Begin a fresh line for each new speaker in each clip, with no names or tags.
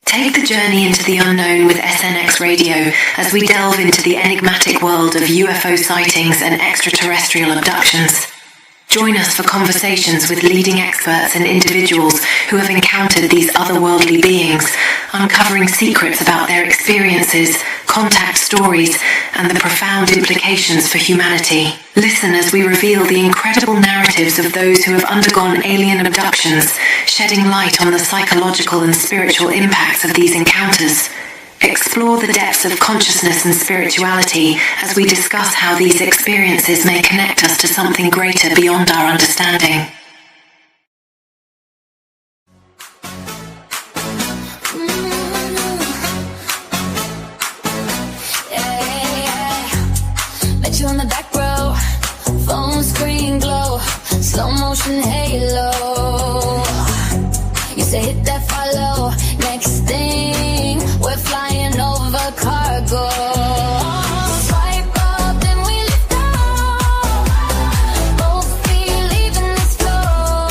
Take the journey into the unknown with SNX Radio as we delve into the enigmatic world of UFO sightings and extraterrestrial abductions. Join us for conversations with leading experts and individuals who have encountered these otherworldly beings, uncovering secrets about their experiences, contact stories, and the profound implications for humanity. Listen as we reveal the incredible narratives of those who have undergone alien abductions, shedding light on the psychological and spiritual impacts of these encounters. Explore the depths of consciousness and spirituality as we discuss how these experiences may connect us to something greater beyond our understanding.
Met you on the back row, phone screen glow, slow motion halo. You say hit that follow, next thing we're flying over cargo. Swipe up, then we lift off. Both feet leaving this floor.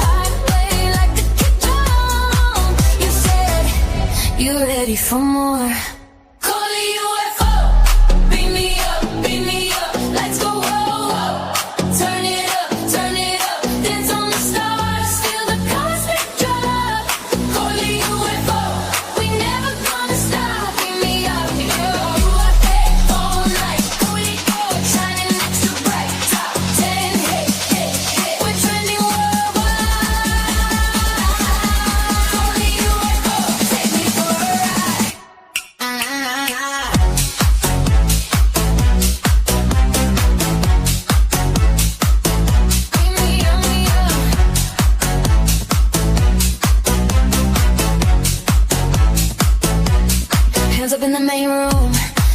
Highway like a kick drum. You said you're ready for more. Coleyufo, beam me up, lights go whoa. Turn it up, dance on the stars, feel the cosmic drop. Coleyufo, we never gonna stop. Beam me up, you up there all night. Coleyufo, shining extra bright. Top 10 hit, we're trending worldwide. Coleyufo, take me for a ride. Hands up in the main room,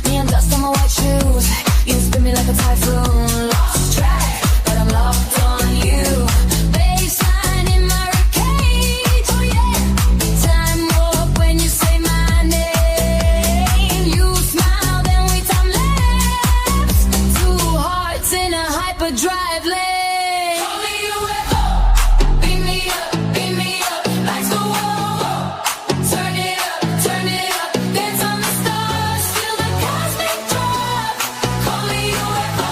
neon dust on my white shoes. You spin me like a typhoon. Lost track, but I'm locked on you. Baseline in my cage, oh yeah. Time warp when you say my name. You smile, then we time lapse. Two hearts in a hyperdrive lane. Coleyufo, beam me up, lights go whoa. Turn it up, dance on the stars, feel the cosmic drop. Coleyufo,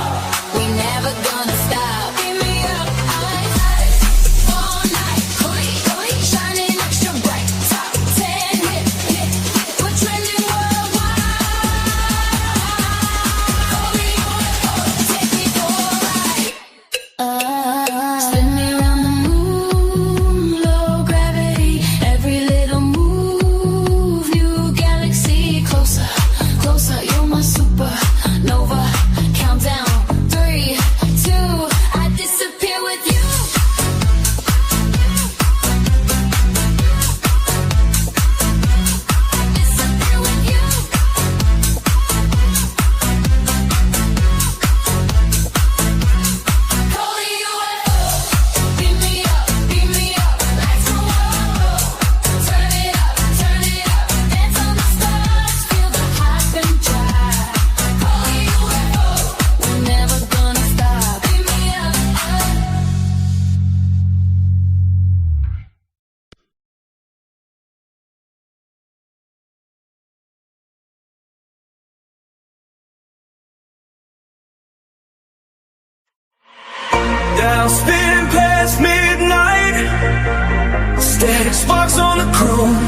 we never gonna stop. Beam me up, eyes all night. Coley, shining extra bright. Top 10 hit, we're trending worldwide. Coleyufo, take me for a ride. Spin me around the moon, low gravity. Every little move, new galaxy. Closer, you're my supernova. Countdown, 3, 2, I disappear with you. Disappear with you. Coleyufo, beam me up, lights go whoa. Turn it up, dance on the stars, feel the hype and drive. Coleyufo, we're never gonna stop. Beam me up.
Down, spinning past midnight. Static sparks on the chrome.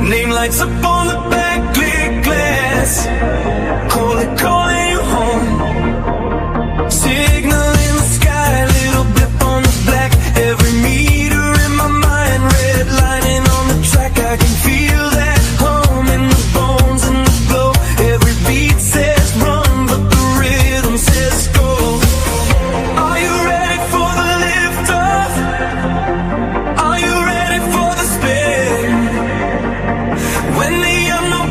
Name lights up on the backlit glass. Calling you home. Signal in the sky, little blip on the black. Every meter in my mind, red lining on the track. I can feel that hum in the bones and the glow. Every beat says run, but the rhythm says go. Are you ready for the lift off? Are you ready for the spin? When the unknown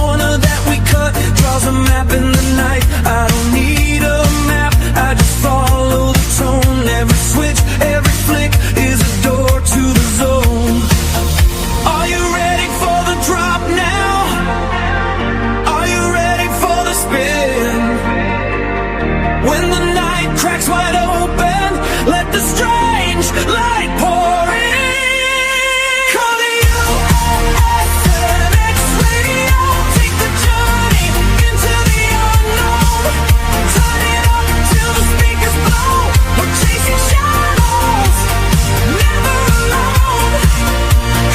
corner that we cut draws a map in the night. I don't need a map, I just follow the tone. Every switch, every flick is a door to the zone. Are you ready for the drop now? Are you ready for the spin? When the night cracks wide open, let the strange light pour in. Call the SNX Radio, take the journey into the unknown. Turn it up till the speakers blow. We're chasing shadows, never alone.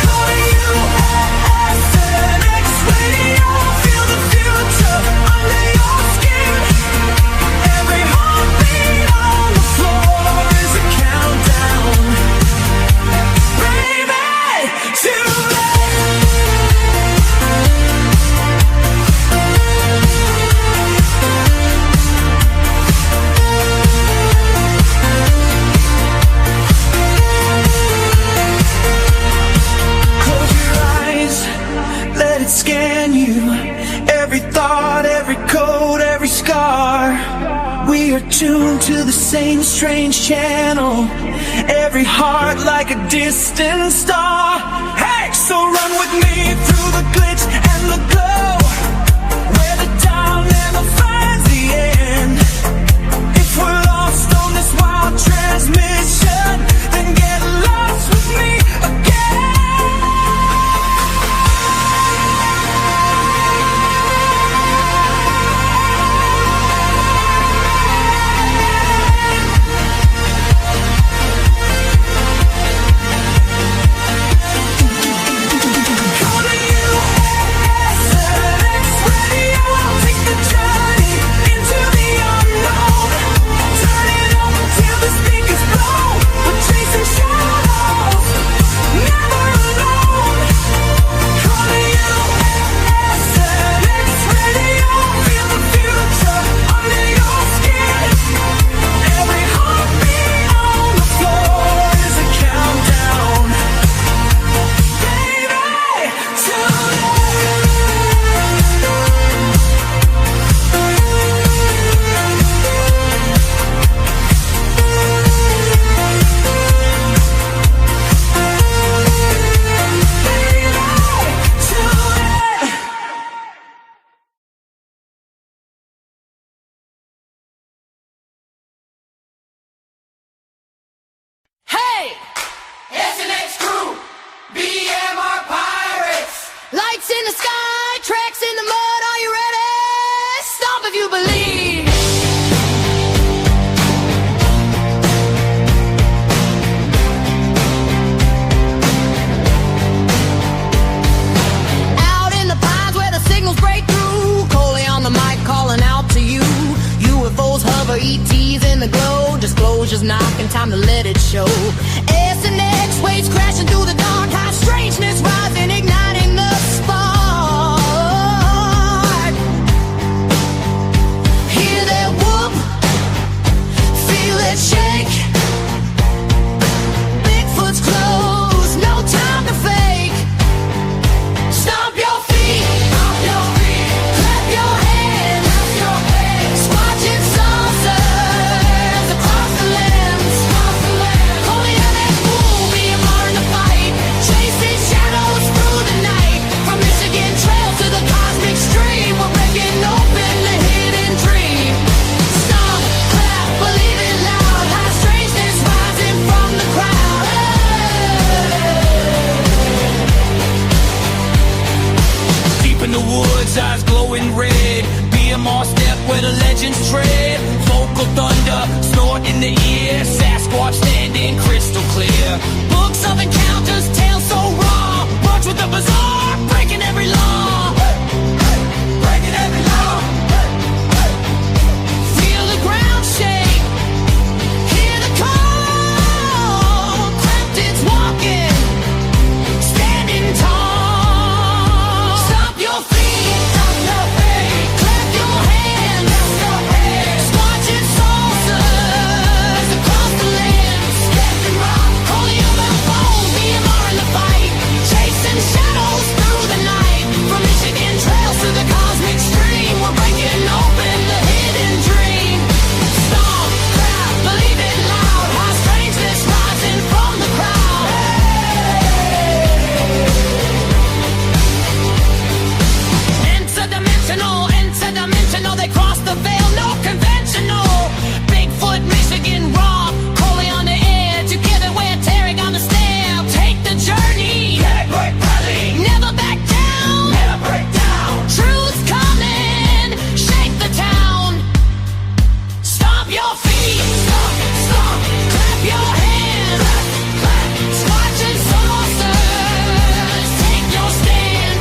Call the SNX Radio, feel the future under your skin. Every heartbeat on the floor is a countdown. Baby, close your eyes, let it scan you. Every thought, every code, every scar. We are tuned to the same strange channel. Every heart like a distant star. Hey, so run with me through the glitch and the glow, where the dawn never finds the end. If we're lost on this wild transmission, then get lost with me again. Call the SNX Radio, take the journey into the unknown. Turn it up till the speakers blow. We're chasing shadows, never alone. Call the SNX Radio, feel the future under your skin. Every heartbeat on the floor is a countdown. Baby,
Hey! SNX crew, BMR pirates. Lights in the sky, tracks in the mud. Are you ready? Stomp if you believe. Out in the pines where the signals break through. Coley on the mic calling out to you. UFOs hover, ETs in the glow. Disclosures knocking, time to let it show. SNX waves crashing through the dark. High strangeness rising, igniting the spark. Hear that whoop, feel it shake. Bigfoot's close, no time to fake. Stomp your feet, clap your hands. Squatching saucers across the lands. Coley and that fool, BMR in the fight. Chasing shadows through the night. From Michigan Trail to the cosmic stream, we're breaking open the hidden dream. Stomp, clap, believe it loud. High strangeness rising from the crowd.
Deep in the woods, eyes glowing red. BMR step where the legends tread. Vocal thunder, snort in the ear. Sasquatch standing crystal clear. Books of encounters, tales so raw. March with the bizarre, breaking every law. Breaking every law.
Feel the ground shake. Hear the call. Cryptids walking, standing tall. Stop your feet, clap your hands. Squatching saucers across the lands. Coleyufo, BMR in the fight. Chasing shadows through the night. From Michigan dimensional, interdimensional, they cross the veil, no conventional. Bigfoot Michigan Rob, Coley on the air, together we're tearing on the stair. Take the journey, never back down, truth's coming, shake the town. Stomp your feet, stomp, clap your hands, Squatch and saucers, take your stand,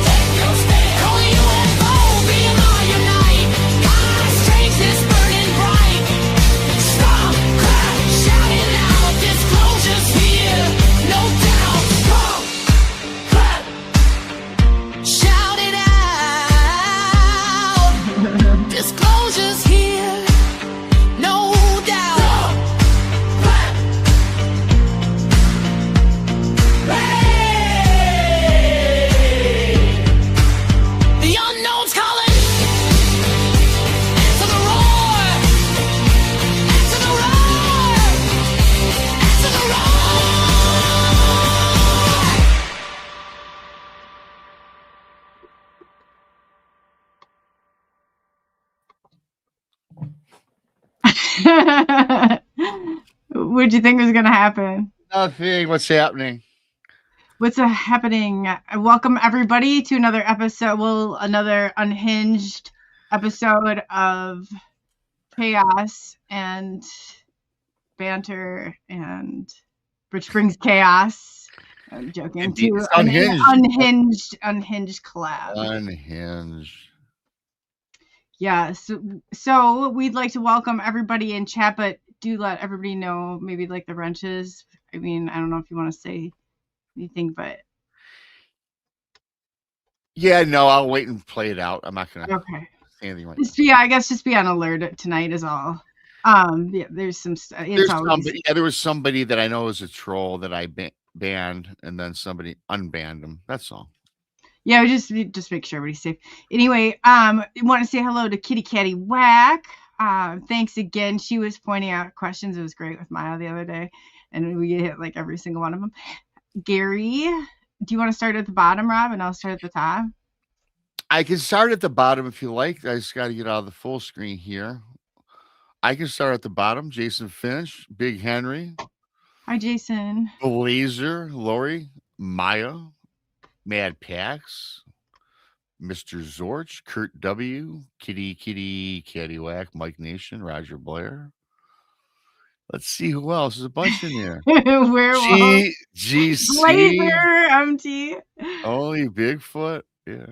Coleyufo, BMR unite, God's strangeness burning bright. Stomp, clap, shout it out, disclosures here, no doubt. Stomp, clap, shout it out, disclosures here, no doubt. The unknown's calling. Answer the roar. Answer the roar. Answer the roar.
What'd you think was going to happen?
Nothing. What's happening?
What's happening? Welcome everybody to another episode. Well, another unhinged episode of chaos and banter, and which brings chaos. I'm joking.
Indeed,
To
it's
an
unhinged.
unhinged collab.
Unhinged.
Yeah. So we'd like to welcome everybody in chat, but do let everybody know maybe like the wrenches. I mean, I don't know if you want to say anything, but
Yeah, no, I'll wait and play it out. I'm not gonna
okay.
say anything right
I guess just be on alert tonight is all. Yeah, there's some.
there was somebody that I know is a troll that I banned, and then somebody unbanned him. That's all.
Yeah, just make sure everybody's safe. Anyway, I want to say hello to Kitty Catty Whack. Thanks again. She was pointing out questions. It was great with Maya the other day, and we hit like every single one of them. Gary, do you want to start at the bottom, Rob, and I'll start at the top?
I can start at the bottom if you like. I just got to get out of the full screen here. I can start at the bottom. Jason Finch, Big Henry,
Hi, Jason.
Blazer, Lori, Maya, Mad Pax, Mr. Zorch, Kurt W, Kitty Caddywhack, Mike Nation, Roger Blair. Let's see who else. There's a bunch in there.
Werewolf.
GC.
Blazer, MT.
Only Bigfoot. Yeah.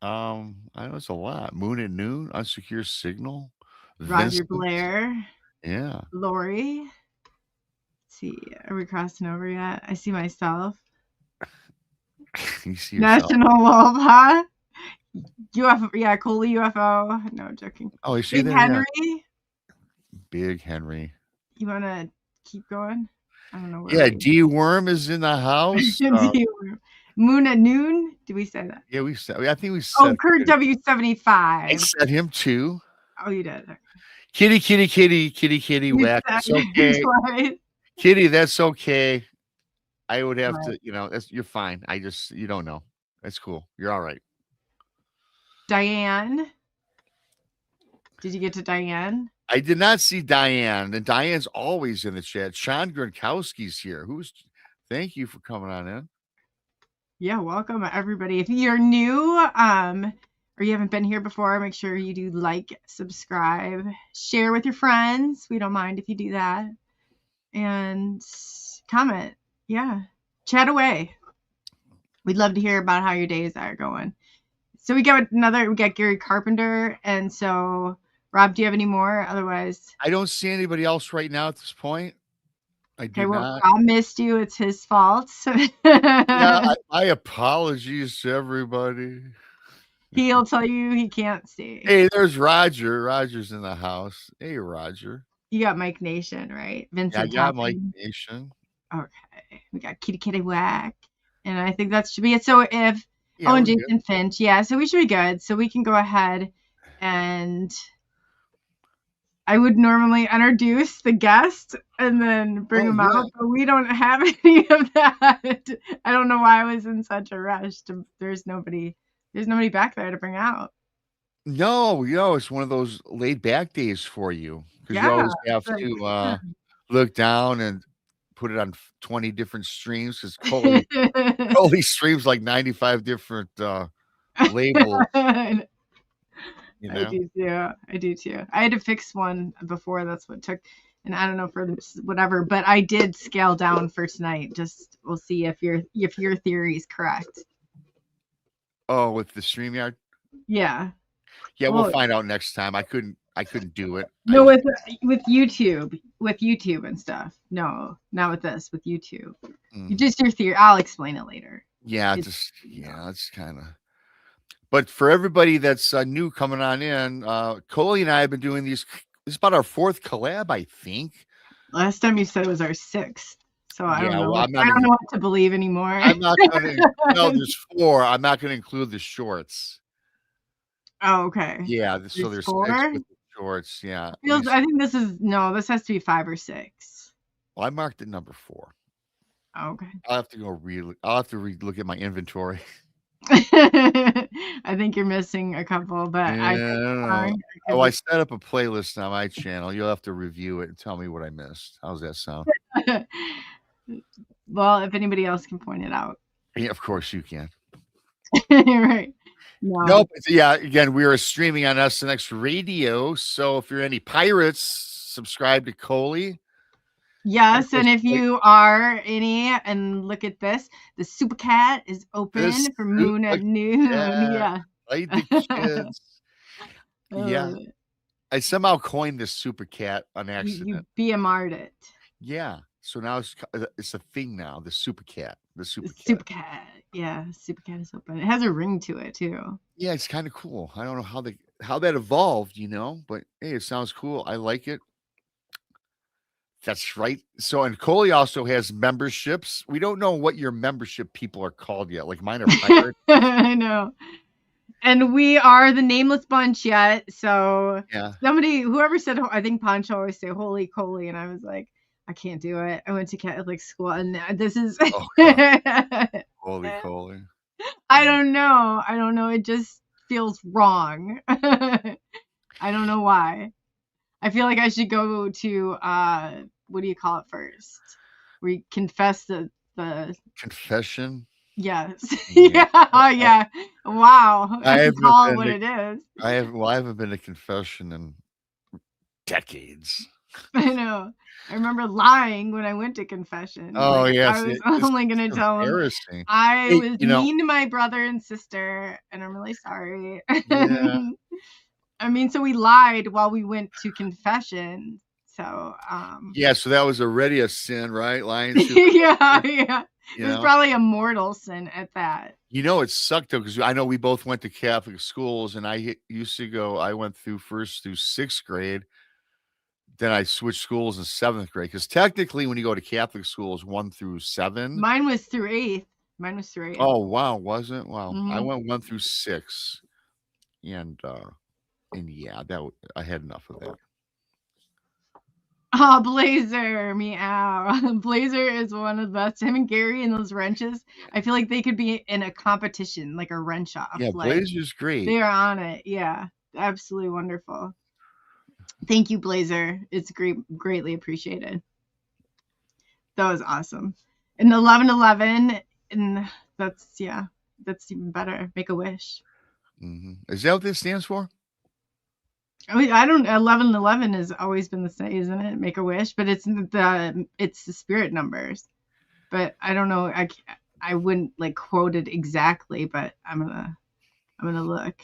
I know it's a lot. Moon at Noon, Unsecure Signal.
Roger
Vincent.
Blair.
Yeah.
Lori. Let's see, are we crossing over yet? I see myself.
You see yourself.
National Wolf, huh? UFO, yeah, Coleyufo. No, I'm joking.
Oh, you see
Big
that?
Henry.
Yeah. Big Henry.
You want to keep going? I don't know.
Yeah, D Worm is in the house.
Moon at Noon. Did we say that?
Yeah, we said. I think we said.
Oh, Kurt W75.
I said him too.
Oh, you did.
Kitty Whack. That's okay.
Twice.
Kitty, that's okay. I would have to, you're fine. You don't know. That's cool. You're all right.
Diane. Did you get to Diane?
I did not see Diane, and Diane's always in the chat. Sean Gronkowski's here. Thank you for coming on in.
Yeah, welcome everybody. If you're new, or you haven't been here before, make sure you do like, subscribe, share with your friends. We don't mind if you do that. And comment. Yeah. Chat away. We'd love to hear about how your days are going. So we got Gary Carpenter. And so, Rob, do you have any more? Otherwise,
I don't see anybody else right now at this point. I do not.
Rob missed you. It's his fault.
Yeah, my apologies to everybody.
He'll tell you he can't stay.
Hey, there's Roger. Roger's in the house. Hey, Roger.
You got Mike Nation, right? Vincent.
Yeah, I got Mike Nation.
Okay. We got Kitty Whack. And I think that should be it. So and Jason good. Finch. Yeah, so we should be good. So we can go ahead and I would normally introduce the guest and then bring them out, but we don't have any of that. I don't know why I was in such a rush. There's nobody There's nobody back there to bring out.
No, it's one of those laid back days for you because you
Yeah.
always have
Like,
to look down and put it on 20 different streams because Coley streams like 95 different labels,
I
you know.
do too. I do too. I had to fix one before. That's what took, and I don't know for this, whatever. But I did scale down first night. Just we'll see if your theory is correct.
Oh, with the StreamYard?
Yeah.
Yeah,
Well,
we'll find out next time. I couldn't do it.
No, with YouTube and stuff. No, not with this. With YouTube. Just your theory. I'll explain it later.
Yeah, it's kind of. But for everybody that's new coming on in, Coley and I have been doing these. This is about our 4th collab, I think.
Last time you said it was our 6th. So I don't know.
Well,
I don't know what to believe anymore.
I'm not going to. No, there's 4. I'm not going to include the shorts.
Oh, okay.
Yeah, so there's
4?
6 with the shorts. Yeah.
I think this has to be 5 or 6.
Well, I marked it number 4.
Oh, okay.
I'll have to look at my inventory.
I think you're missing a couple, but
I don't know. I set up a playlist on my channel. You'll have to review it and tell me what I missed. How's that sound?
Well, if anybody else can point it out.
Yeah, of course you can.
Right. No.
Nope. Yeah, again, we are streaming on SNX Radio. So if you're any pirates, subscribe to Coley.
Yes, and if you are any, and look at this, the Super Cat is open for Moon at noon. Yeah.
Like the kids. Yeah. I somehow coined this Super Cat on accident.
You BMR'd it.
Yeah. So now it's a thing now. The Super Cat. The Super
Cat. Yeah, Super Cat is open. It has a ring to it too.
Yeah, it's kind of cool. I don't know how that evolved, but hey, it sounds cool. I like it. That's right. So, and Coley also has memberships. We don't know what your membership people are called yet. Like mine are pirates.
I know. And we are the nameless bunch yet. So
yeah.
Whoever said, I think Poncho always say Holy Coley. And I was like, I can't do it. I went to Catholic school and this is.
Holy Coley.
I don't know. It just feels wrong. I don't know why. I feel like I should go to what do you call it first? Where you confess the
confession.
Yes. Yeah. Wow. I call it what it is.
I haven't been to confession in decades.
I know. I remember lying when I went to confession.
Oh, yes.
I was only going to tell them I was mean to my brother and sister, and I'm really sorry. Yeah. I mean, so we lied while we went to confession. So,
yeah, so that was already a sin, right? Lying.
Yeah. It was probably a mortal sin at that.
It sucked though, because I know we both went to Catholic schools, and I went through 1st through 6th grade. Then I switched schools in 7th grade, because technically when you go to Catholic schools, 1 through 7.
Mine was through 8th.
Oh, wow. Was it? Wow. Mm-hmm. I went 1 through 6. And yeah, I had enough of that.
Oh, Blazer, meow. Blazer is one of the best. Him and Gary and those wrenches. I feel like they could be in a competition, like a wrench off.
Yeah, Blazer's great.
They are on it. Yeah, absolutely wonderful. Thank you, Blazer. It's greatly appreciated. That was awesome. And 11/11, and that's even better. Make a wish.
Mm-hmm. Is that what this stands for?
I mean, I don't. 11/11 has always been the same, isn't it? Make a wish, but it's the spirit numbers. But I don't know. I wouldn't like quote it exactly, but I'm gonna look.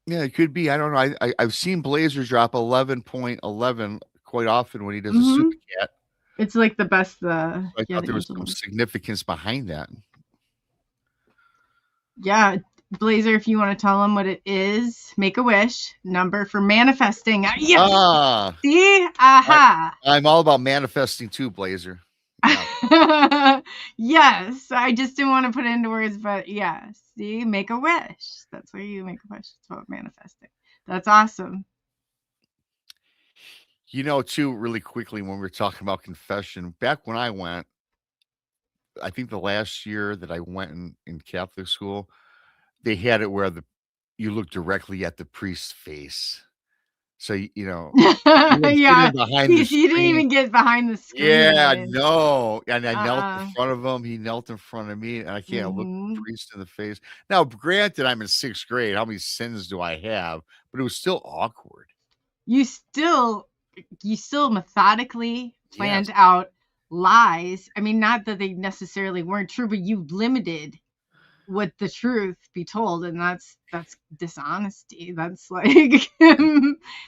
Yeah, it could be. I don't know. I've seen Blazer drop 11.11 quite often when he does a Super Cat.
It's like the best.
I thought there was some significance behind that.
Yeah. Blazer, if you want to tell them what it is, make a wish number for manifesting. Yes. See? Aha.
I'm all about manifesting too, Blazer.
Yeah. Yes. I just didn't want to put it into words, but yes. See, make a wish. That's where you make a wish. It's about manifesting. That's awesome.
Too, really quickly, when we were talking about confession, back when I went, I think the last year that I went in Catholic school, they had it where you look directly at the priest's face. So, you know, you weren't
Yeah,
sitting behind the
you didn't
screen.
even get behind the screen.
Yeah,
man.
no. And I knelt in
Uh-uh.
front of him. He knelt in front of me, and I can't look the
Mhm.
priest in the face. Now, granted, I'm in 6th grade. How many sins do I have? But it was still awkward.
You still methodically planned
Yes.
out lies. I mean, not that they necessarily weren't true, but you limited what the truth be told, and that's dishonesty. That's like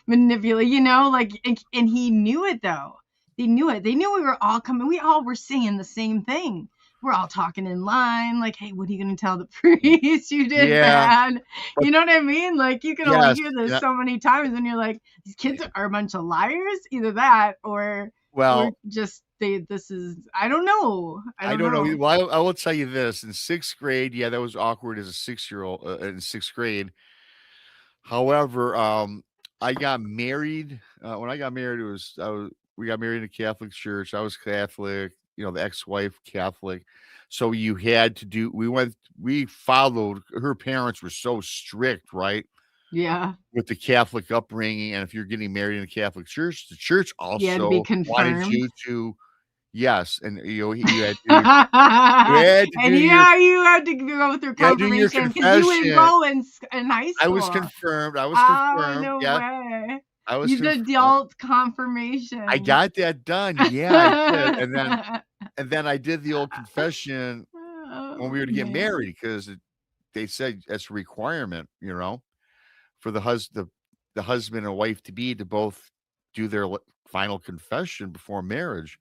manipulate, like, and he knew it though. They knew it. They knew we were all coming. We all were saying the same thing. We're all talking in line, like, hey, what are you going to tell the priest you did
Yeah,
bad?
but
You know what I mean? Like, you can only
yes,
hear this
yeah,
so many times, and you're like, these kids are a bunch of liars. Either that, or
well,
just this is, I don't know.
I don't know. Well, I will tell you this. In 6th grade, yeah, that was awkward as a 6-year-old in 6th grade. However, I got married. When I got married, we got married in a Catholic church. I was Catholic, the ex-wife Catholic. So you had to do, we followed, her parents were so strict, right?
Yeah.
With the Catholic upbringing. And if you're getting married in a Catholic church, the church
You had to be
also wanted
confirmed.
you to, yes. And you had to
And
you
had to go through
had to do your
confirmation because you wouldn't
confession.
go in high school.
I was confirmed.
Oh, no
Yeah,
way.
I was
You did
confirmed.
adult confirmation.
I got that done. Yeah, I did. And then I did the old confession when we were to get married, because they said that's a requirement, for the husband and wife to both do their final confession before marriage.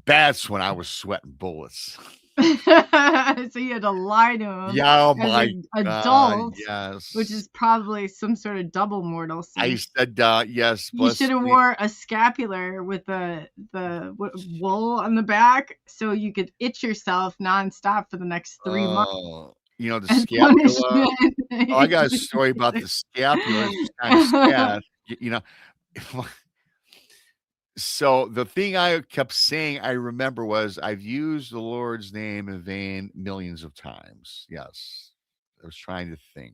That's when I was sweating bullets.
So you had to lie to him.
Yeah, oh
as
my
an
God,
adult,
yes.
which is probably some sort of double mortal sin.
I said, yes.
You should have wore a scapular with the wool on the back, so you could itch yourself nonstop for the next 3 months.
The
as
scapula.
punishment.
Oh, I got a story about the scapula. It's just kind of sad. So the thing I kept saying, I remember, was, I've used the Lord's name in vain millions of times. Yes. I was trying to think.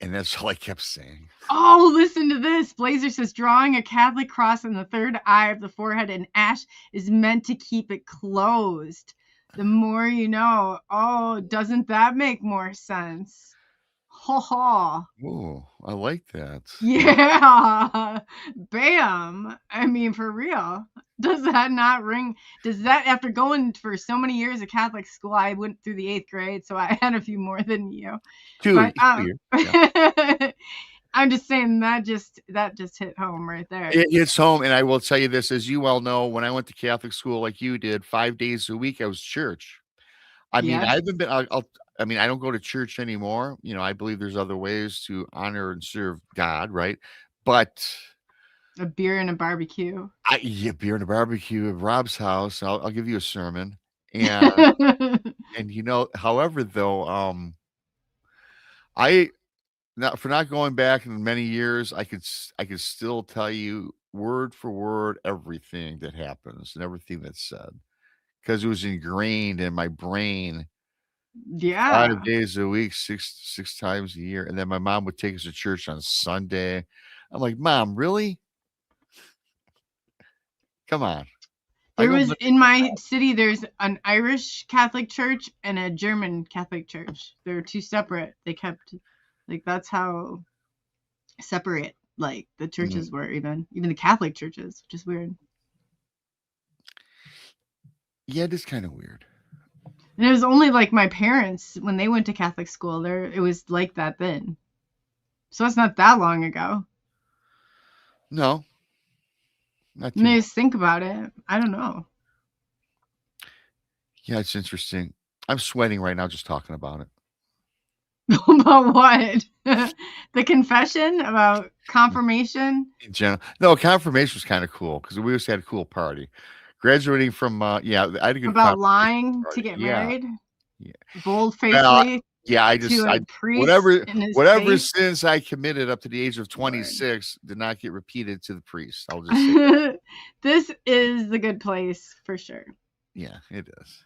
And that's all I kept saying.
Oh, listen to this. Blazer says, drawing a Catholic cross in the third eye of the forehead in ash is meant to keep it closed. The more you know. Oh, doesn't that make more sense? Ho ho.
Oh, I like that.
Yeah. Bam. I mean, for real. Does that not ring? Does that, after going for so many years of Catholic school, I went through the 8th grade, so I had a few more than you.
2
But,
years. Yeah.
I'm just saying that just hit home right there.
It hits home. And I will tell you this, as you well know, when I went to Catholic school like you did, 5 days a week, I was church. I mean,
Yes.
I haven't been, I don't go to church anymore. I believe there's other ways to honor and serve God, right? But
A beer and a barbecue.
beer and a barbecue at Rob's house. I'll give you a sermon. And however, though, for not going back in many years, I could still tell you word for word everything that happens and everything that's said, because it was ingrained in my brain.
Yeah.
5 days a week, six times a year. And then my mom would take us to church on Sunday. I'm like, Mom, really? Come on.
There was, in my city, there's an Irish Catholic church and a German Catholic church. They're two separate. They kept, that's how separate, the churches were, even the Catholic churches, which is weird.
Yeah, it is kind of weird.
And it was only my parents, when they went to Catholic school, it was like that then. So it's not that long ago.
No. Not too.
Just think about it. I don't know.
Yeah, it's interesting. I'm sweating right now just talking about it.
About what? The confession? About confirmation?
In general. No, confirmation was kind of cool, because we always had a cool party. Graduating from, I had a good
about lying
party.
to get
Yeah.
married?
Yeah.
Bold-facedly?
Yeah,
to a priest
whatever
in his face?
sins I committed up to the age of 26 did not get repeated to the priest. I'll just say that.
This is the good place for sure.
Yeah, it is.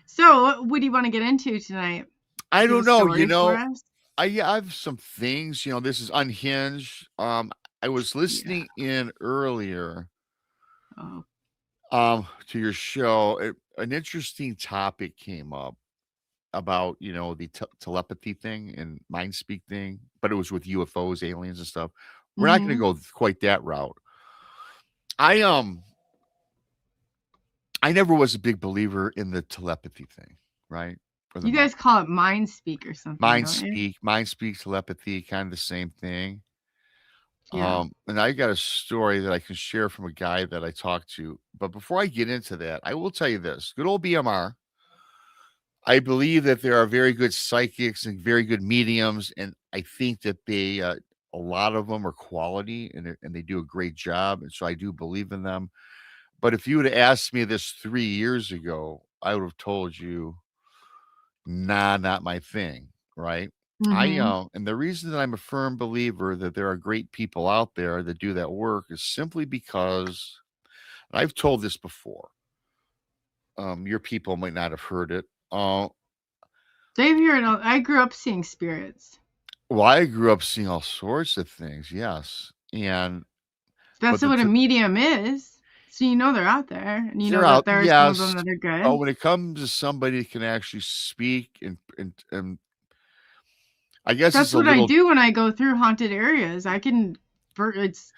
So, what do you want to get into tonight?
I
Do you have
don't
a
know.
story for us?
I have some things. This is unhinged. I was
Yeah.
listening in earlier
Oh,
to your show. An interesting topic came up about the telepathy thing and mind speak thing, but it was with UFOs, aliens, and stuff. We're not going to
mm-hmm.
go quite that route. I I never was a big believer in the telepathy thing, right? Or the
You guys call it mind speak or something, don't you?
mind speak, telepathy, kind of the same thing.
Yeah.
And I got a story that I can share from a guy that I talked to. But before I get into that, I will tell you this: good old BMR. I believe that there are very good psychics and very good mediums, and I think that a lot of them are quality and they do a great job, and so I do believe in them. But if you would have asked me this 3 years ago, I would have told you, nah, not my thing, right?
Mm-hmm.
And the reason that I'm a firm believer that there are great people out there that do that work is simply because, and I've told this before. Your people might not have heard it.
They've heard. I grew up seeing spirits.
Well, I grew up seeing all sorts of things, yes, but
That's what a medium is. So you know they're out there, and you
they're
know that
out,
there are some of them
yes.
that are
Oh,
good.
when it comes to somebody that can actually speak and I guess it's
That's
a
what I
little.
do when I go through haunted areas. It's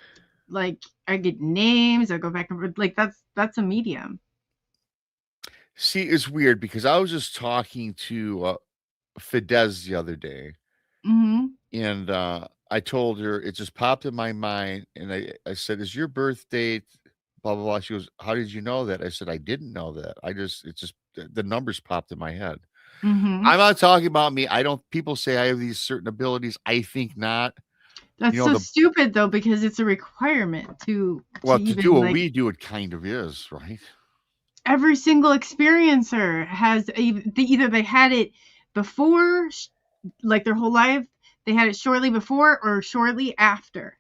like I get names. I go back and like that's a medium.
See, it's weird because I was just talking to Fidesz the other day,
Mm-hmm.
and I told her it just popped in my mind, and I said, "Is your birth date?" Blah blah blah. She goes, "How did you know that?" I said, "I didn't know that. It just the numbers popped in my head."
Mm-hmm.
I'm not talking about me. I don't. People say I have these certain abilities. I think not.
That's so
The
stupid though, because it's a requirement to
well, to do
even
what
like
we do, it kind of is, right?
every single experiencer has either they had it before, like their whole life, they had it shortly before or shortly after.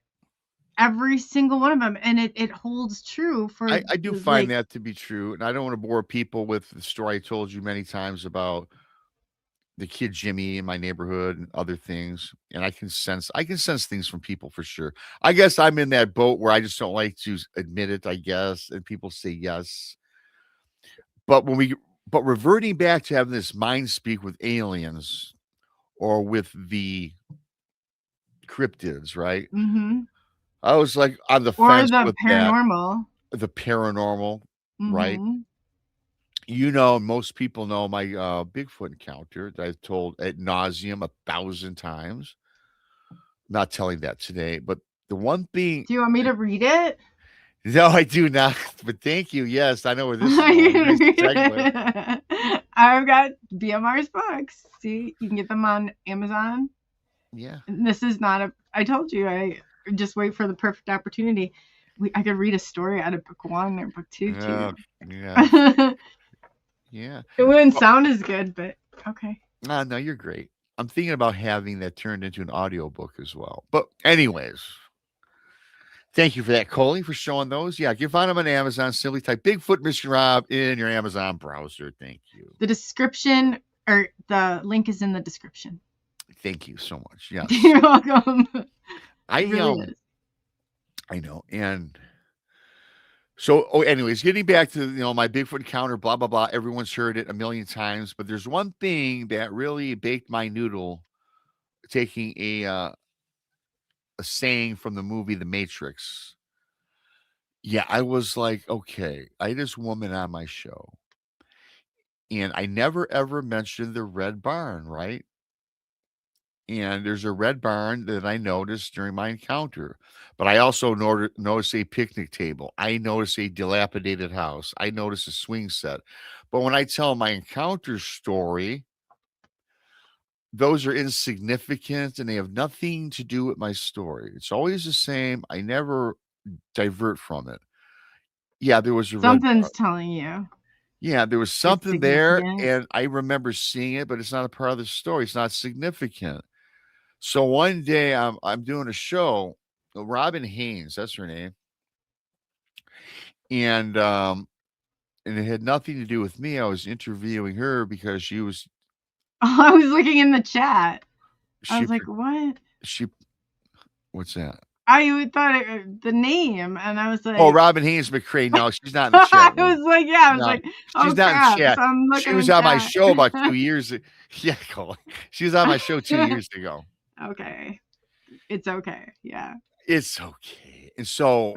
Every single one of them, and it holds true for
I do find
like
that to be true, and I don't want to bore people with the story I told you many times about the kid Jimmy in my neighborhood and other things. And I can sense things from people for sure. I guess I'm in that boat where I just don't like to admit it, I guess, and people say yes. But but reverting back to having this mind speak with aliens or with the cryptids, right?
mm-hmm.
I was like on the
Or
fence
the
with that.
paranormal.
The paranormal, right?
Mm-hmm.
Most people know my Bigfoot encounter that I've told ad nauseum 1,000 times. Not telling that today, but the one thing.
Do you want me to read it?
No, I do not. But thank you. Yes, I know where this is
I
going.
can
Nice
read
segue.
it. I've got BMR's books. See, you can get them on Amazon.
Yeah.
And this is not a. I told you. I just wait for the perfect opportunity. I could read a story out of book 1 or book 2
Yeah.
too.
Yeah. Yeah.
It wouldn't sound as good, but okay.
No, you're great. I'm thinking about having that turned into an audiobook as well. But anyways, thank you for that, Coley, for showing those. Yeah, you can find them on Amazon. Simply type Bigfoot Michigan Rob in your Amazon browser. Thank you.
The description or the link is in the description.
Thank you so much. Yes.
You're welcome.
I
It really is.
I know. And so, anyways, getting back to my Bigfoot encounter, blah blah blah. Everyone's heard it a million times, but there's one thing that really baked my noodle. Taking a saying from the movie The Matrix. Yeah, I was like, okay, I had this woman on my show, and I never ever mentioned the red barn, right? And there's a red barn that I noticed during my encounter. But I also noticed a picnic table. I noticed a dilapidated house. I noticed a swing set. But when I tell my encounter story, those are insignificant and they have nothing to do with my story. It's always the same. I never divert from it. Yeah, there was a red barn.
Something's telling you
Yeah, there was
it's
something there,
significant.
and I remember seeing it, but it's not a part of the story. It's not significant. So one day I'm doing a show, Robin Haynes, that's her name, and it had nothing to do with me. I was interviewing her because she was
Oh, I was looking in the chat. I
She
was like, what?
she what's that?
I thought the name, and I was like,
Oh, Robin Haynes McCrae. No, she's not in the
I
chat room.
was like, yeah, I was
No,
like,
she's
oh
not in
crap.
chat.
So I'm
She
looking
was
in
on my
chat.
show about 2 years. Yeah, Coley. She was on my show 2 years ago.
Okay. It's okay. Yeah.
It's okay. And so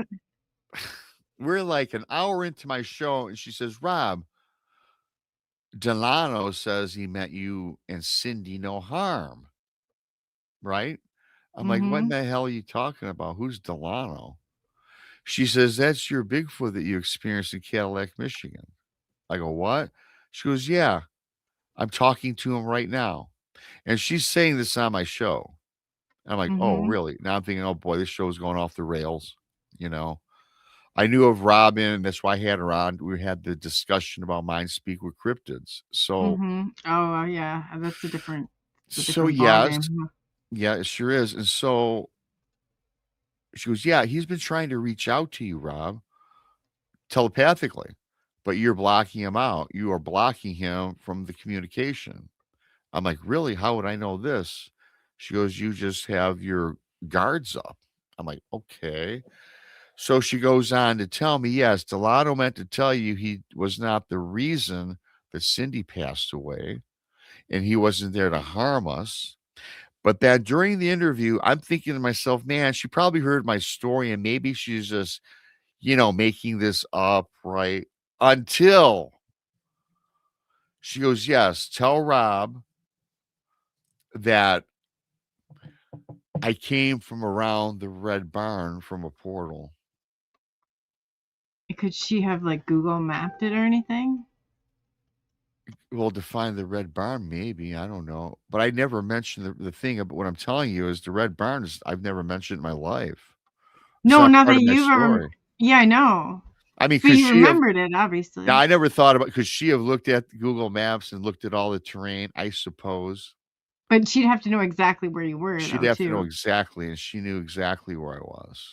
we're like an hour into my show, and she says, Rob, Delano says he meant you and Cindy no harm. Right? I'm like, what in
Mm-hmm.
the hell are you talking about? Who's Delano? She says, that's your Bigfoot that you experienced in Cadillac, Michigan. I go, what? She goes, yeah, I'm talking to him right now. And she's saying this on my show. And I'm like, oh,
Mm-hmm.
really? Now I'm thinking, oh boy, this show's going off the rails. You know, I knew of Robin, and that's why I had her on. We had the discussion about Mind Speak with Cryptids. So,
Mm-hmm. Oh yeah, that's a different
yes,
ballgame.
yeah, it sure is. And so she goes, yeah, he's been trying to reach out to you, Rob, telepathically, but you're blocking him out. You are blocking him from the communication. I'm like, really? How would I know this? She goes, you just have your guards up. I'm like, okay. So she goes on to tell me, yes, Delano meant to tell you he was not the reason that Cindy passed away and he wasn't there to harm us. But that during the interview, I'm thinking to myself, man, she probably heard my story and maybe she's just, making this up, right? Until she goes, yes, tell Rob that I came from around the Red Barn from a portal.
Could she have like Google mapped it or anything?
Well, define the Red Barn, maybe. I don't know. But I never mentioned the thing. But what I'm telling you is the Red Barn is, I've never mentioned in my life. It's
No,
not
not
part
that
of my
you've ever.
story.
Yeah, I know.
I mean,
But
could
you
she have?
remembered it, obviously.
Now, I never thought about, could she have looked at Google Maps and looked at all the terrain? I suppose
But she'd have to know exactly where you were,
she'd
though,
have to know
too.
exactly, and she knew exactly where I was.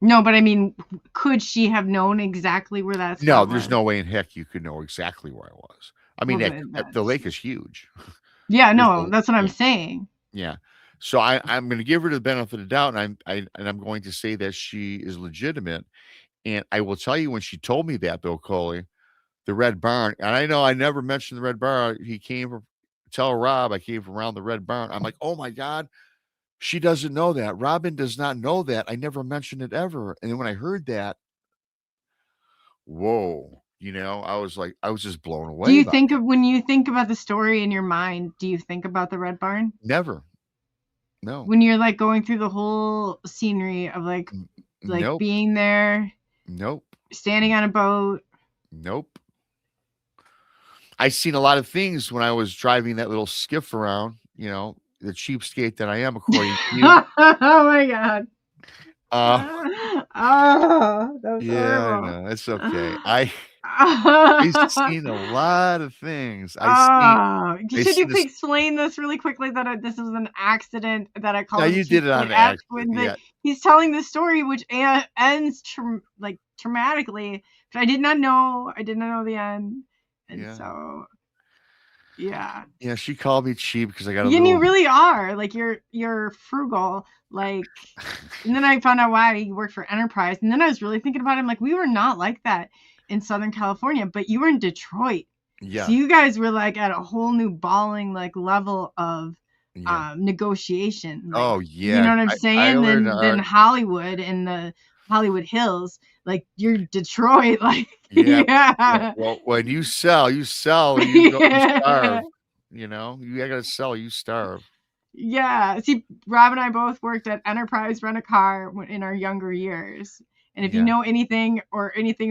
No, but I mean, could she have known exactly where that
No,
spot
there's
was?
no way in heck you could know exactly where I was. I mean,
Well,
the lake is huge.
yeah,
There's
no, that's what I'm
yeah.
saying.
Yeah. So I'm going to give her the benefit of the doubt, and I'm going to say that she is legitimate. And I will tell you, when she told me that, though, Coley, the Red Barn, and I know I never mentioned the Red Barn. He came from, tell Rob I came from around the Red Barn. I'm like, oh my God, she doesn't know that. Robin does not know that. I never mentioned it ever. And then when I heard that, whoa, I was like, I was just blown away.
Do you
by
think
it.
of when you think about the story in your mind? Do you think about the Red Barn
Never? No.
when you're like going through the whole scenery of like
Nope.
being there,
Nope.
standing on a boat?
Nope. I seen a lot of things when I was driving that little skiff around, the cheapskate that I am, according to you.
Oh my God. Oh, that was
Yeah, I
horrible.
know. It's okay. I've seen a lot of things.
Should you explain this really quickly that this was an accident that I called?
No, you did it on accident. Yeah.
He's telling the story, which ends traumatically, but I did not know. I did not know the end, and so yeah.
Yeah, she called me cheap because I got a
And
little.
you really are like you're frugal, like. And then I found out why you worked for Enterprise, and then I was really thinking about it. I'm like, we were not like that in Southern California, but you were in Detroit.
Yeah.
So you guys were like at a whole new balling like level of negotiation. Like,
oh yeah.
You know what I'm saying?
Then
Hollywood and the Hollywood Hills, like you're Detroit, like
yeah. Well, when you sell, you starve. You gotta sell, you starve.
Yeah. See, Rob and I both worked at Enterprise Rent a Car in our younger years. And if you know anything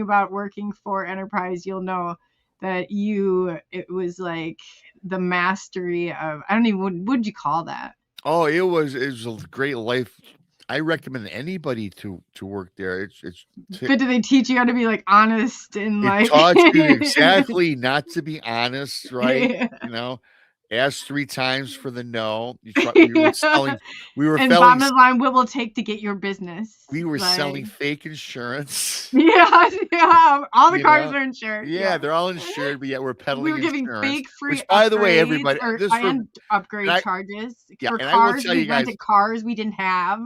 about working for Enterprise, you'll know that it was like the mastery of, I don't even, what would you call that?
Oh, it was a great life. I recommend anybody to work there.
But do they teach you how to be like honest and like?
It taught you exactly not to be honest, right? Ask 3 times for the no. We were selling. We were
And
selling.
bottom line, what will it take to get your business?
We were
Like,
selling fake insurance.
yeah. All the
You
cars
know?
are insured.
Yeah, they're all insured, but yet we're peddling
We were giving
insurance.
fake free
Which, by the way,
upgrades
everybody,
or
this
and upgrade
and I-
charges
yeah,
for
and I will
cars.
tell
We
you guys-
rented cars we didn't have.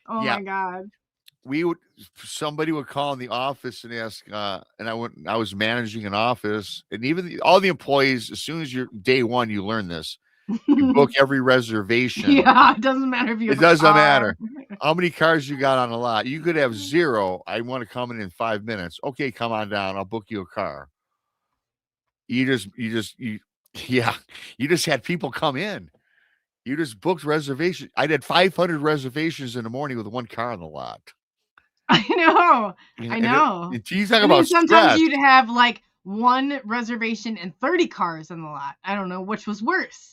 Oh
Yeah.
my god.
Somebody would call in the office and ask, and I was managing an office, and even all the employees, as soon as you're day one, you learn this. You book every reservation.
Yeah, it doesn't matter if you.
It doesn't matter how many cars you got on the lot. You could have 0. I want to come in 5 minutes. Okay, come on down. I'll book you a car. You just had people come in. You just booked reservations. I did 500 reservations in the morning with 1 car on the lot.
I know.
And
I know.
You talk
I mean,
about
sometimes
stress.
you'd have like 1 reservation and 30 cars on the lot. I don't know which was worse.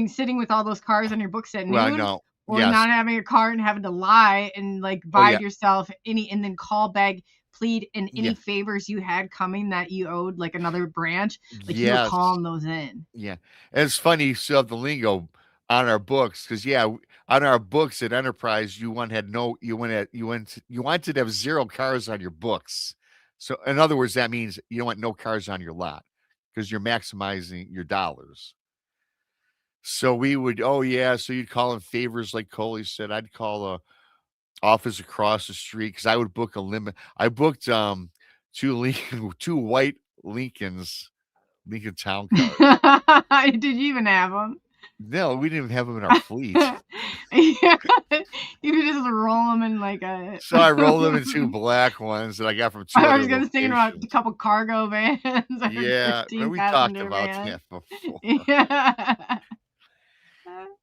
Sitting with all those cars on your books at noon,
Well, no.
or
Yes.
not having a car and having to lie and like buy yourself and then call back, plead in any favors you had coming that you owed, like another branch, like you were calling those in.
Yeah. And it's funny, you still have the lingo on our books, because on our books at Enterprise, you wanted to have 0 cars on your books. So in other words, that means you don't want no cars on your lot because you're maximizing your dollars. So we would, so you'd call in favors, like Coley said. I'd call a office across the street because I would book a limit. I booked 2 white Lincoln Town cars.
Did you even have them?
No, we didn't even have them in our fleet.
Yeah. You could just roll them in like a.
So I rolled them in 2 black ones that I got from 2
I
other
was gonna think about a
locations.
couple cargo vans. Or
Yeah,
15
we talked
passenger
about
vans.
that before.
Yeah.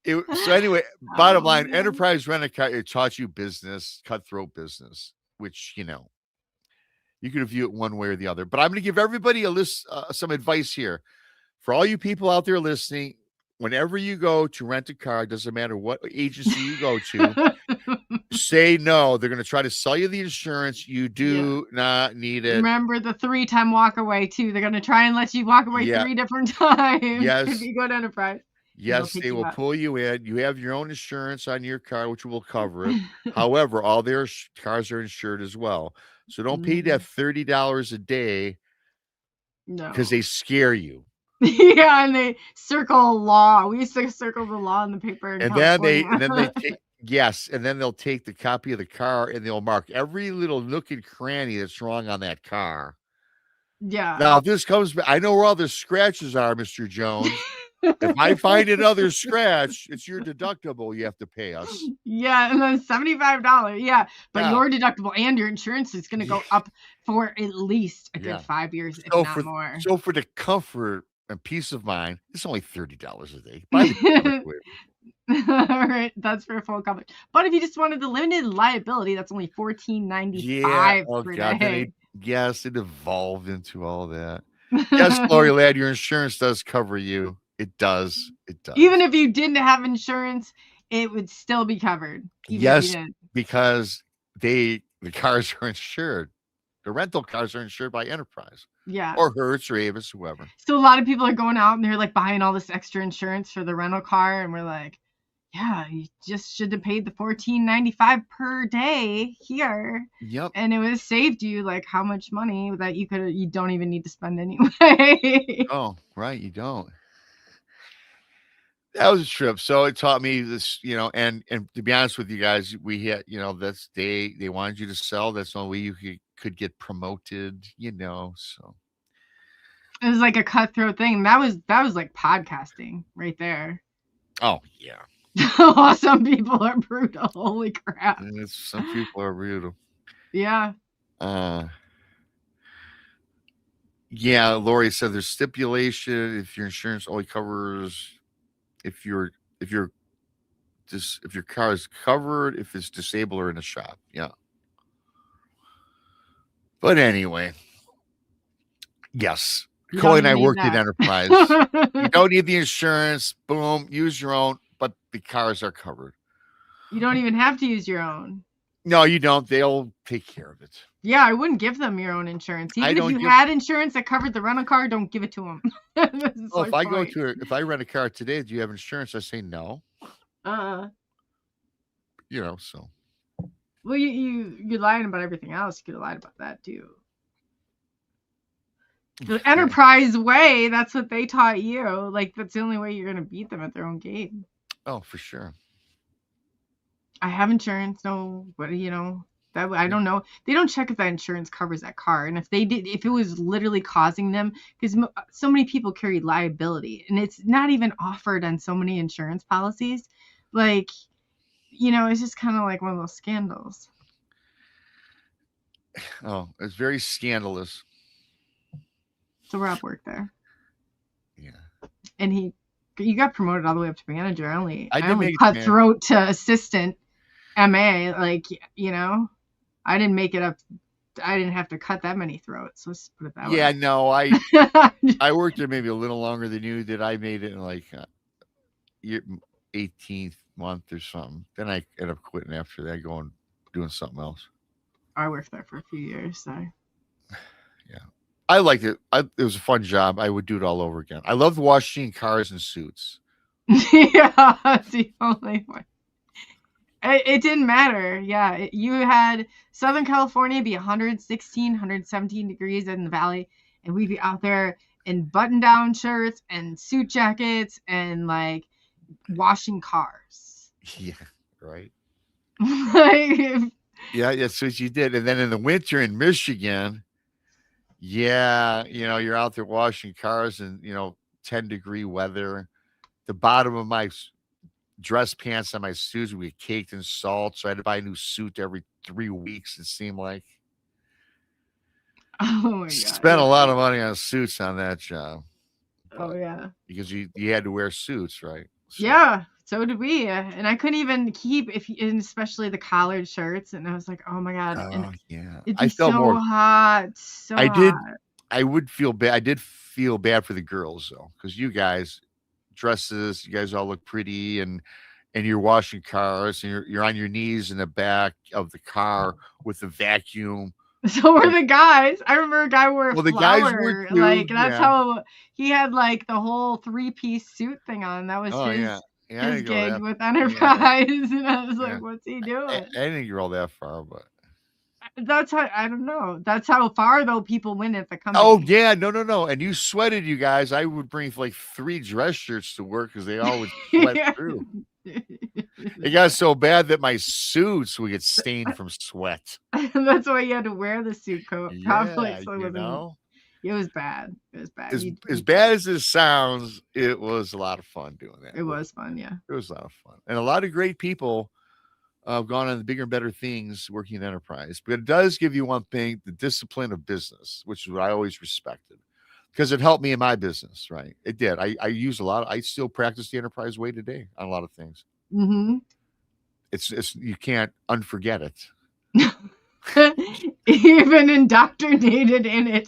So anyway, bottom line,
man.
Enterprise Rent-A-Car, it taught you business, cutthroat business, which, you could view it one way or the other. But I'm going to give everybody some advice here. For all you people out there listening, whenever you go to rent a car, doesn't matter what agency you go to, say no. They're going to try to sell you the insurance. You do not need it.
Remember the 3-time walk away too. They're going to try and let you walk away 3 different times if you go to Enterprise.
Yes, they will pull you in. You have your own insurance on your car, which will cover it. However, all their cars are insured as well. So don't pay that $30 a day because they scare you.
Yeah, and they circle law. We used to circle the law in the paper.
And then they'll take the copy of the car and they'll mark every little nook and cranny that's wrong on that car.
Yeah.
Now, if this comes back, I know where all the scratches are, Mr. Jones. If I find another scratch, it's your deductible you have to pay us.
Yeah, and then $75. Yeah, but your deductible and your insurance is going to go up for at least a good 5 years, if not more.
So for the comfort and peace of mind, it's only $30 a day. Buy the
all right, that's for full coverage. But if you just wanted the limited liability, that's only $14.95 per day.
Yes, it evolved into all that. Yes, Lori Ladd, your insurance does cover you. It does. It does.
Even if you didn't have insurance, it would still be covered.
Yes, because the cars are insured. The rental cars are insured by Enterprise.
Yeah.
Or Hertz or Avis, whoever.
So a lot of people are going out and they're like buying all this extra insurance for the rental car. And we're like, yeah, you just should have paid the $14.95 per day here.
Yep.
And it would have saved you like how much money that you don't even need to spend anyway.
Oh, right. You don't. That was a trip. So it taught me this, and to be honest with you guys, we had, that's they wanted you to sell. That's the only way you could get promoted, so.
It was like a cutthroat thing. That was like podcasting right there.
Oh, yeah.
Some people are brutal. Holy crap.
Some people are brutal.
Yeah.
Yeah, Lori said there's stipulation if your insurance only covers if your car is covered, if it's disabled or in a shop. Yeah. But anyway, yes. Coley and I worked at Enterprise. You don't need the insurance. Boom. Use your own, but the cars are covered.
You don't even have to use your own.
No, you don't. They'll take care of it.
Yeah, I wouldn't give them your own insurance.
I
Even if
don't
you
give-
had insurance that covered the rental car, don't give it to them.
Oh, if I rent a car today, do you have insurance? I say no. So.
Well, you're lying about everything else. You could have lied about that too. The enterprise way, that's what they taught you. Like, that's the only way you're going to beat them at their own game.
Oh, for sure.
I have insurance. No, but that I don't know. They don't check if that insurance covers that car. And if they did, if it was literally causing them, because so many people carry liability and it's not even offered on so many insurance policies. Like, it's just kind of like one of those scandals.
Oh, it's very scandalous.
So Rob worked there.
Yeah.
And he got promoted all the way up to manager. I only
make
cut
it
throat to assistant MA. Like, I didn't make it up. I didn't have to cut that many throats. Let's put it that way.
Yeah, no, I worked there maybe a little longer than you did. I made it in like year 18th month or something. Then I ended up quitting after that, doing something else.
I worked there for a few years. So.
Yeah. I liked it. It was a fun job. I would do it all over again. I loved washing cars and suits.
Yeah, that's the only one. It didn't matter. Yeah, you had Southern California be 116, 117 degrees in the valley, and we'd be out there in button-down shirts and suit jackets and like washing cars.
Yeah, right.
Yeah,
that's what you did. And then in the winter in Michigan, yeah, you're out there washing cars in 10-degree weather. The bottom of my dress pants on my suits would be caked in salt, so I had to buy a new suit every 3 weeks. It seemed like.
Oh my god!
Spent a lot of money on suits on that job.
Oh yeah.
Because you had to wear suits, right? So.
Yeah, so did we, and I couldn't even keep especially the collared shirts, and I was like, oh my god!
Oh yeah,
it'd be so hot. So hot.
I would feel bad. I did feel bad for the girls though, because you guys dresses, you guys all look pretty, and you're washing cars, and you're on your knees in the back of the car with the vacuum.
So were the guys. I remember a guy wore a flower.
The guys were too,
like that's how he had like the whole 3-piece suit thing on. That was his gig with Enterprise, and I was like, "What's he doing?"
I didn't go that far, but
that's how I don't know. That's how far though people went at the company.
Oh yeah, no, and you sweated, you guys. I would bring like 3 dress shirts to work because they all would sweat through. It got so bad that my suits would get stained from sweat.
That's why you had to wear the suit coat. Probably,
yeah,
so it was bad. It was bad.
As bad as it sounds, it was a lot of fun doing that.
It was fun, yeah.
It was a lot of fun, and a lot of great people have gone on the bigger and better things working in Enterprise. But it does give you one thing: the discipline of business, which is what I always respected. Because it helped me in my business, right? It did. I use a lot. I still practice the Enterprise way today on a lot of things.
Mm-hmm.
It's you can't unforget it.
Even indoctrinated in it,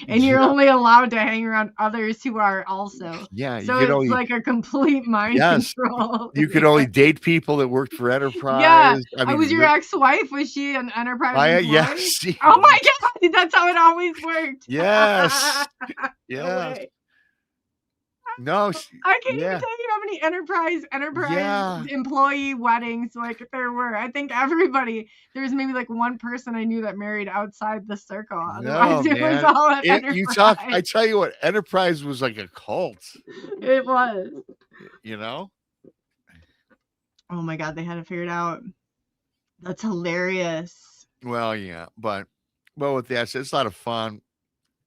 and you're only allowed to hang around others who are also.
Yeah,
so it's like a complete mind control.
You could only date people that worked for Enterprise.
Yeah, I was your ex-wife. Was she an Enterprise?
Yes.
Oh my god, that's how it always worked.
Yes. Yes. No,
I can't even tell you how many Enterprise employee weddings like there were. I think there's maybe like one person I knew that married outside the circle. Otherwise, it was all at Enterprise.
I tell you what, Enterprise was like a cult.
It was. Oh my god, they had it figured out. That's hilarious.
Well, yeah, but with that said, it's a lot of fun.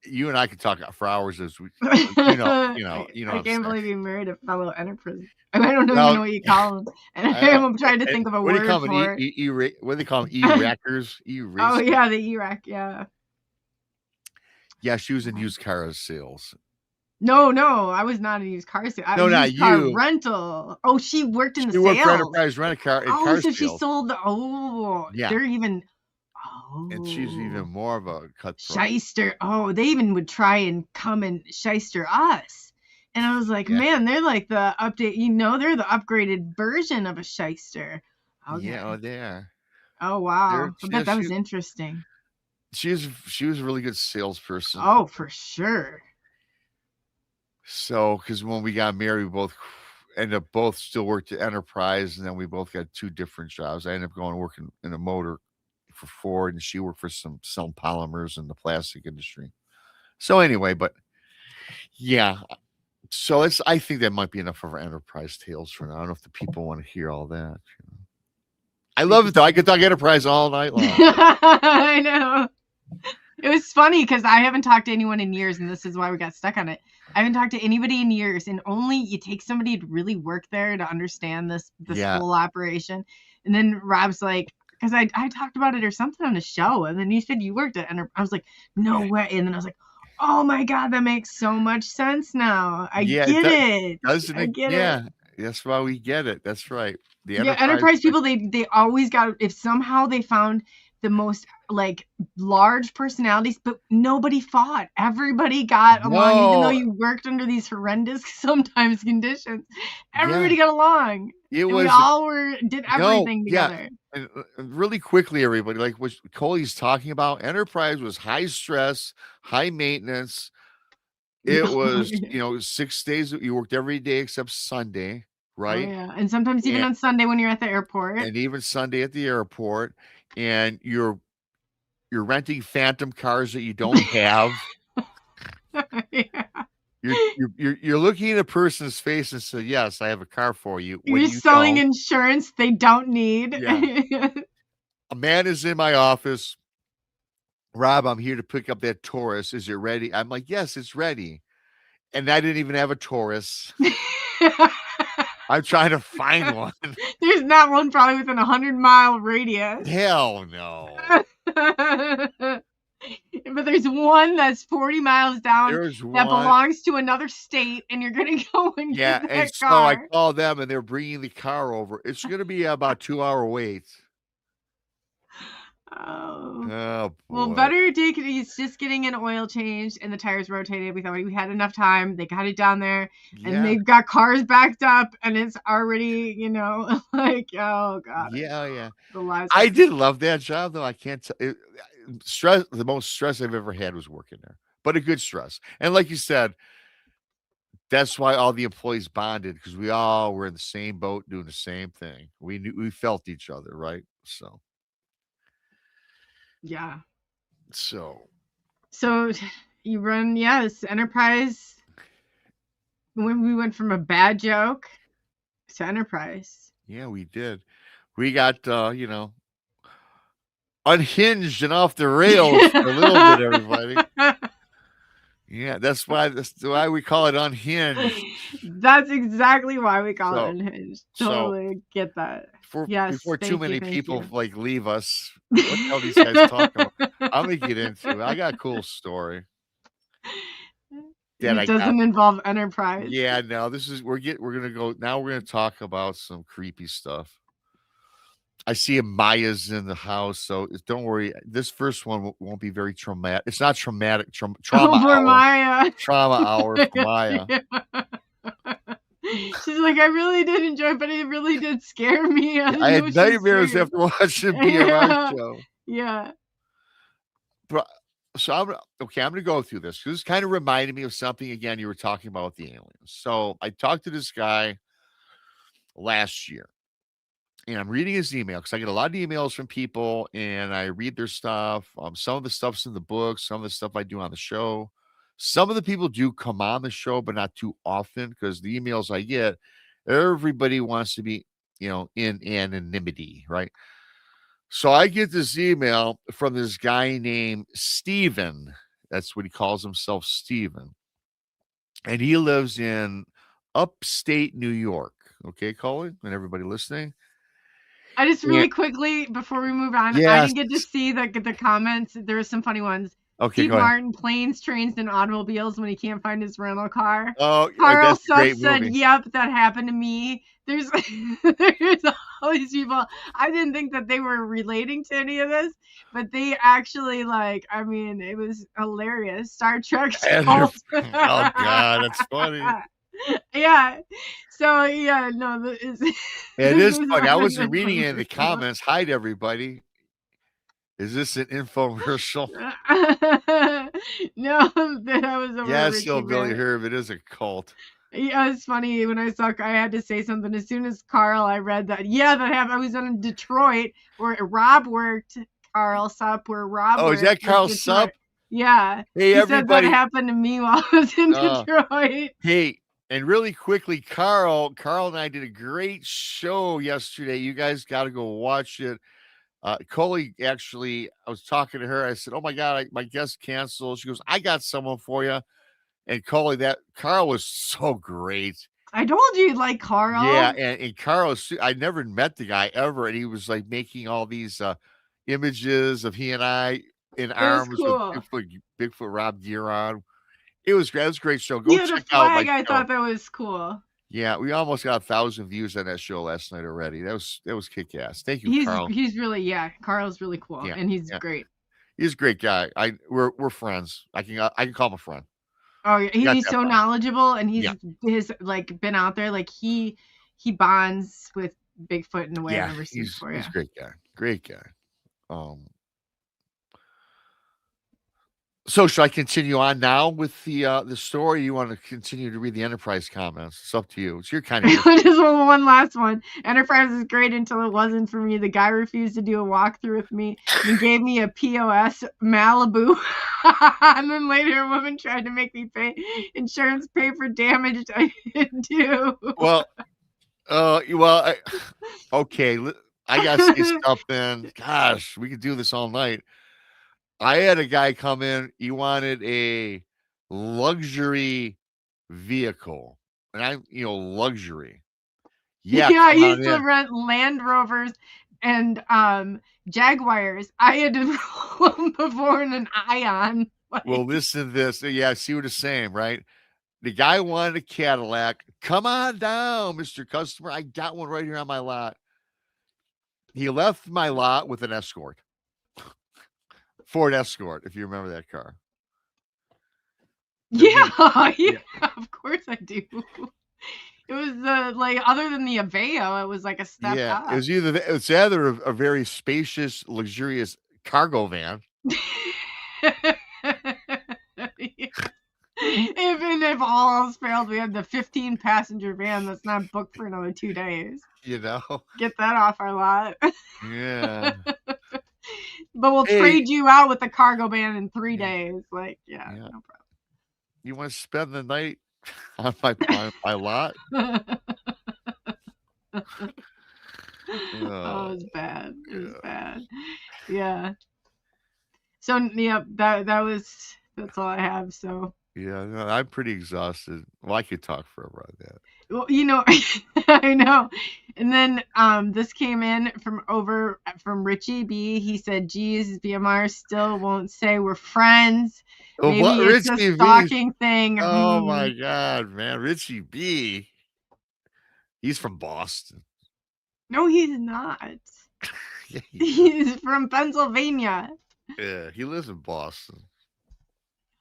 You and I could talk for hours as we, I
can't believe you married a fellow Enterprise. I don't even know what you call them. And I'm trying to think of a word for it.
What do they call them? E-rackers?
Oh, yeah, the E-rack, yeah.
Yeah, she was in used car sales.
No, I was not in used car sales.
No, not
car
you.
Rental. Oh, she worked in the sales.
She worked for Enterprise Rent-A-Car.
Oh, so she sold
yeah.
They're even...
And she's even more of a cutthroat.
Shyster. Oh, they even would try and come and shyster us. And I was like, man, they're like the update. They're the upgraded version of a shyster. Okay.
Yeah, they are.
Oh, wow. I bet that was interesting.
she was a really good salesperson.
Oh, for sure.
So, because when we got married, we both ended up both still worked at Enterprise, and then we both got 2 different jobs. I ended up going working in a motor for Ford, and she worked for selling polymers in the plastic industry. So anyway, but yeah. So I think that might be enough of our Enterprise tales for now. I don't know if the people want to hear all that. I love it though. I could talk Enterprise all night long.
I know. It was funny because I haven't talked to anyone in years, and this is why we got stuck on it. I haven't talked to anybody in years, and only you take somebody to really work there to understand this whole operation. And then Rob's like, because I talked about it or something on the show, and then he said you worked at Enterprise. I was like, no way. And then I was like, oh my God, that makes so much sense now. I get it.
Doesn't it?
Yeah.
That's why we get it. That's right. The
Enterprise people, they always got, if somehow they found the most like large personalities, but nobody fought. Everybody got along, even though you worked under these horrendous sometimes conditions. Everybody got along. We all did everything together.
And really quickly, everybody, like what Coley's talking about, Enterprise was high stress, high maintenance. It was, 6 days. You worked every day except Sunday, right?
Oh, yeah. And sometimes even on Sunday when you're at the airport.
And even Sunday at the airport. And you're renting phantom cars that you don't have. You're looking at a person's face and say, yes, I have a car for you.
You're selling insurance they don't need.
Yeah. A man is in my office. Rob, I'm here to pick up that Taurus. Is it ready? I'm like, yes, it's ready. And I didn't even have a Taurus. I'm trying to find one.
There's not one probably within 100-mile radius.
Hell no.
But there's one that's 40 miles down that belongs to another state, and you're going to go and get that car.
So I call them, and they're bringing the car over. It's going to be about 2-hour wait.
Oh
boy.
Well, better take it. He's just getting an oil change and the tires rotated. We thought we had enough time. They got it down there, and they've got cars backed up, and it's already, like, oh God.
Yeah.
The lives.
I did love that job, though. I can't tell. Stress. The most stress I've ever had was working there, but a good stress. And like you said, that's why all the employees bonded, because we all were in the same boat doing the same thing. We felt each other, right? So.
Yeah.
So
you run, this Enterprise. When we went from a bad joke to Enterprise.
Yeah, we did. We got, unhinged and off the rails for a little bit, everybody. Yeah, that's why we call it unhinged.
That's exactly why we call it unhinged. Totally get that.
Before too many people leave us, what the hell these guys talking about? I'm gonna get into it. I got a cool story.
It doesn't involve Enterprise.
Yeah, no. We're gonna talk about some creepy stuff. I see Maya's in the house, so don't worry. This first one won't be very traumatic. It's not traumatic. Trauma hour.
Maya.
Trauma hour for Maya.
She's like, I really did enjoy it, but it really did scare me.
I had nightmares after watching BMR show.
Yeah.
So I'm going to go through this, because this kind of reminded me of something, again, you were talking about the aliens. So I talked to this guy last year, and I'm reading his email, because I get a lot of emails from people, and I read their stuff. Some of the stuff's in the book, some of the stuff I do on the show. Some of the people do come on the show, but not too often, because the emails I get, everybody wants to be, in anonymity, right? So I get this email from this guy named Steven. That's what he calls himself, Steven. And he lives in upstate New York. Okay, Coley, and everybody listening.
I just really quickly, before we move on, I didn't get to see the comments. There were some funny ones.
Okay,
Steve Martin, planes, trains, and automobiles when he can't find his rental car.
Oh,
Carl
that's a great
said,
movie.
yep, that happened to me. There's all these people. I didn't think that they were relating to any of this, but they actually, it was hilarious. Star Trek.
Oh, God, that's funny.
Yeah. So, yeah, no.
It is funny. I wasn't reading it in the comments. Hi to everybody. Is this an infomercial?
No, that I was over
Yes,
Richie
Hillbilly
Bear.
Herb. It is a cult.
Yeah, it's funny when I had to say something as soon as Carl. I read that. Yeah, that happened. I was in Detroit where Rob worked. Carl Sup, where Rob
Oh,
worked.
is that
in
Carl
Detroit.
Sup?
Yeah.
Hey,
He said that
everybody.
happened to me while I was in
Uh,
Detroit.
Hey, and really quickly, Carl and I did a great show yesterday. You guys got to go watch it. Coley, actually, I was talking to her. I said, "Oh my God, my guest canceled." She goes, "I got someone for you." And Coley, that Carl was so great.
I told you, like Carl.
Yeah, and Carl, I never met the guy ever, and he was like making all these images of he and I in arms
cool.
with Bigfoot Rob gear on. It was great. It was a great show. Go
You had a
check out my
flag. I
show.
thought that was cool.
Yeah, we almost got 1,000 views on that show last night already. That was kick ass. Thank you, Carl.
He's really Carl's really cool,
Yeah,
and he's
yeah.
great.
He's a great guy. We're friends. I can call him a friend.
Oh, yeah, he's so knowledgeable, and he's like been out there. Like he bonds with Bigfoot in a way I've never seen before.
He's a great guy. Great guy. So should I continue on now with the story? You want to continue to read the Enterprise comments? It's up to you. It's your kind of.
Just one last one. Enterprise is great until it wasn't for me. The guy refused to do a walkthrough with me and gave me a POS Malibu. And then later a woman tried to make me pay insurance, pay for damage I didn't do.
Well, okay. I got to say something. Gosh, we could do this all night. I had a guy come in. He wanted a luxury vehicle, and luxury. Yeah,
I used to rent Land Rovers and Jaguars. I had to roll them before in an Ion.
Well, listen to this. Yeah, I see what it's saying, right? The guy wanted a Cadillac. Come on down, Mr. Customer. I got one right here on my lot. He left my lot with an Escort. Ford Escort, if you remember that car.
Yeah, of course I do. It was other than the Aveo, it was like a step up.
It was either a very spacious, luxurious cargo van.
If all else failed, we had the 15-passenger van that's not booked for another 2 days. Get that off our lot.
Yeah.
But we'll trade you out with the cargo van in 3 days. No problem.
You want to spend the night on my lot?
It was bad. It was bad. Yeah. So that's all I have. So
yeah, no, I'm pretty exhausted. Well, I could talk forever on that.
Well, I know. And then this came in from Richie B. He said, "Geez, BMR still won't say we're friends. Maybe it's a stalking thing."
Oh my God, man, Richie B. He's from Boston.
No, he's not. He's from Pennsylvania.
Yeah, he lives in Boston.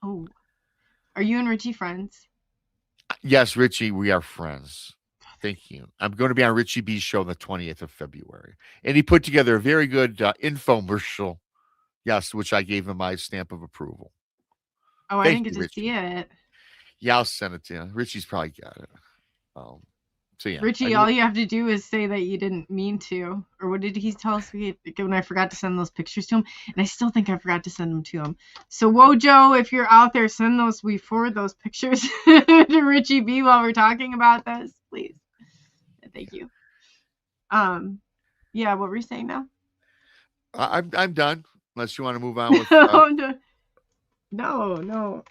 Oh, are you and Richie friends?
Yes, Richie, we are friends. Thank you. I'm going to be on Richie B's show on the 20th of February. And he put together a very good infomercial, yes, which I gave him my stamp of approval.
Oh, I didn't get to see it.
Yeah, I'll send it to you. Richie's probably got it. So yeah,
Richie, all you have to do is say that you didn't mean to. Or what did he tell us when I forgot to send those pictures to him? And I still think I forgot to send them to him. So Wojo, if you're out there, we forward those pictures to Richie B while we're talking about this, please. Thank you. Yeah, what were you saying now?
I'm done. Unless you want to move on with
No,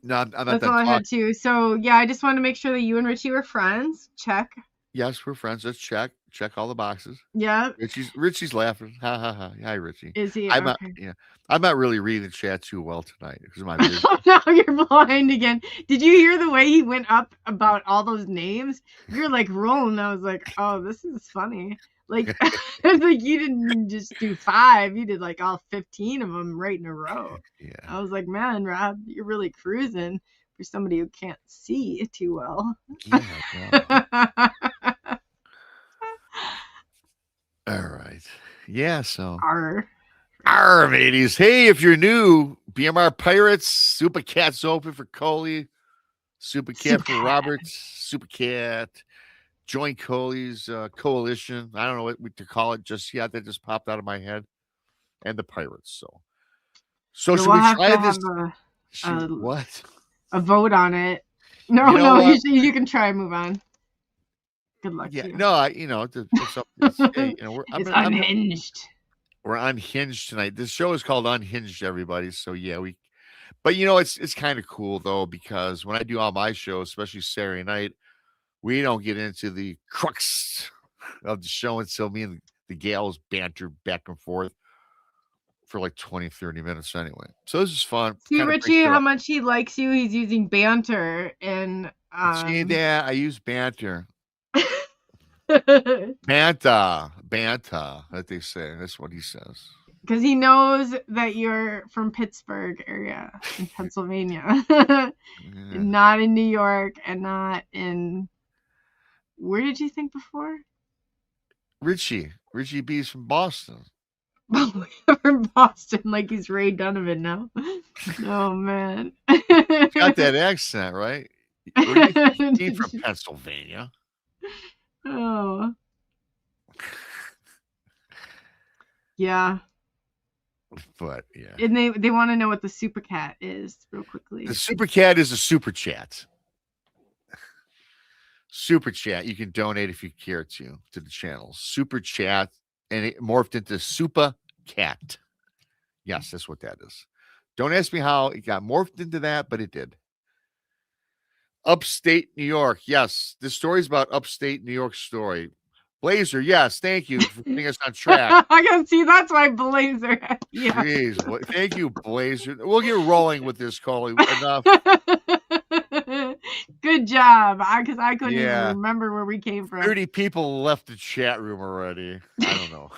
I'm not
that's all I had to. So yeah, I just wanted to make sure that you and Richie were friends. Check.
Yes, we're friends. Let's check all the boxes.
Yeah.
Richie's laughing. Ha ha ha. Hi, Richie.
Is he?
I'm not really reading the chat too well tonight because of my vision.
Oh no, you're blind again. Did you hear the way he went up about all those names? You're like rolling. I was like, oh, this is funny. Like, it's like you didn't just do 5. You did like all 15 of them right in a row.
Yeah.
I was like, man, Rob, you're really cruising for somebody who can't see too well.
Yeah. All right. Yeah. So.
Arr.
Arr, mateys. Hey, if you're new, BMR Pirates, Super Cat's open for Coley, Super Cat for
Super
Roberts, Super Cat. Join Coley's coalition. I don't know what to call it just yet. That just popped out of my head. And the Pirates. So
Yeah,
should
we'll
we
have
try
to
this?
have
What?
a vote on it. No,
You know what?
you can try and move on. Good luck
Yeah,
to you.
no, it's up. Hey,
It's unhinged.
we're unhinged tonight. This show is called Unhinged, everybody. So yeah, but it's kind of cool though, because when I do all my shows, especially Saturday night, we don't get into the crux of the show until me and the gals banter back and forth for like 20, 30 minutes anyway. So this is fun.
See,
Kind of breaks
Richie,
it
how
up.
much he likes you. He's using banter and
See that? I use banter.
because
Banta. That they say. That's what he says.
he knows that you're from Pittsburgh area in Pennsylvania,
Yeah.
not in New York, and not in. Where did you think before?
Richie B's from Boston.
From Boston, like he's Ray Donovan now. Oh man.
He's got that accent, right? He's from Pennsylvania.
Oh. Yeah.
But yeah.
And they want to know what the super cat is real quickly.
The Super Cat is a super chat. Super chat. You can donate if you care to the channel. Super chat. And it morphed into Super Cat. Yes, that's what that is. Don't ask me how it got morphed into that, but it did. Upstate New York. Yes. This story is about upstate New York story. Blazer, yes. Thank you for putting us on track.
I can see that's why Blazer. Yeah.
Jeez. Thank you, Blazer. We'll get rolling with this, Coley. Enough.
Good job. Because I couldn't
Yeah.
even remember where we came from.
30 people left the chat room already. I don't know.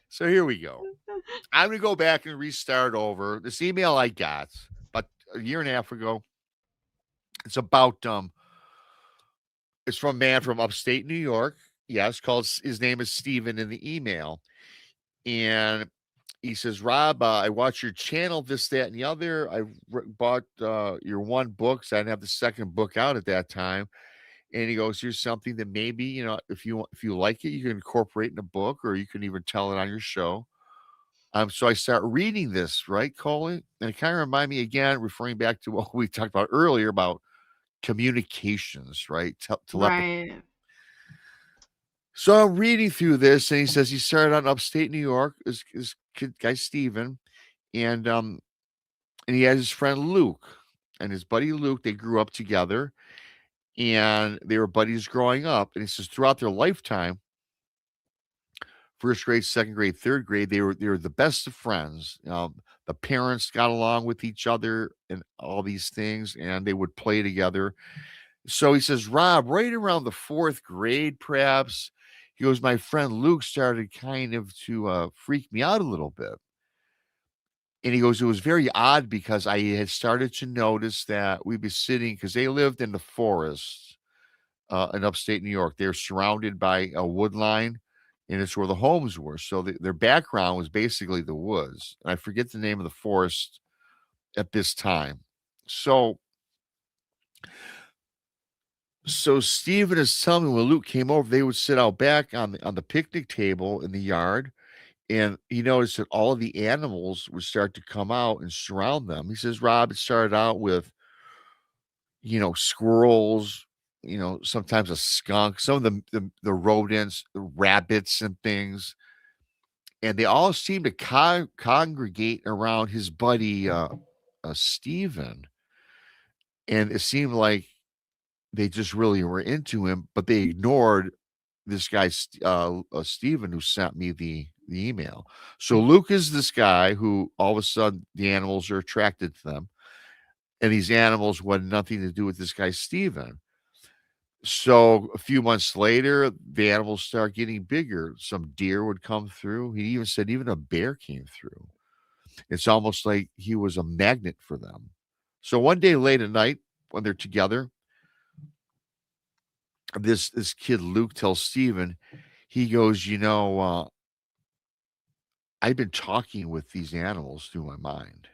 So here we go. I'm going to go back and restart over. This email I got about a year and a half ago. It's about, it's from a man from upstate New York. Yes, his name is Steven in the email. And he says, Rob, I watch your channel, this, that, and the other. I bought your one book. So I didn't have the second book out at that time. And he goes, here's something that maybe, if you like it, you can incorporate in a book, or you can even tell it on your show. So I start reading this, right, Coley? And it kind of reminded me again, referring back to what we talked about earlier about communications, right? Telepathy.
Right.
So I'm reading through this, and he says he started out in upstate New York, his kid guy Steven, and he had his friend Luke and his buddy Luke. They grew up together, and they were buddies growing up. And he says throughout their lifetime, first grade, second grade, third grade, they were the best of friends. The parents got along with each other and all these things, and they would play together. So he says, Rob, right around the fourth grade, perhaps, he goes, my friend Luke started kind of to freak me out a little bit. And he goes, it was very odd because I had started to notice that we'd be sitting, because they lived in the forest in upstate New York. They're surrounded by a wood line, and it's where the homes were. So their background was basically the woods. And I forget the name of the forest at this time. So Stephen is telling me when Luke came over, they would sit out back on the picnic table in the yard, and he noticed that all of the animals would start to come out and surround them. He says, Rob, it started out with, squirrels, sometimes a skunk, some of the rodents, the rabbits and things, and they all seemed to congregate around his buddy Stephen, and it seemed like they just really were into him, but they ignored this guy, Steven, who sent me the email. So Luke is this guy who all of a sudden the animals are attracted to them, and these animals had nothing to do with this guy, Steven. So a few months later, the animals start getting bigger. Some deer would come through. He even said even a bear came through. It's almost like he was a magnet for them. So one day late at night, when they're together, this kid Luke tells Steven, he goes, I've been talking with these animals through my mind,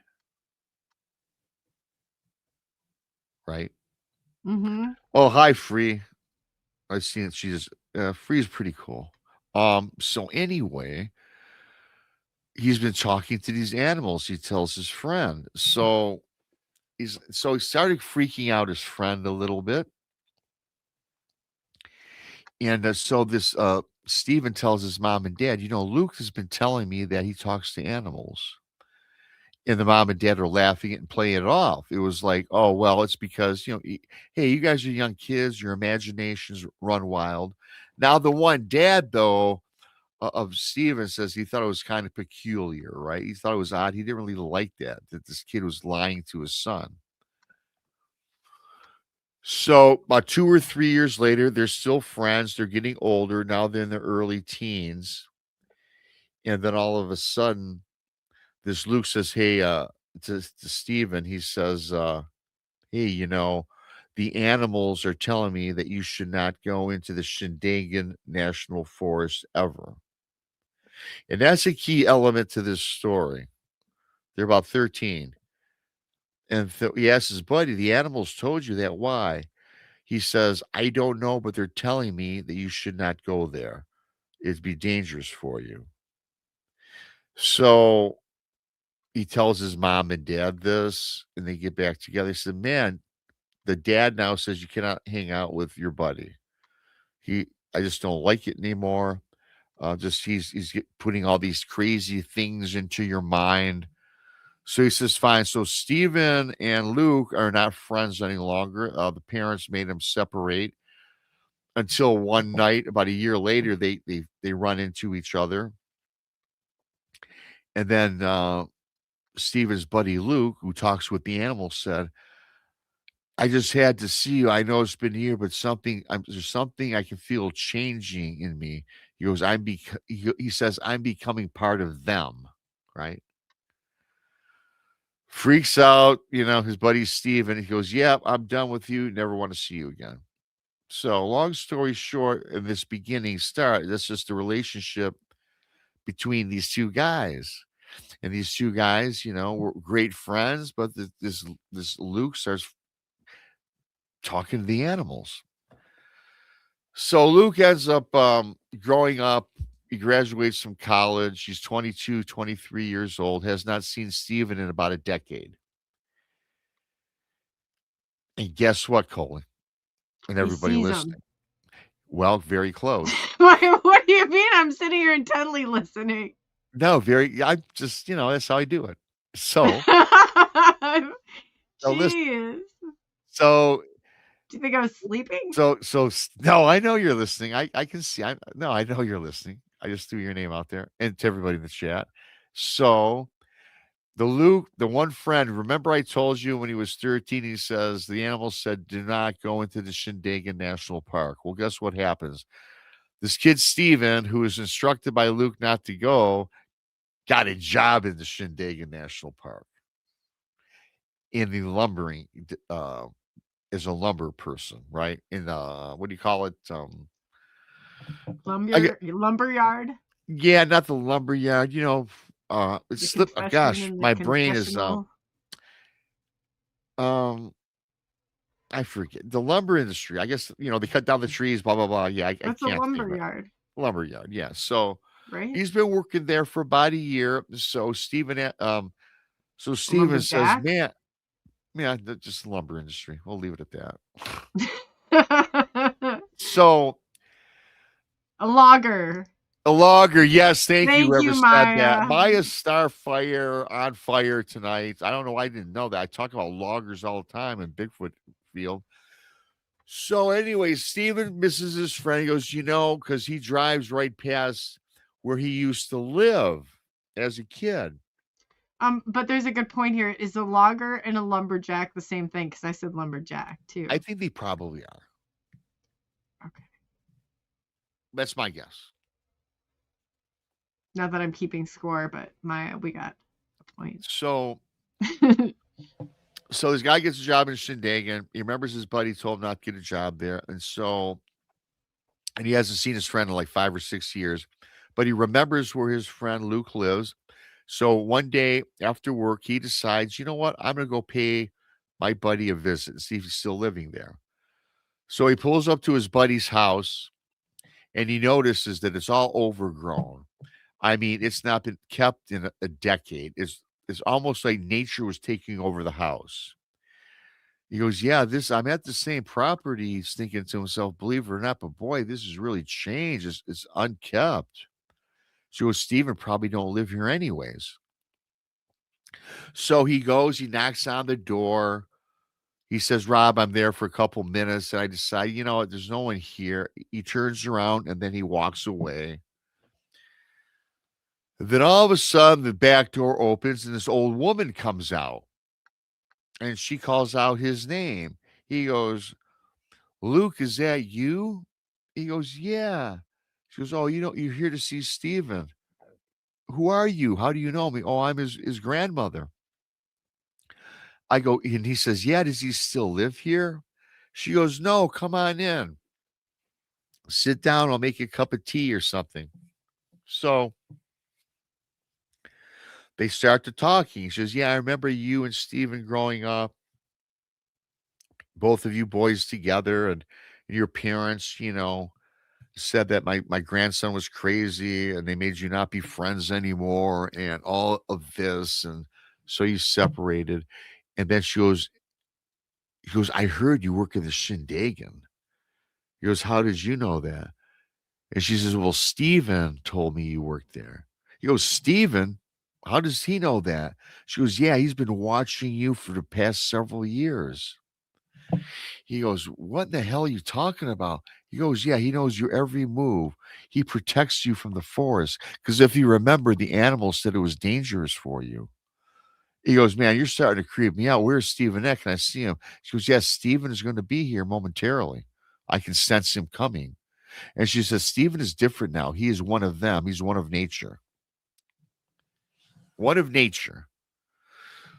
right?
Mm-hmm.
Oh, hi, Free. I've seen it. She's Free's pretty cool. So anyway, he's been talking to these animals. He tells his friend. So he started freaking out his friend a little bit, and so this Stephen tells his mom and dad, Luke has been telling me that he talks to animals. And the mom and dad are laughing and playing it off. It was like, oh, well, it's because, hey, you guys are young kids, your imaginations run wild. Now, the one dad, though, of Steven says he thought it was kind of peculiar, right? He thought it was odd. He didn't really like that this kid was lying to his son. So, about 2 or 3 years later, they're still friends. They're getting older. Now they're in their early teens. And then all of a sudden, this Luke says, hey, to Steven, he says, hey, the animals are telling me that you should not go into the Shindagan National Forest ever. And that's a key element to this story. They're about 13. And he asks his buddy, the animals told you that. Why? He says, I don't know, but they're telling me that you should not go there. It'd be dangerous for you. So he tells his mom and dad this, and they get back together. He said, man, the dad now says you cannot hang out with your buddy. I just don't like it anymore. Just he's putting all these crazy things into your mind. So he says, fine. So Stephen and Luke are not friends any longer. The parents made them separate until one night, about a year later, they run into each other. And then Stephen's buddy Luke, who talks with the animals, said, I just had to see you. I know it's been a year, but there's something I can feel changing in me. He goes, he says, I'm becoming part of them, right? Freaks out, his buddy Steven. He goes, yeah, I'm done with you. Never want to see you again. So long story short, in this beginning start, that's just the relationship between these two guys. And these two guys, were great friends, but this Luke starts talking to the animals. So Luke ends up growing up. He graduates from college. He's 22, 23 years old, has not seen Steven in about a decade. And guess what, Coley? And everybody listening. Well, very close.
What do you mean? I'm sitting here intently listening.
No, I just, that's how I do it. So,
jeez.
So,
do you think I was sleeping?
So no, I know you're listening. I can see. I know you're listening. I just threw your name out there and to everybody in the chat. So, the one friend, remember I told you when he was 13, he says, the animals said, do not go into the Shindagan National Park. Well, guess what happens? This kid, Steven, who was instructed by Luke not to go, got a job in the Shindagan National Park in the lumbering, as a lumber person, right? In what do you call it?
Lumber yard?
Yeah, not the lumber yard. It's slipped. Gosh, my brain is I forget the lumber industry. I guess they cut down the trees. Blah blah blah. Yeah, I can't.
That's a lumber yard.
Lumber yard. Yeah. So
right.
He's been working there for about a year. So Steven says, man, yeah, just the lumber industry. We'll leave it at that. So
a logger.
Yes, thank you. Whoever
you,
said
Maya.
that. Maya's on fire tonight. I don't know. I didn't know that. I talk about loggers all the time in Bigfoot field. So anyway, Steven misses his friend. He goes, because he drives right past where he used to live as a kid.
But there's a good point here. Is a logger and a lumberjack the same thing? Because I said lumberjack too.
I think they probably are.
Okay.
That's my guess.
Not that I'm keeping score, but we got a point.
So this guy gets a job in Shindagan. He remembers his buddy told him not to get a job there. And he hasn't seen his friend in like 5 or 6 years. but he remembers where his friend Luke lives. So one day after work, he decides, you know what? I'm going to go pay my buddy a visit and see if he's still living there. So he pulls up to his buddy's house and he notices that it's all overgrown. I mean, it's not been kept in a decade. It's almost like nature was taking over the house. He goes, "Yeah, this I'm at the same property." He's thinking to himself, "Believe it or not, but boy, this has really changed. It's unkept." So Steven probably don't live here anyways. So he goes, he knocks on the door. He says, "Rob, I'm there for a couple minutes." And I decide, you know what, there's no one here. He turns around and then he walks away. Then all of a sudden, the back door opens and this old woman comes out and she calls out his name. He goes, "Luke, is that you?" He goes, "Yeah." She goes, "Oh, you're here to see Steven. Who are you? How do you know me?" "Oh, I'm his grandmother." I go, and he says, "Yeah, does he still live here?" She goes, "No, come on in. Sit down. I'll make you a cup of tea or something." So they start to talking. He says, "Yeah, I remember you and Steven growing up, both of you boys together, and your parents, said that my grandson was crazy and they made you not be friends anymore and all of this. And so you separated." And then she goes, "I heard you work at the Shindagan." He goes, "How did you know that?" And she says, "Well, Steven told me you worked there." He goes, "Steven? How does he know that?" She goes, "Yeah, he's been watching you for the past several years." He goes, "What in the hell are you talking about?" He goes, "Yeah, he knows your every move. He protects you from the forest. Because if you remember, the animals said it was dangerous for you." He goes, "Man, you're starting to creep me out. Where's Steven at? Can I see him?" She goes, "Yes, Steven is going to be here momentarily. I can sense him coming." And she says, "Steven is different now. He is one of them. He's one of nature. One of nature."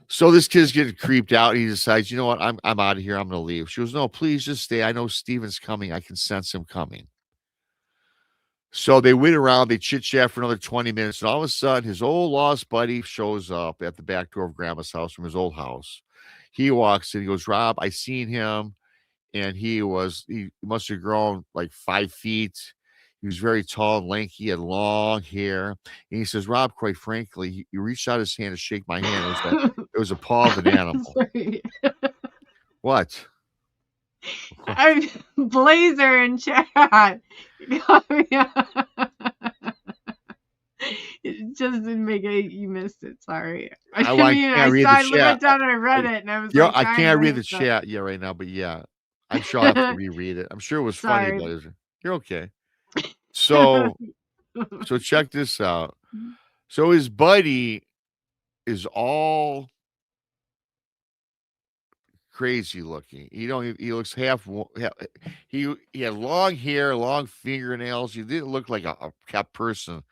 So this kid's getting creeped out. He decides, you know what? I'm out of here. I'm gonna leave. She goes, "No, please just stay. I know Steven's coming. I can sense him coming." So they wait around, they chit chat for another 20 minutes, and all of a sudden his old lost buddy shows up at the back door of grandma's house from his old house. He walks in, he goes, "Rob, I seen him, and he must have grown like 5 feet. He was very tall and lanky, he had long hair." And he says, "Rob, quite frankly, he reached out his hand to shake my hand. It was a paw of an animal."
Sorry.
What?
I'm Blazer in chat. It just didn't make it. You missed it. Sorry. I
I
mean,
can't read the
I went
chat.
down and I read it, and I was
Yeah,
like,
I
trying
can't
to
read the
answer.
chat yeah right now, but yeah, I'm sure I'll have to reread it. I'm sure it was funny,
Sorry.
but you're okay. So check this out. So his buddy is all crazy looking. He looks he had long hair, long fingernails. He didn't look like a kept person.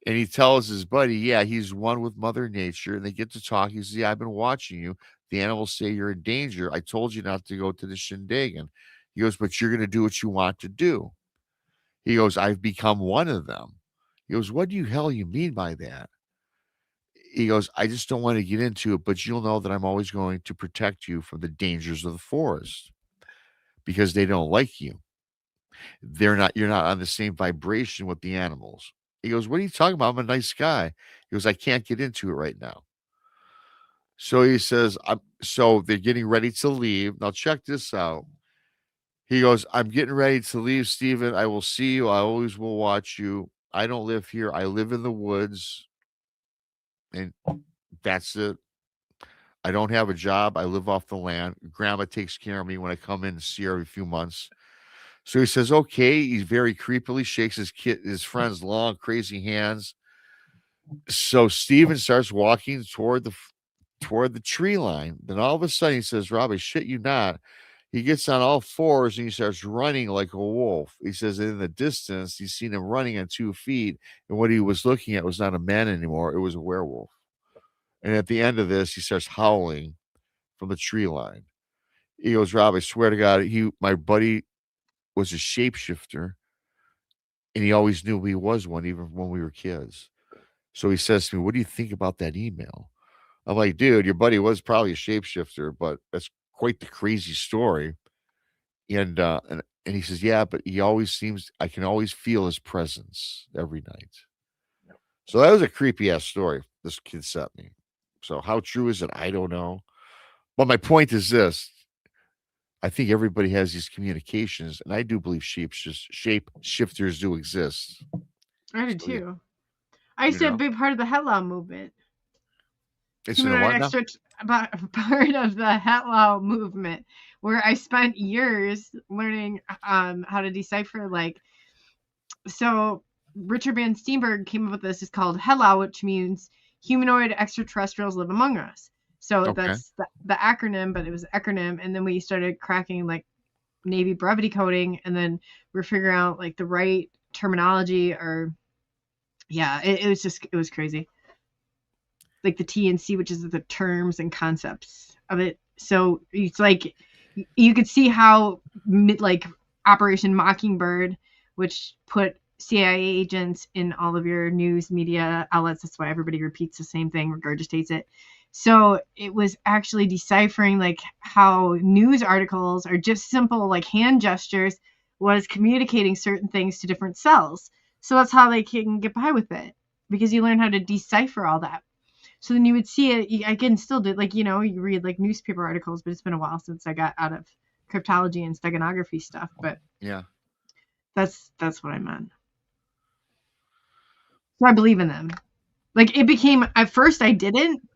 And he tells his buddy, yeah, he's one with Mother Nature. And they get to talk. He says, "Yeah, I've been watching you. The animals say you're in danger. I told you not to go to the Shindagan." He goes, "But you're going to do what you want to do." He goes, "I've become one of them." He goes, "What do you hell you mean by that?" He goes, "I just don't want to get into it, but you'll know that I'm always going to protect you from the dangers of the forest because they don't like you. You're not on the same vibration with the animals." He goes, "What are you talking about? I'm a nice guy." He goes, "I can't get into it right now." So he says, so they're getting ready to leave. Now check this out. He goes, "I'm getting ready to leave, Steven. I will see you. I always will watch you. I don't live here. I live in the woods. And that's it. I don't have a job. I live off the land. Grandma takes care of me when I come in and see her every few months." So he says, "Okay." He very creepily shakes his friend's long, crazy hands. So Steven starts walking toward the tree line. Then all of a sudden he says, "Rob, I shit you not." He gets on all fours and he starts running like a wolf. He says that in the distance, he's seen him running on 2 feet. And what he was looking at was not a man anymore. It was a werewolf. And at the end of this, he starts howling from the tree line. He goes, "Rob, I swear to God, my buddy was a shapeshifter. And he always knew he was one, even when we were kids. So he says to me, "What do you think about that email?" I'm like, "Dude, your buddy was probably a shapeshifter, but that's quite the crazy story." And he says, "Yeah, but he always seems I can always feel his presence every night." So that was a creepy ass story this kid sent me. So how true is it? I don't know. But my point is this: I think everybody has these communications, and I do believe shape shifters do exist.
I do
So yeah,
too. I used
you
to be
know,
a big part of the Hello movement.
it's in a
Humanoid
what now?
about part of the Hello movement, where I spent years learning how to decipher so Richard Van Steenberg came up with this. It's called Hello, which means humanoid extraterrestrials live among us. So
Okay.
that's the acronym, but it was an acronym, and then we started cracking like Navy brevity coding, and then we're figuring out like the right terminology, or yeah, it was crazy. Like the TNC, which is the terms and concepts of it. So it's like you could see how like Operation Mockingbird, which put CIA agents in all of your news media outlets. That's why everybody repeats the same thing, regurgitates it. So it was actually deciphering like how news articles are just simple like hand gestures was communicating certain things to different cells. So that's how they can get by with it, because you learn how to decipher all that. So then you would see it. I can still do like, you read like newspaper articles, but it's been a while since I got out of cryptology and steganography stuff. But
Yeah.
that's what I meant. So I believe in them. Like it became, at first I didn't.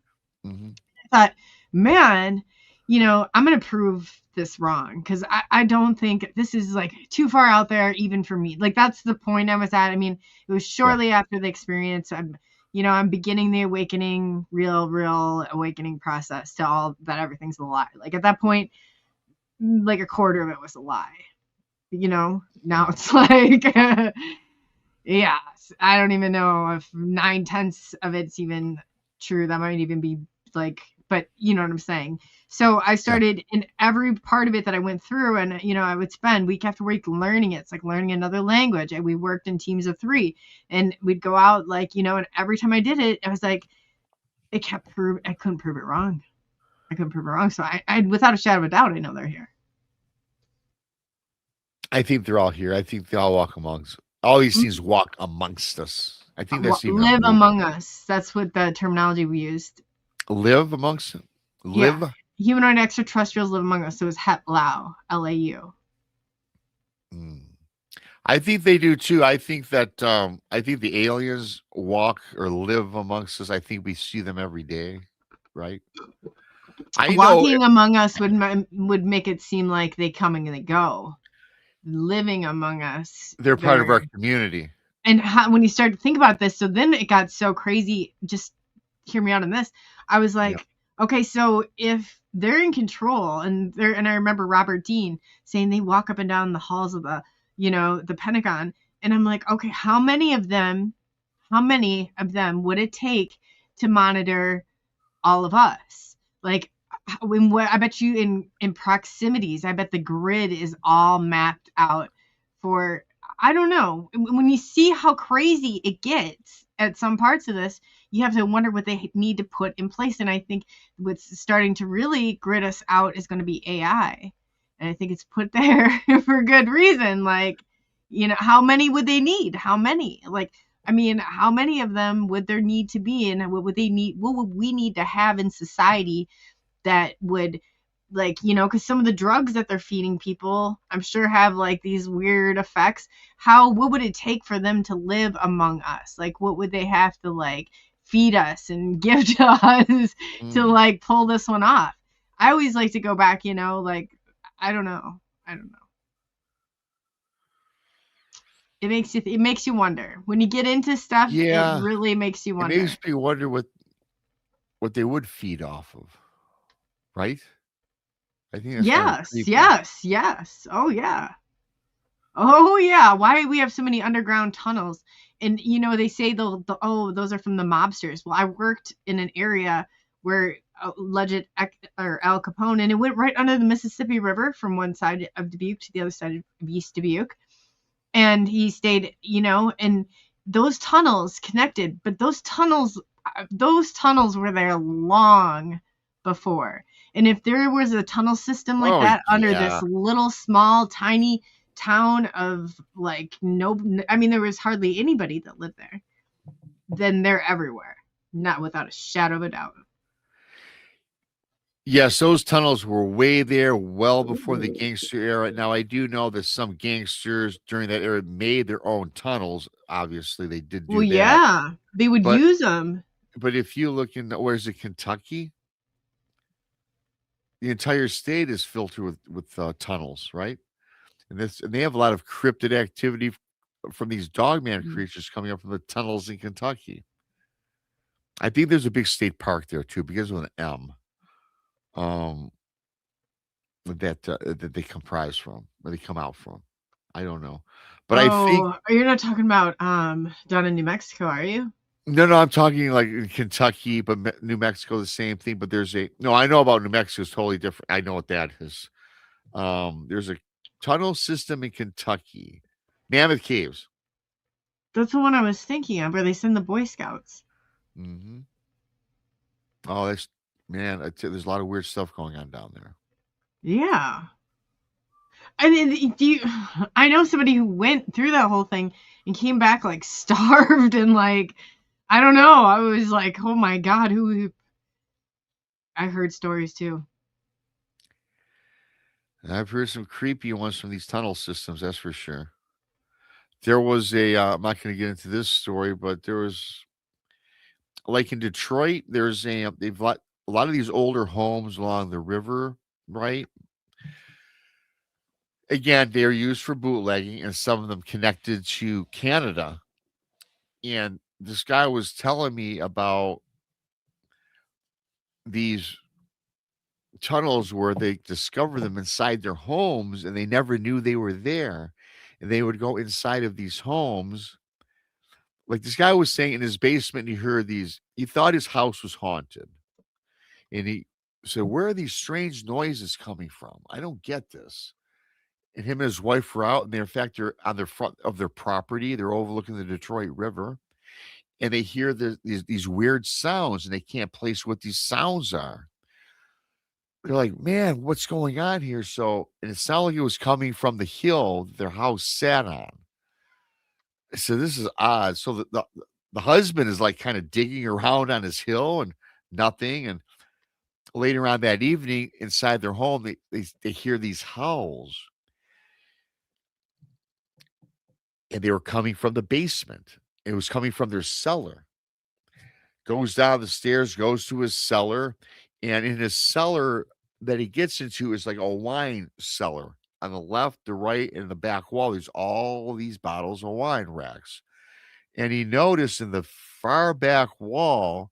Hmm.
I thought, man, I'm going to prove this wrong, because I don't think this is like too far out there even for me. Like that's the point I was at. I mean, it was shortly after the experience. I'm beginning the awakening, real awakening process to all that everything's a lie. Like at that point, like a quarter of it was a lie. Now it's like, yeah, I don't even know if 9/10 of it's even true. That might even be like, but you know what I'm saying? So I started in every part of it that I went through, and I would spend week after week learning it. It's like learning another language. And we worked in teams of 3, and we'd go out and every time I did it, I was like, I couldn't prove it wrong. So I without a shadow of a doubt, I know they're here.
I think they're all here. I think they all walk amongst. All these things walk amongst us. I think that's even
Live among us. That's what the terminology we used.
live amongst them. Live.
Yeah. Humanoid extraterrestrials live among us. So it was Lau, Lau.
I think they do too. I think that I think the aliens walk or live amongst us. I think we see them every day, right?
Walking among us would make it seem like they come and they go. Living among us,
they're part of our community.
And when you start to think about this, so then it got so crazy. Just hear me out on this. I was like, okay, so if they're in control, and I remember Robert Dean saying they walk up and down the halls of the Pentagon, and I'm like, okay, how many of them would it take to monitor all of us? Like, I bet you in proximities, I bet the grid is all mapped out for, I don't know. When you see how crazy it gets at some parts of this, you have to wonder what they need to put in place. And I think what's starting to really grid us out is going to be AI. And I think it's put there for good reason. Like, how many would they need? How many? Like, I mean, how many of them would there need to be? And what would they need? What would we need to have in society that would, like, because some of the drugs that they're feeding people, I'm sure have like these weird effects. What would it take for them to live among us? Like, what would they have to like feed us and give to us to like pull this one off? I always like to go back, like, I don't know. It makes you wonder when you get into stuff.
Yeah,
it really makes you wonder.
It makes me wonder what they would feed off of, right? I think that's
yes. Oh yeah. Why we have so many underground tunnels? And they say those are from the mobsters. Well, I worked in an area where alleged Al Capone, and it went right under the Mississippi River from one side of Dubuque to the other side of East Dubuque. And he stayed, and those tunnels connected, but those tunnels were there long before. And if there was a tunnel system like that under this little small tiny town of like there was hardly anybody that lived there, then they're everywhere, not without a shadow of a doubt.
Yes, those tunnels were way there well before the gangster era. Now, I do know that some gangsters during that era made their own tunnels. Obviously, they did do that.
Yeah, they would use them.
But if you look in, where's it, Kentucky? The entire state is filtered with tunnels, right? And they have a lot of cryptid activity from these dogman creatures coming up from the tunnels in Kentucky. I think there's a big state park there too, because of an M. That they comprise from, where they come out from. I don't know, but I think
you're not talking about down in New Mexico, are you?
No, I'm talking like in Kentucky, but New Mexico, the same thing. But I know about New Mexico is totally different. I know what that is. There's a tunnel system in Kentucky, Mammoth Caves.
That's the one I was thinking of, where they send the Boy Scouts.
Mm-hmm. Oh, there's a lot of weird stuff going on down there.
Yeah. I mean, I know somebody who went through that whole thing and came back like starved and like, I don't know. I was like, oh my God, I heard stories too.
I've heard some creepy ones from these tunnel systems, that's for sure. There was I'm not going to get into this story, but there was, like in Detroit, they've got a lot of these older homes along the river, right? Again, they're used for bootlegging, and some of them connected to Canada. And this guy was telling me about these tunnels where they discover them inside their homes, and they never knew they were there. And they would go inside of these homes. Like this guy was saying, in his basement, he heard these. He thought his house was haunted. And he said, where are these strange noises coming from? I don't get this. And him and his wife were out, and they're on the front of their property. They're overlooking the Detroit River. And they hear these weird sounds, and they can't place what these sounds are. They're like, man, what's going on here? And it sounded like it was coming from the hill their house sat on. So this is odd. So the husband is like kind of digging around on his hill and nothing. And later on that evening, inside their home, they hear these howls. And they were coming from the basement. It was coming from their cellar. Goes down the stairs, goes to his cellar. And in his cellar that he gets into is like a wine cellar. On the left, the right, and the back wall, there's all these bottles of wine racks. And he noticed in the far back wall,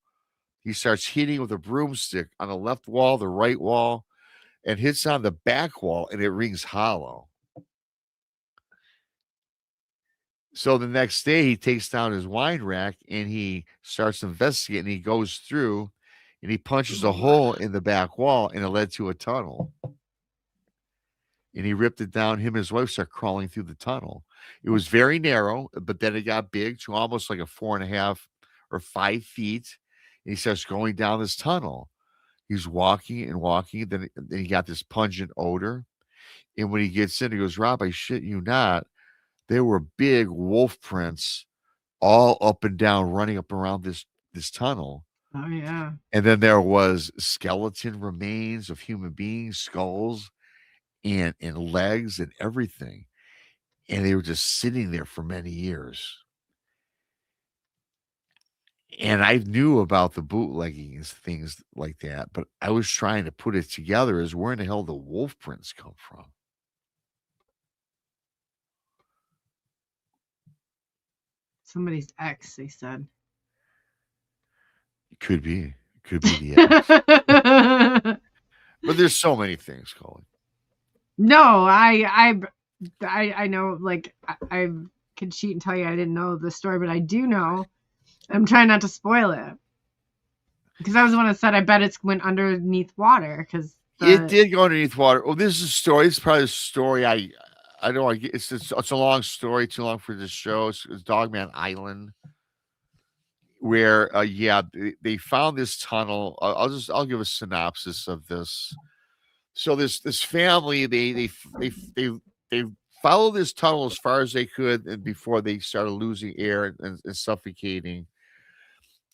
he starts hitting with a broomstick on the left wall, the right wall, and hits on the back wall, and it rings hollow. So the next day, he takes down his wine rack and he starts investigating. He goes through and he punches a hole in the back wall, and it led to a tunnel. And he ripped it down. Him and his wife start crawling through the tunnel. It was very narrow, but then it got big to almost like a 4.5 or 5 feet. And he starts going down this tunnel. He's walking and walking. Then he got this pungent odor. And when he gets in, he goes, Rob, I shit you not. There were big wolf prints all up and down, running up around this tunnel.
Oh, yeah.
And then there was skeleton remains of human beings, skulls, and legs and everything. And they were just sitting there for many years. And I knew about the bootlegging and things like that, but I was trying to put it together as where in the hell the wolf prints come from.
Somebody's ex, they said.
It could be the ex. But there's so many things, Coley.
No, I know, like, I could cheat and tell you I didn't know the story, but I do know. I'm trying not to spoil it. Because I was the one that said I bet it went underneath water. Because
it did go underneath water. Oh, this is a story. It's probably a story I don't want to get it's a long story, too long for this show. It's Dogman Island, where they found this tunnel. I'll give a synopsis of this. So this family they followed this tunnel as far as they could, and before they started losing air and suffocating.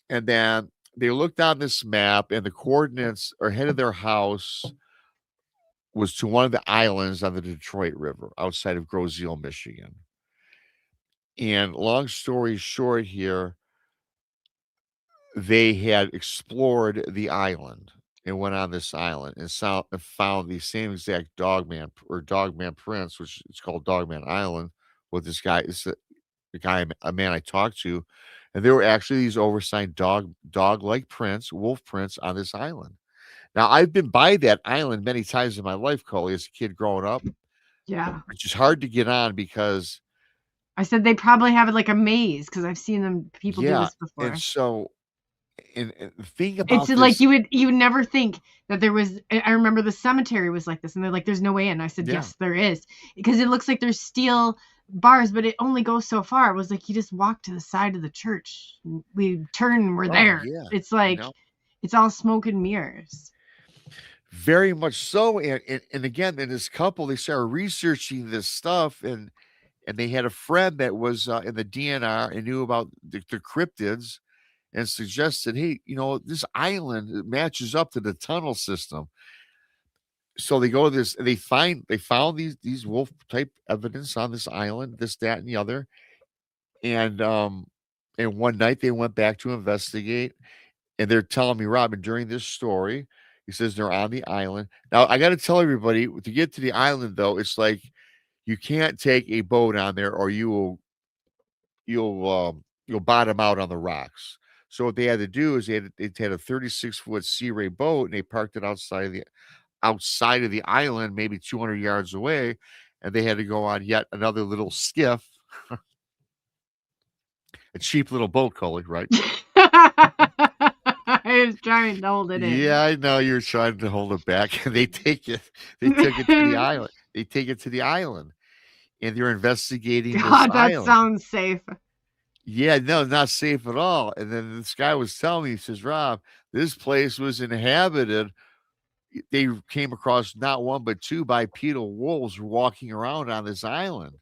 And then they looked on this map, and the coordinates or head of their house was to one of the islands on the Detroit River outside of Groseal, Michigan. And long story short here, they had explored the island and went on this island and found the same exact dogman prints, which is called Dogman Island, with this guy. It's a man I talked to, and there were actually these oversized dog-like prints, wolf prints on this island. Now, I've been by that island many times in my life, Coley, as a kid growing up,
Yeah.
which is hard to get on because
I said they probably have it like a maze because I've seen people do this before.
and so and the thing about
It's like
this,
you would never think that there was. I remember the cemetery was like this, and they're like, "There's no way in." I said,
Yeah.
"Yes, there is," because it looks like there's steel bars, but it only goes so far. It was like you just walk to the side of the church. We turn, and we're there.
yeah,
It's like it's all smoke and mirrors.
very much so. And again, in this couple, they started researching this stuff, and they had a friend that was in the DNR and knew about the cryptids, and suggested, hey, this island matches up to the tunnel system. So they go to this, and they found these wolf type evidence on this island, this, that, and the other. And one night they went back to investigate, and they're telling me, Robin, during this story, he says they're on the island. Now I got to tell everybody, to get to the island, though, it's like you can't take a boat on there, or you'll bottom out on the rocks. So what they had to do is they had a 36-foot Sea Ray boat, and they parked it outside of the island, maybe 200 yards away, and they had to go on yet another little skiff, a cheap little boat, Coley, right?
I was trying to hold it in.
Yeah, I know you're trying to hold it back. They took it to the island. They take it to the island, and they're investigating this
God, that
island.
sounds safe.
Yeah, no, not safe at all. And then this guy was telling me, he says, Rob, this place was inhabited. They came across not one but two bipedal wolves walking around on this island.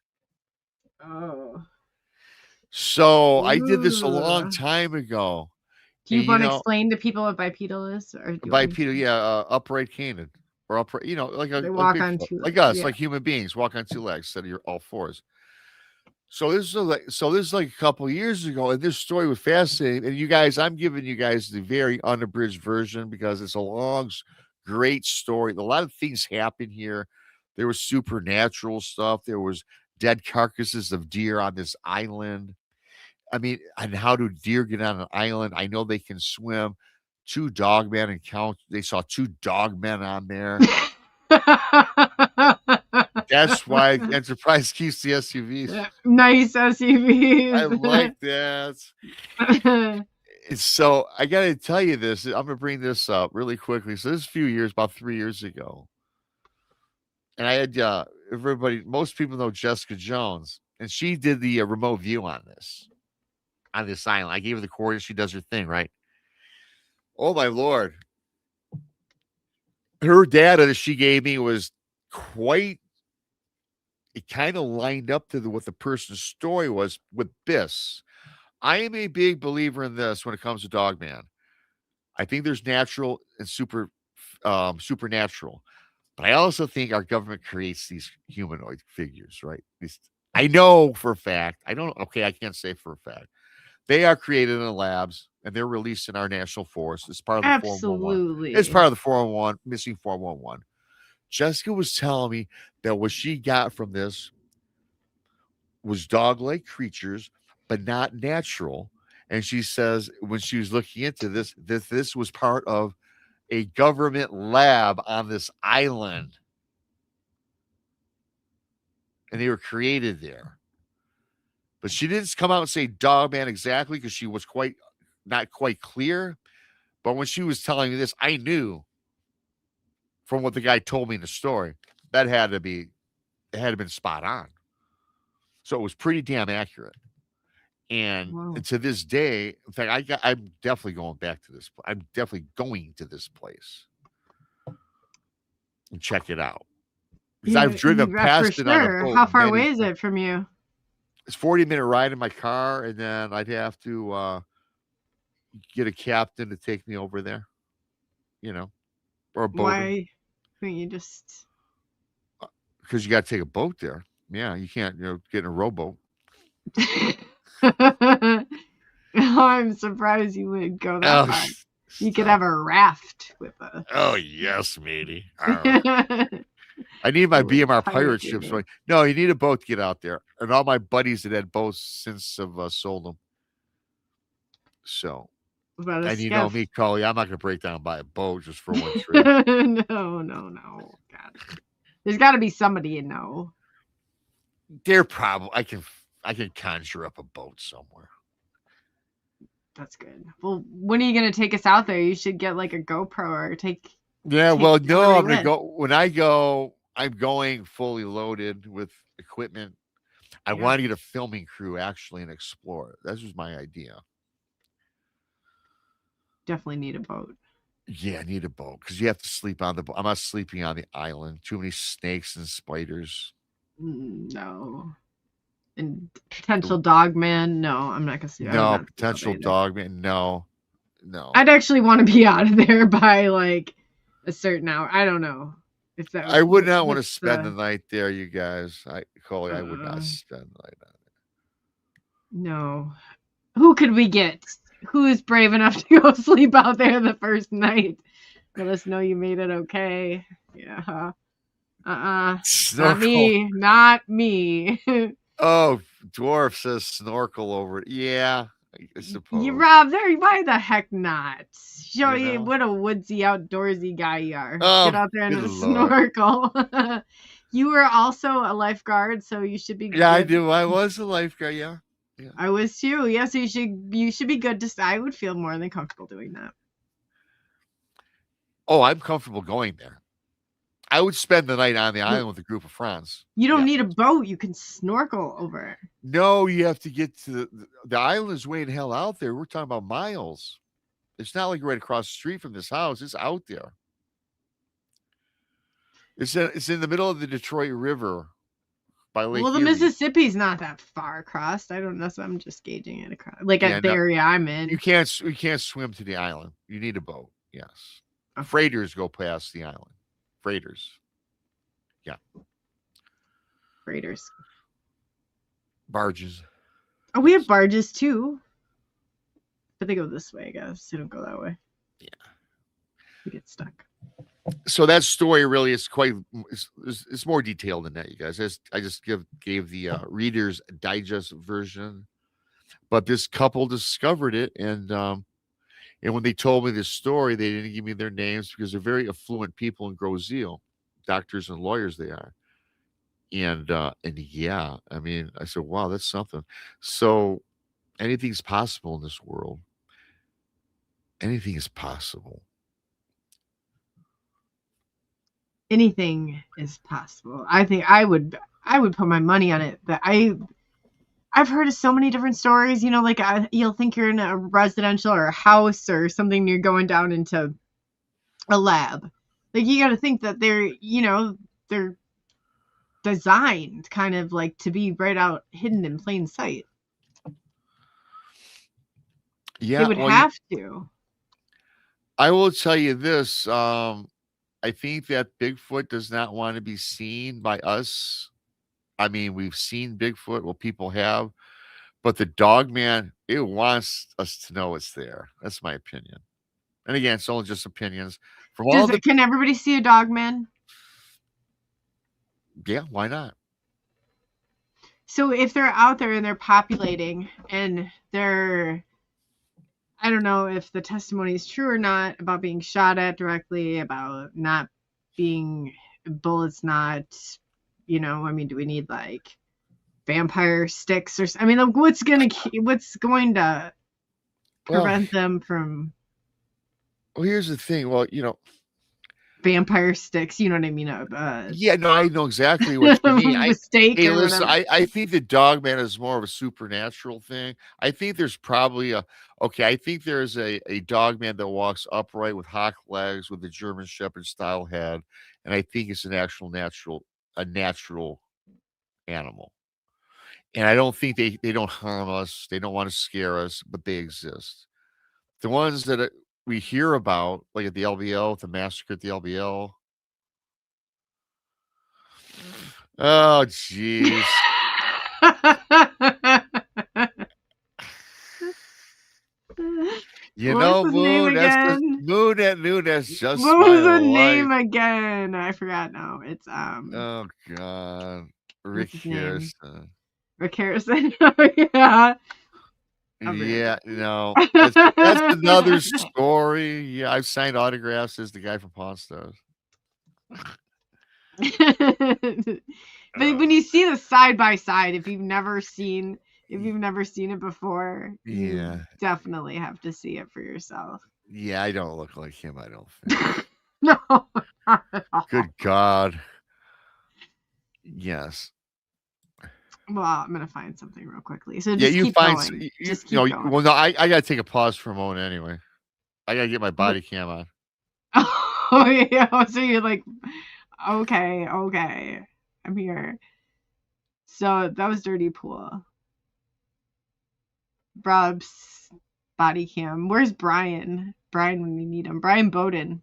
Oh.
So I did this a long
Ugh.
time ago.
Do you
And,
want to explain to people what bipedal is? Or do you want me
bipedal,
to?
yeah, upright canid, or upright, like
They walk on
Bigfoot,
two
like
legs.
us,
Yeah.
like human beings, walk on two legs instead of your all fours. So this is like a couple of years ago, and this story was fascinating. And you guys, I'm giving you guys the very unabridged version because it's a long, great story. A lot of things happen here. There was supernatural stuff. There was dead carcasses of deer on this island. I mean, and how do deer get on an island? I know they can swim. Two dogmen encounter. They saw two dogmen on there. That's why Enterprise keeps the SUVs.
Yeah, nice SUVs.
I like that. So I got to tell you this. I'm going to bring this up really quickly. So this is a few years, about 3 years ago. And I had most people know Jessica Jones, and she did the remote view on this island. I gave her the coordinates. She does her thing, right? Oh, my Lord. Her data that she gave me was it kind of lined up to what the person's story was with this. I am a big believer in this when it comes to Dogman. I think there's natural and supernatural. But I also think our government creates these humanoid figures, right? I know for a fact. I can't say for a fact. They are created in the labs, and they're released in our national force. It's part of the 411.
Absolutely.
It's part of the 411, missing 411. Jessica was telling me that what she got from this was dog-like creatures, but not natural. And she says when she was looking into this was part of a government lab on this island. And they were created there. But she didn't come out and say Dogman exactly because she was not quite clear. But when she was telling me this, I knew from what the guy told me in the story, that had to be it had been spot on. So it was pretty damn accurate. And
Wow.
to this day, in fact, I'm definitely going back to this. I'm definitely going to this place and check it out. Because I've driven past
for
it on a
sure.
boat.
How far
many
away is
times.
it from you?
It's a 40-minute ride in my car, and then I'd have to get a captain to take me over there, or a boat.
Why couldn't you just?
Because you got to take a boat there. Yeah, you can't, get in a rowboat.
I'm surprised you would go that far. You could have a raft with us.
Oh yes, matey. I need my BMR pirate ship. No, you need a boat to get out there. And all my buddies that had boats since have sold them. So, and you know me, Coley, I'm not going to break down and buy a boat just for one trip.
No. God. There's got to be somebody you know.
They're probably, I can conjure up a boat somewhere.
That's good. Well, when are you going to take us out there? You should get like a GoPro or take.
Yeah, well, no, I'm going to go. When I go, I'm going fully loaded with equipment. I want to get a filming crew actually and explore it. That was my idea.
Definitely need a boat.
Yeah, I need a boat because you have to sleep on the boat. I'm not sleeping on the island. Too many snakes and spiders.
No. And potential dog man. No, I'm not going to see that.
No, potential dog man. No.
I'd actually want to be out of there by like a certain hour. I don't know if that.
I would not want to spend the night there, you guys. Coley, I would not spend the night on there.
No. Who could we get? Who is brave enough to go sleep out there the first night? Let us know you made it okay. Yeah. Not me.
Oh, Dwarf says snorkel over it. Yeah, I suppose.
You Rob, there. Why the heck not? Show you what a woodsy, outdoorsy guy you are. Get out there and snorkel. You were also a lifeguard, so you should be good.
Yeah, I do. I was a lifeguard, yeah.
I was too. Yeah, so you should be good. I would feel more than comfortable doing that.
Oh, I'm comfortable going there. I would spend the night on the island with a group of friends.
You don't need a boat. You can snorkel over it.
No, you have to get to the island is way in hell out there. We're talking about miles. It's not like right across the street from this house. It's out there. It's in the middle of the Detroit River by Lake
Well, the
Erie.
Mississippi's not that far across. I don't know. So I'm just gauging it across. Like at the area I'm in.
You can't swim to the island. You need a boat. Yes. Okay. Freighters go past the island. Freighters. Yeah.
Freighters.
Barges.
Oh, we have barges too. But they go this way, I guess. They don't go that way.
Yeah.
We get stuck.
So that story really is it's more detailed than that, you guys. I just gave the Reader's Digest version. But this couple discovered it, and when they told me this story, they didn't give me their names because they're very affluent people in Grosseal, doctors and lawyers they are. And yeah, I mean, I said, wow, that's something. So anything's possible in this world. Anything is possible.
Anything is possible. I think I would put my money on it. But I've heard of so many different stories, like you'll think you're in a residential or a house or something. You're going down into a lab. Like you got to think that they're designed kind of like to be right out hidden in plain sight.
Yeah,
they would have to.
I will tell you this. I think that Bigfoot does not want to be seen by us. I mean, we've seen Bigfoot, well, people have, but the dog man, it wants us to know it's there. That's my opinion. And again, it's only just opinions.
Can everybody see a dog man?
Yeah, why not?
So if they're out there and they're populating and I don't know if the testimony is true or not about being shot at directly, about not being bullets, not, I mean, do we need like vampire sticks or, I mean, what's going to prevent them from.
Well, here's the thing. Well,
vampire sticks. You know what I mean?
Yeah, no, I know exactly what you mean.
Mistake
Hey,
or
listen,
whatever.
I think the dog man is more of a supernatural thing. I think there's probably I think there's a dog man that walks upright with hawk legs with a German Shepherd style head, and I think it's a natural animal. And I don't think they don't harm us. They don't want to scare us, but they exist. The ones that we hear about, like at the LBL, the massacre at the LBL. Oh, jeez. You
What
know,
was his name
Moon,
again?
Moon at noon, that's just
What
my
was the
life.
name again? I forgot now. It's
Oh, God. Rick
what's his name?
Harrison.
Rick Harrison. Oh, yeah.
Yeah, no. That's another story. Yeah, I've signed autographs as the guy from Pawn Stars.
But when you see the side by side, if you've never seen it before, you
Yeah.
definitely have to see it for yourself.
Yeah, I don't look like him, I don't think.
No, not at all.
Good God. Yes.
Well, I'm gonna find something real quickly. So
Yeah,
just
you
keep
find
going. Just keep
you know,
going.
well, no, I gotta take a pause for a moment anyway. I gotta get my body cam on.
Oh yeah, so you're like, okay, I'm here. So that was Dirty Pool. Rob's body cam. Where's Brian? Brian when we need him. Brian Bowden.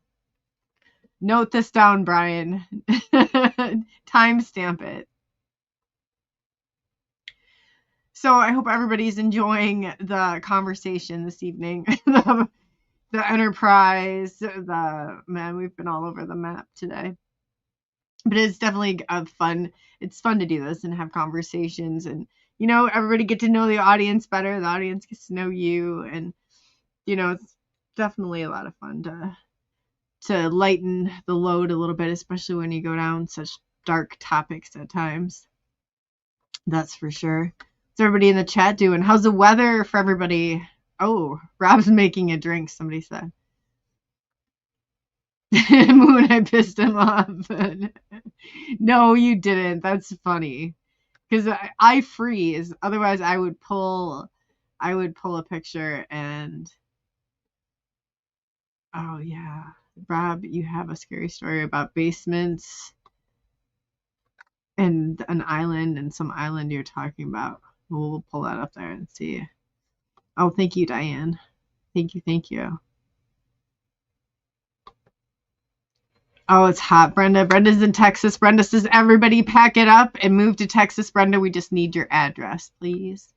Note this down, Brian. Timestamp it. So I hope everybody's enjoying the conversation this evening. The Enterprise, man, we've been all over the map today. But it's definitely fun. It's fun to do this and have conversations, and everybody get to know the audience better. The audience gets to know you, and it's definitely a lot of fun to lighten the load a little bit, especially when you go down such dark topics at times. That's for sure. What's everybody in the chat doing? How's the weather for everybody? Oh, Rob's making a drink, somebody said. Moon, I pissed him off. No, you didn't. That's funny. Because I freeze. Otherwise, I would pull a picture and... Oh, yeah. Rob, you have a scary story about basements and an island and some island you're talking about. We'll pull that up there and see. Oh, thank you, Diane. Thank you. Oh, it's hot, Brenda. Brenda's in Texas. Brenda says, everybody pack it up and move to Texas. Brenda, we just need your address, please.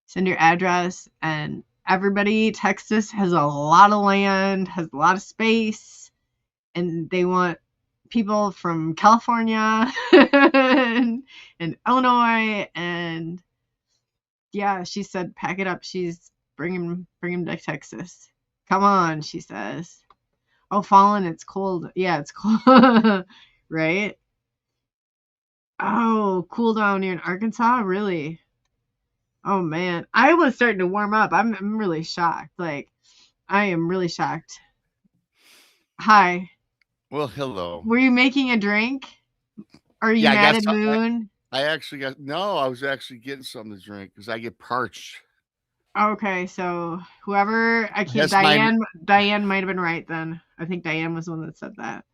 Send your address. And everybody, Texas has a lot of land, has a lot of space, and they want people from California and Illinois. And yeah, she said, pack it up. She's bring him to Texas. Come on, she says. Oh, Fallen, it's cold. Yeah, it's cold. Right? Oh, cool down here in Arkansas? Really? Oh, man. Iowa's starting to warm up. I'm really shocked. Like, I am really shocked. Hi.
Well, hello.
Were you making a drink? Are you mad at Moon?
I was actually getting something to drink because I get parched.
Okay, so whoever Diane might have been right then. I think Diane was the one that said that.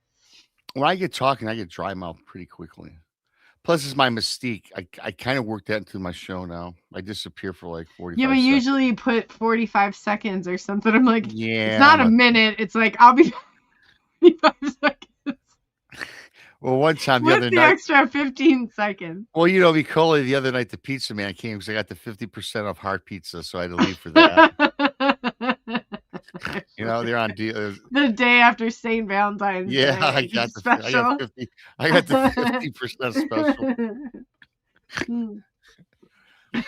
When I get talking, I get dry mouth pretty quickly. Plus, it's my mystique. I kind of work that into my show now. I disappear for like 45
Yeah, but
seconds.
usually you put 45 seconds or something. I'm like,
yeah,
it's not a minute. It's like, I'll be 45 seconds.
Well, one time
What's
other
the
night,
extra 15 seconds?
Well, Coley, the other night the pizza man came because I got the 50% off hard pizza, so I had to leave for that. They're on deal.
The day after St. Valentine's Day.
Yeah, I got the 50% special.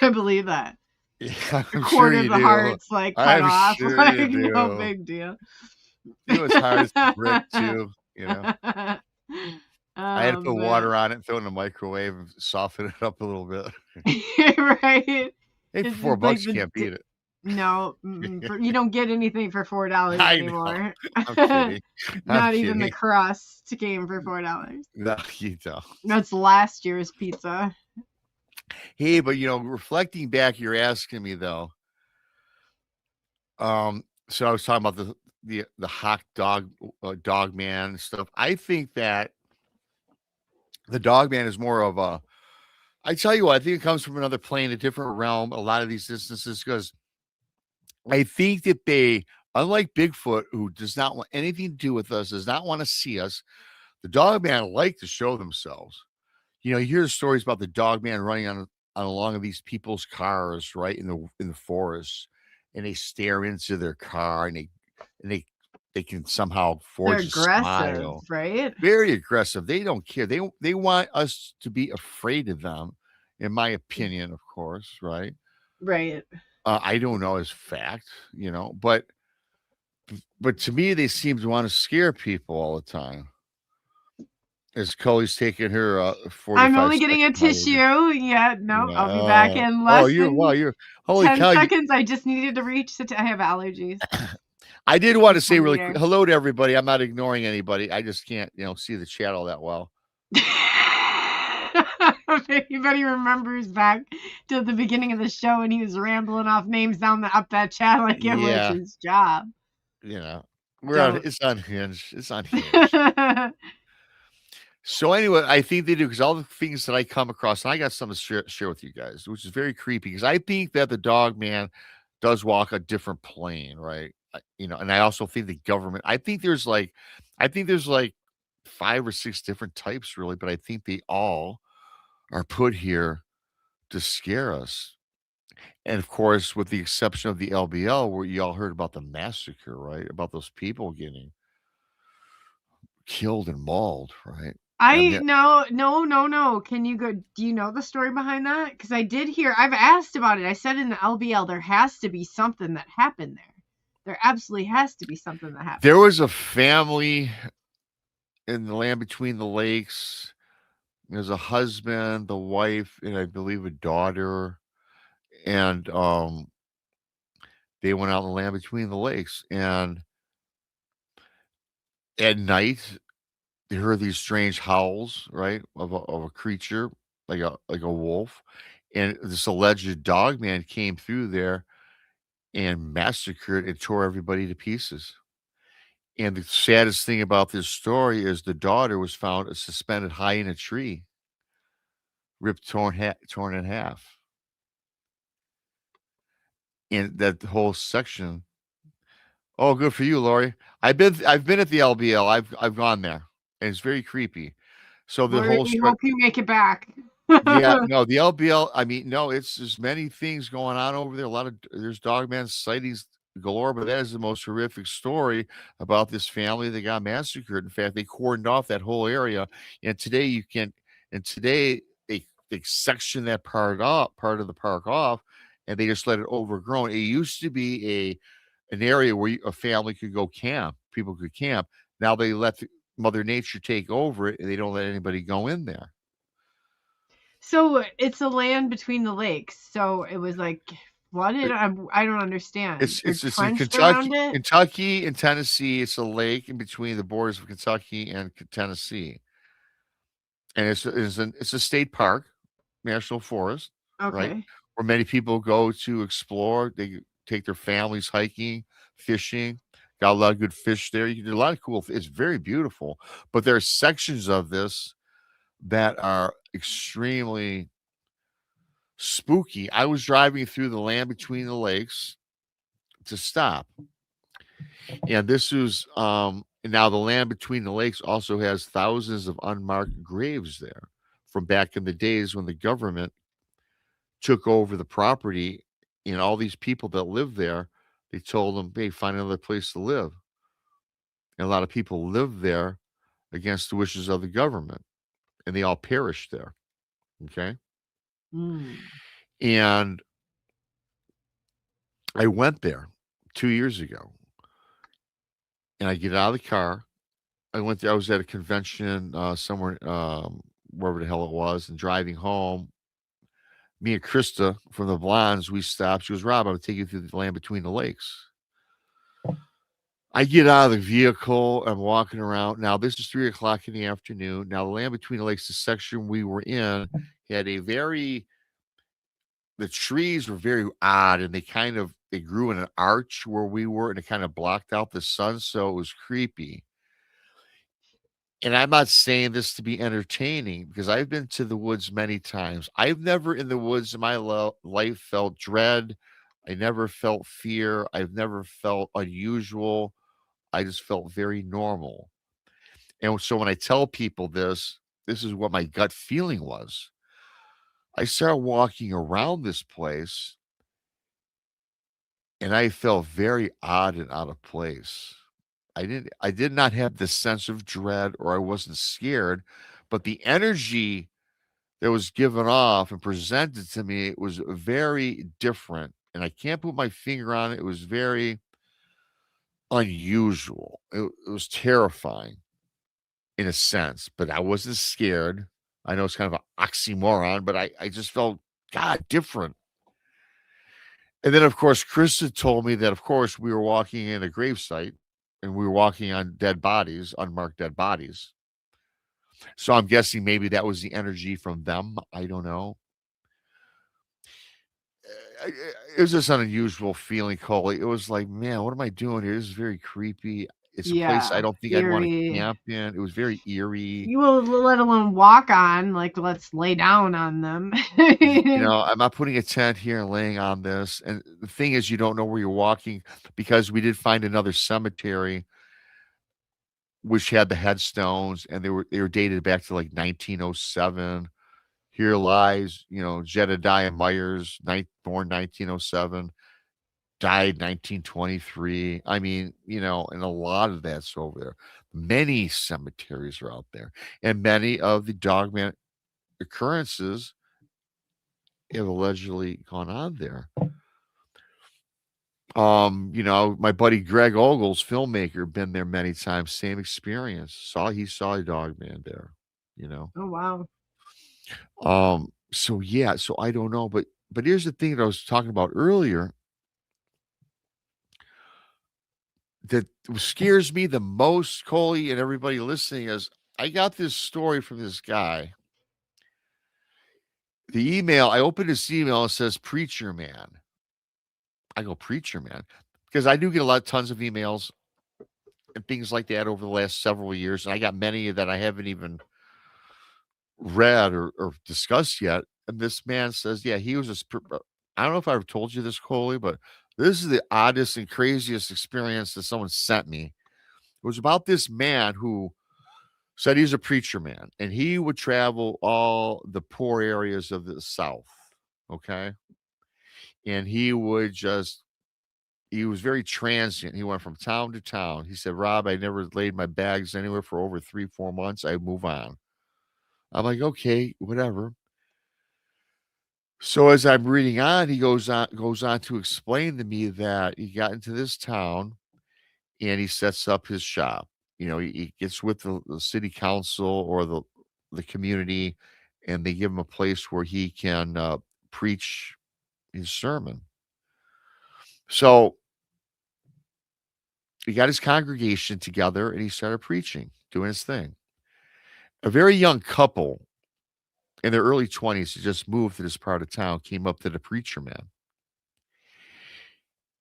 I believe that.
Yeah, I'm
A quarter
sure
of
you
the
do.
heart's like cut
I'm
off.
sure
Like,
you
no
do.
big deal.
It was hard as a brick too. I had to put
Man.
water on it, throw it in the microwave, and soften it up a little bit.
Right.
Hey,
It's
for $4,
just like
you can't beat it.
No, you don't get anything for $4
I know.
anymore.
I'm kidding.
Not even the
kidding.
crust came for $4.
No, you don't.
That's last year's pizza.
Hey, but reflecting back, you're asking me though. So I was talking about the hawk dog man stuff. I think that the dog man is more of a. I tell you what, I think it comes from another plane, a different realm. A lot of these instances, because I think that they, unlike Bigfoot, who does not want anything to do with us, does not want to see us, the dog man like to show themselves. You hear the stories about the dog man running on along of these people's cars, right, in the forest, and they stare into their car, and they can somehow
They're
forge a
aggressive,
smile.
right?
Very aggressive. They don't care. They want us to be afraid of them, in my opinion, of course, right?
Right.
I don't know as fact, but to me, they seem to want to scare people all the time. As Coley's taking her 45
I'm only getting a
second
tissue.
holiday.
Yeah, no, I'll be back in less than
Holy
10
cow.
seconds. I just needed to reach I have allergies.
I did want to say really
Here.
quick, hello to everybody. I'm not ignoring anybody. I just can't, see the chat all that well.
If anybody remembers back to the beginning of the show and he was rambling off names up that chat like it was his job.
It's unhinged. It's unhinged. So anyway, I think they do, because all the things that I come across, and I got something to share with you guys, which is very creepy, because I think that the dog man does walk a different plane, right? And I also think the government, I think there's like 5 or 6 different types, really, but I think they all are put here to scare us. And of course, with the exception of the LBL, where you all heard about the massacre, right? About those people getting killed and mauled, right?
No. Can you go? Do you know the story behind that? Because I did hear. I've asked about it. I said in the LBL there has to be something that happened there. There absolutely has to be something that happened.
There was a family in the land between the lakes. There's a husband, the wife, and I believe a daughter, and they went out in the land between the lakes, and at night they heard these strange howls, right, of a creature like a wolf, and this alleged dog man came through there and massacred and tore everybody to pieces. And the saddest thing about this story is the daughter was found suspended high in a tree, ripped, torn in half. And that whole section. Oh, good for you, Lori. I've been at the LBL. I've gone there, and it's very creepy. So the whole
We hope you make it back.
yeah, no, the LBL. I mean, no, there's many things going on over there. There's dogman sightings galore, but that is the most horrific story about this family that got massacred. In fact, they cordoned off that whole area, and today they section that part of the park off, and they just let it overgrown. It used to be an area where a family could go camp. People could camp. Now they let Mother Nature take over it, and they don't let anybody go in there.
So it's a land between the lakes. So it was like flooded. I don't understand.
It's in Kentucky and Tennessee. It's a lake in between the borders of Kentucky and Tennessee, and it's a state park, national forest, right? Where many people go to explore. They take their families hiking, fishing. Got a lot of good fish there. You can do a lot of cool. It's very beautiful, but there are sections of this that are extremely spooky. I was driving through the land between the lakes to stop, and this was now the land between the lakes also has thousands of unmarked graves there from back in the days when the government took over the property, and all these people that live there, they told them, hey, find another place to live. And a lot of people lived there against the wishes of the government, and they all perished there. Okay. And I went there 2 years ago, and I get out of the car. I went there. I was at a convention somewhere, wherever the hell it was, and driving home, Me and Krista from the Blondes, we stopped. She goes, Rob, I'm going to take you through the land between the lakes. I get out of the vehicle. I'm walking around. Now, this is 3 o'clock in the afternoon. Now, the land between the lakes, the section we were in, had the trees were very odd, and they grew in an arch where we were, and it kind of blocked out the sun. So it was creepy. And I'm not saying this to be entertaining because I've been to the woods many times. I've never in the woods in my life felt dread. I never felt fear. I've never felt unusual. I just felt very normal. And so when I tell people this is what my gut feeling was. I started walking around this place and I felt very odd and out of place. I did not have this sense of dread or I wasn't scared, but the energy that was given off and presented to me, it was very different. And I can't put my finger on it. It was very unusual. It was terrifying in a sense, but I wasn't scared. I know it's kind of an oxymoron, but I just felt, God, different. And then, of course, Krista told me that, of course, we were walking in a gravesite and we were walking on dead bodies, unmarked dead bodies. So I'm guessing maybe that was the energy from them. I don't know. It was just an unusual feeling, Coley. It was like, man, what am I doing here? This is very creepy. It's a place I
Yeah,
don't think I'd want to
eerie.
camp in. It was very eerie.
You will let alone walk on, like let's lay down on them.
I'm not putting a tent here and laying on this. And the thing is, you don't know where you're walking because we did find another cemetery which had the headstones and they were dated back to like 1907. Here lies, Jedediah Myers, born 1907, died 1923. I mean, and a lot of that's over there. Many cemeteries are out there, and many of the dogman occurrences have allegedly gone on there. My buddy Greg Ogles, filmmaker, been there many times, same experience. He saw a dogman there,
Oh wow.
So yeah, so I don't know, but here's the thing that I was talking about earlier that scares me the most, Coley, and everybody listening is I got this story from this guy. The email, I opened this email, it says preacher man. I go, preacher man, because I do get tons of emails and things like that over the last several years, and I got many that I haven't even read or discussed yet. And this man says, yeah, he was I don't know if I've told you this, Coley, but this is the oddest and craziest experience that someone sent me. It was about this man who said he's a preacher man and he would travel all the poor areas of the South. Okay. And he was very transient. He went from town to town. He said, Rob, I never laid my bags anywhere for over 3-4 months. I move on. I'm like, okay, whatever. So as I'm reading on, he goes on to explain to me that he got into this town and he sets up his shop. He gets with the city council or the community, and they give him a place where he can preach his sermon. So he got his congregation together and he started preaching, doing his thing. A very young couple in their early 20s who just moved to this part of town came up to the preacher man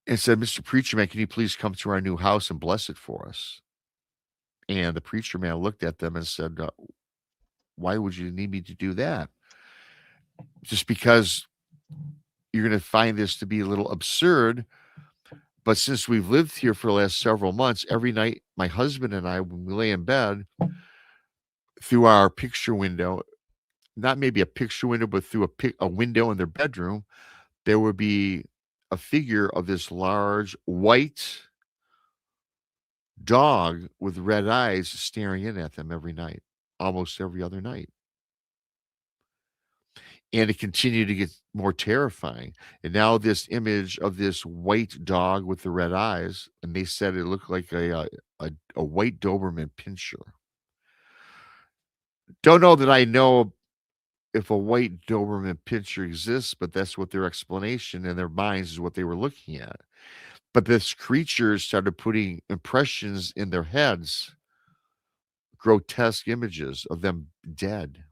and said, Mr. Preacher Man, can you please come to our new house and bless it for us? And the preacher man looked at them and said, why would you need me to do that? Just because you're going to find this to be a little absurd. But since we've lived here for the last several months, every night, my husband and I, when we lay in bed, through our picture window, not maybe a picture window, but through a window in their bedroom, there would be a figure of this large white dog with red eyes staring in at them every night, almost every other night. And it continued to get more terrifying. And now this image of this white dog with the red eyes, and they said it looked like a white Doberman pinscher. Don't know that I know if a white Doberman pinscher exists, but that's what their explanation in their minds is what they were looking at. But this creature started putting impressions in their heads, grotesque images of them dead.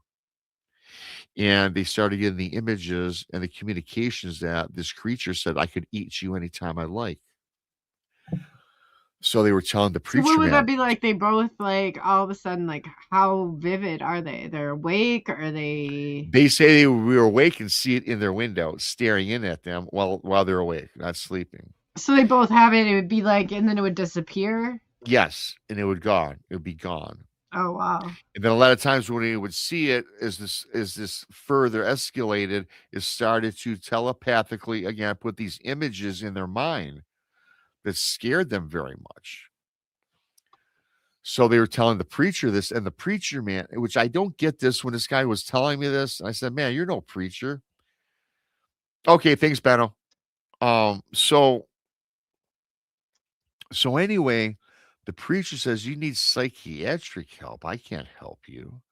And they started getting the images and the communications that this creature said, I could eat you anytime I like. So they were telling the
So
preacher
what would that
man,
be like? They both like all of a sudden like how vivid are they? They're awake? Are they?
they say we were awake and see it in their window, staring in at them while they're awake, not sleeping.
So they both have it. It would be like, and then it would disappear.
Yes, and it would be gone.
Oh wow.
And then a lot of times when he would see it, as this further escalated, it started to telepathically again put these images in their mind that scared them very much. So they were telling the preacher this, and the preacher man, which I don't get this when this guy was telling me this. I said, "Man, you're no preacher." Okay, thanks, Benno. So anyway, the preacher says you need psychiatric help. I can't help you.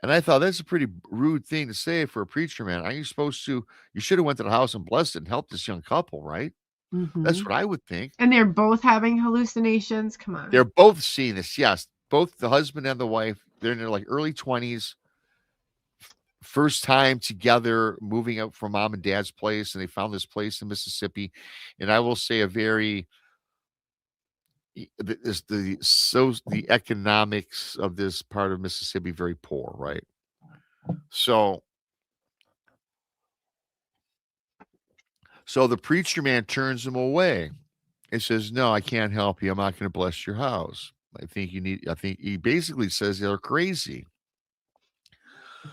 And I thought that's a pretty rude thing to say for a preacher man. Are you supposed to? You should have went to the house and blessed it and helped this young couple, right? That's
Mm-hmm.
what I would think.
And they're both having hallucinations. Come on.
They're both seeing this. Yes, both the husband and the wife. They're in their like early 20s, first time together, moving out from mom and dad's place, and they found this place in Mississippi. And I will say a very the economics of this part of Mississippi very poor, right? So the preacher man turns him away and says, "No, I can't help you. I'm not going to bless your house. I think he basically says they're crazy."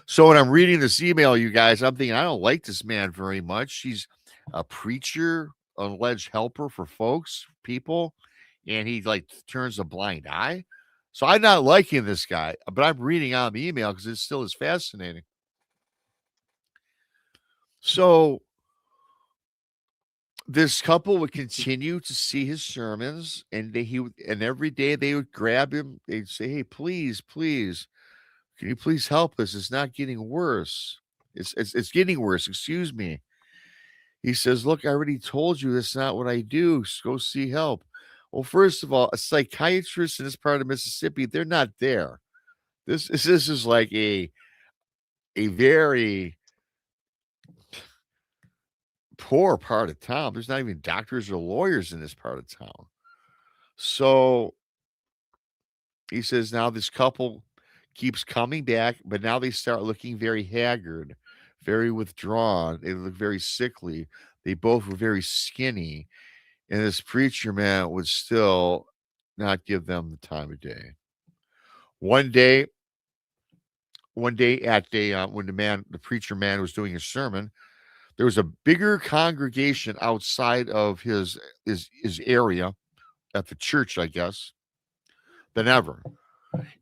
So when I'm reading this email, you guys, I'm thinking, I don't like this man very much. He's a preacher, an alleged helper for people, and he like turns a blind eye. So I'm not liking this guy, but I'm reading on the email because it still is fascinating. So this couple would continue to see his sermons, and every day they would grab him. They'd say, "Hey, please, can you please help us? It's not getting worse. It's getting worse. Excuse me." He says, "Look, I already told you that's not what I do. Go see help." Well, first of all, a psychiatrist in this part of Mississippi, they're not there. This is like a very poor part of town. There's not even doctors or lawyers in this part of town. So he says now this couple keeps coming back, but now they start looking very haggard, very withdrawn. They look very sickly. They both were very skinny. And this preacher man would still not give them the time of day. One day at when the preacher man was doing his sermon, there was a bigger congregation outside of his area at the church, I guess, than ever.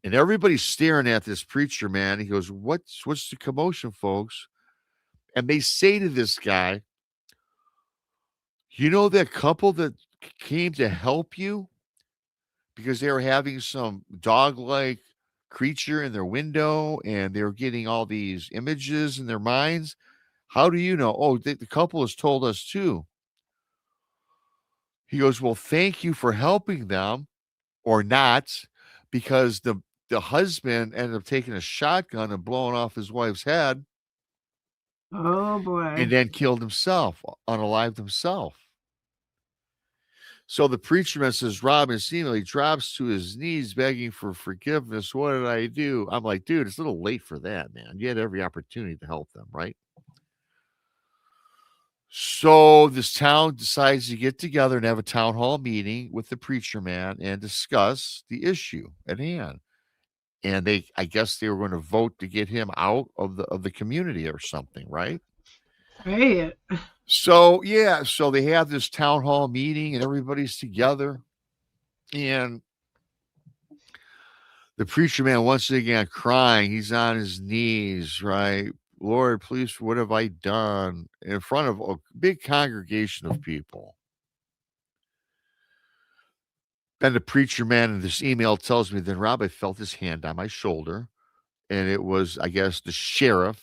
And everybody's staring at this preacher man. He goes, what's the commotion, folks? And they say to this guy, "You know that couple that came to help you because they were having some dog-like creature in their window and they were getting all these images in their minds? How do you know?" "Oh, the couple has told us too." He goes, "Well, thank you for helping them," or not, because the husband ended up taking a shotgun and blowing off his wife's head
Oh boy.
and then killed himself, unalived himself. So the preacher man says, "Rob," in his email, he drops to his knees begging for forgiveness. "What did I do?" I'm like, dude, it's a little late for that, man. You had every opportunity to help them, right? So this town decides to get together and have a town hall meeting with the preacher man and discuss the issue at hand. And I guess they were going to vote to get him out of the community or something, right?
Right.
So yeah, so they have this town hall meeting and everybody's together, and the preacher man once again crying. He's on his knees, right? "Lord, please, what have I done?" In front of a big congregation of people. And the preacher man in this email tells me, "Then Rob, I felt his hand on my shoulder, and it was, I guess, the sheriff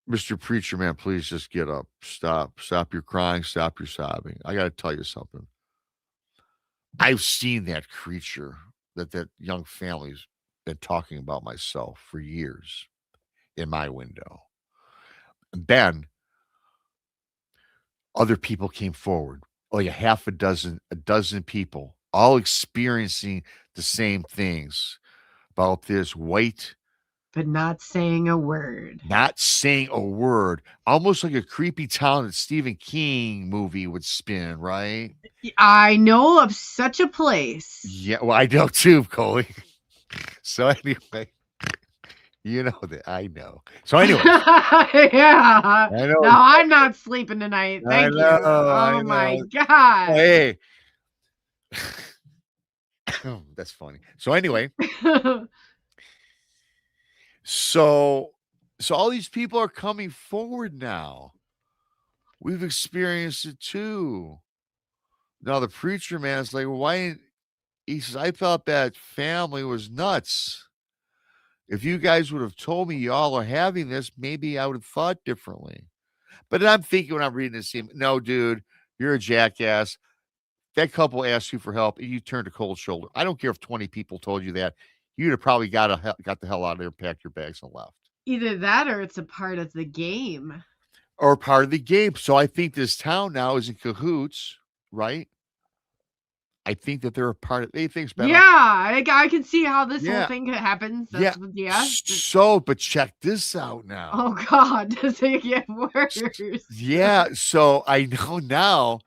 Mr. Preacher Man, please just get up. Stop your crying. Stop your sobbing. I got to tell you something. I've seen that creature that young family's been talking about myself for years in my window. And then other people came forward, like a dozen people, all experiencing the same things about this white,
But not saying a word.
not saying a word, almost like a creepy town that Stephen King movie would spin, right?
I know of such a place.
Yeah, well, I know too, Coley. So anyway, you know that I know. So anyway,
Yeah.
I know.
No, I'm not sleeping tonight.
I
Thank you.
know,
Oh
I
my
know.
God.
Hey, that's funny. So anyway, so all these people are coming forward now. We've experienced it too. Now the preacher man is like, why? He says, I thought that family was nuts. If you guys would have told me y'all are having this, maybe I would have thought differently. But I'm thinking when I'm reading this, no, dude, you're a jackass. That couple asked you for help and you turned a cold shoulder. I don't care if 20 people told you that. You'd have probably got the hell out of there, packed your bags, and left.
Either that or it's a part of the game.
Or part of the game. So I think this town now is in cahoots, right? I think that they're a part of. They think better.
Yeah, I can see how this
Yeah.
whole thing happens.
Yeah.
Yeah.
So, but check this out now.
Oh God, does it get worse?
Yeah. So I know now.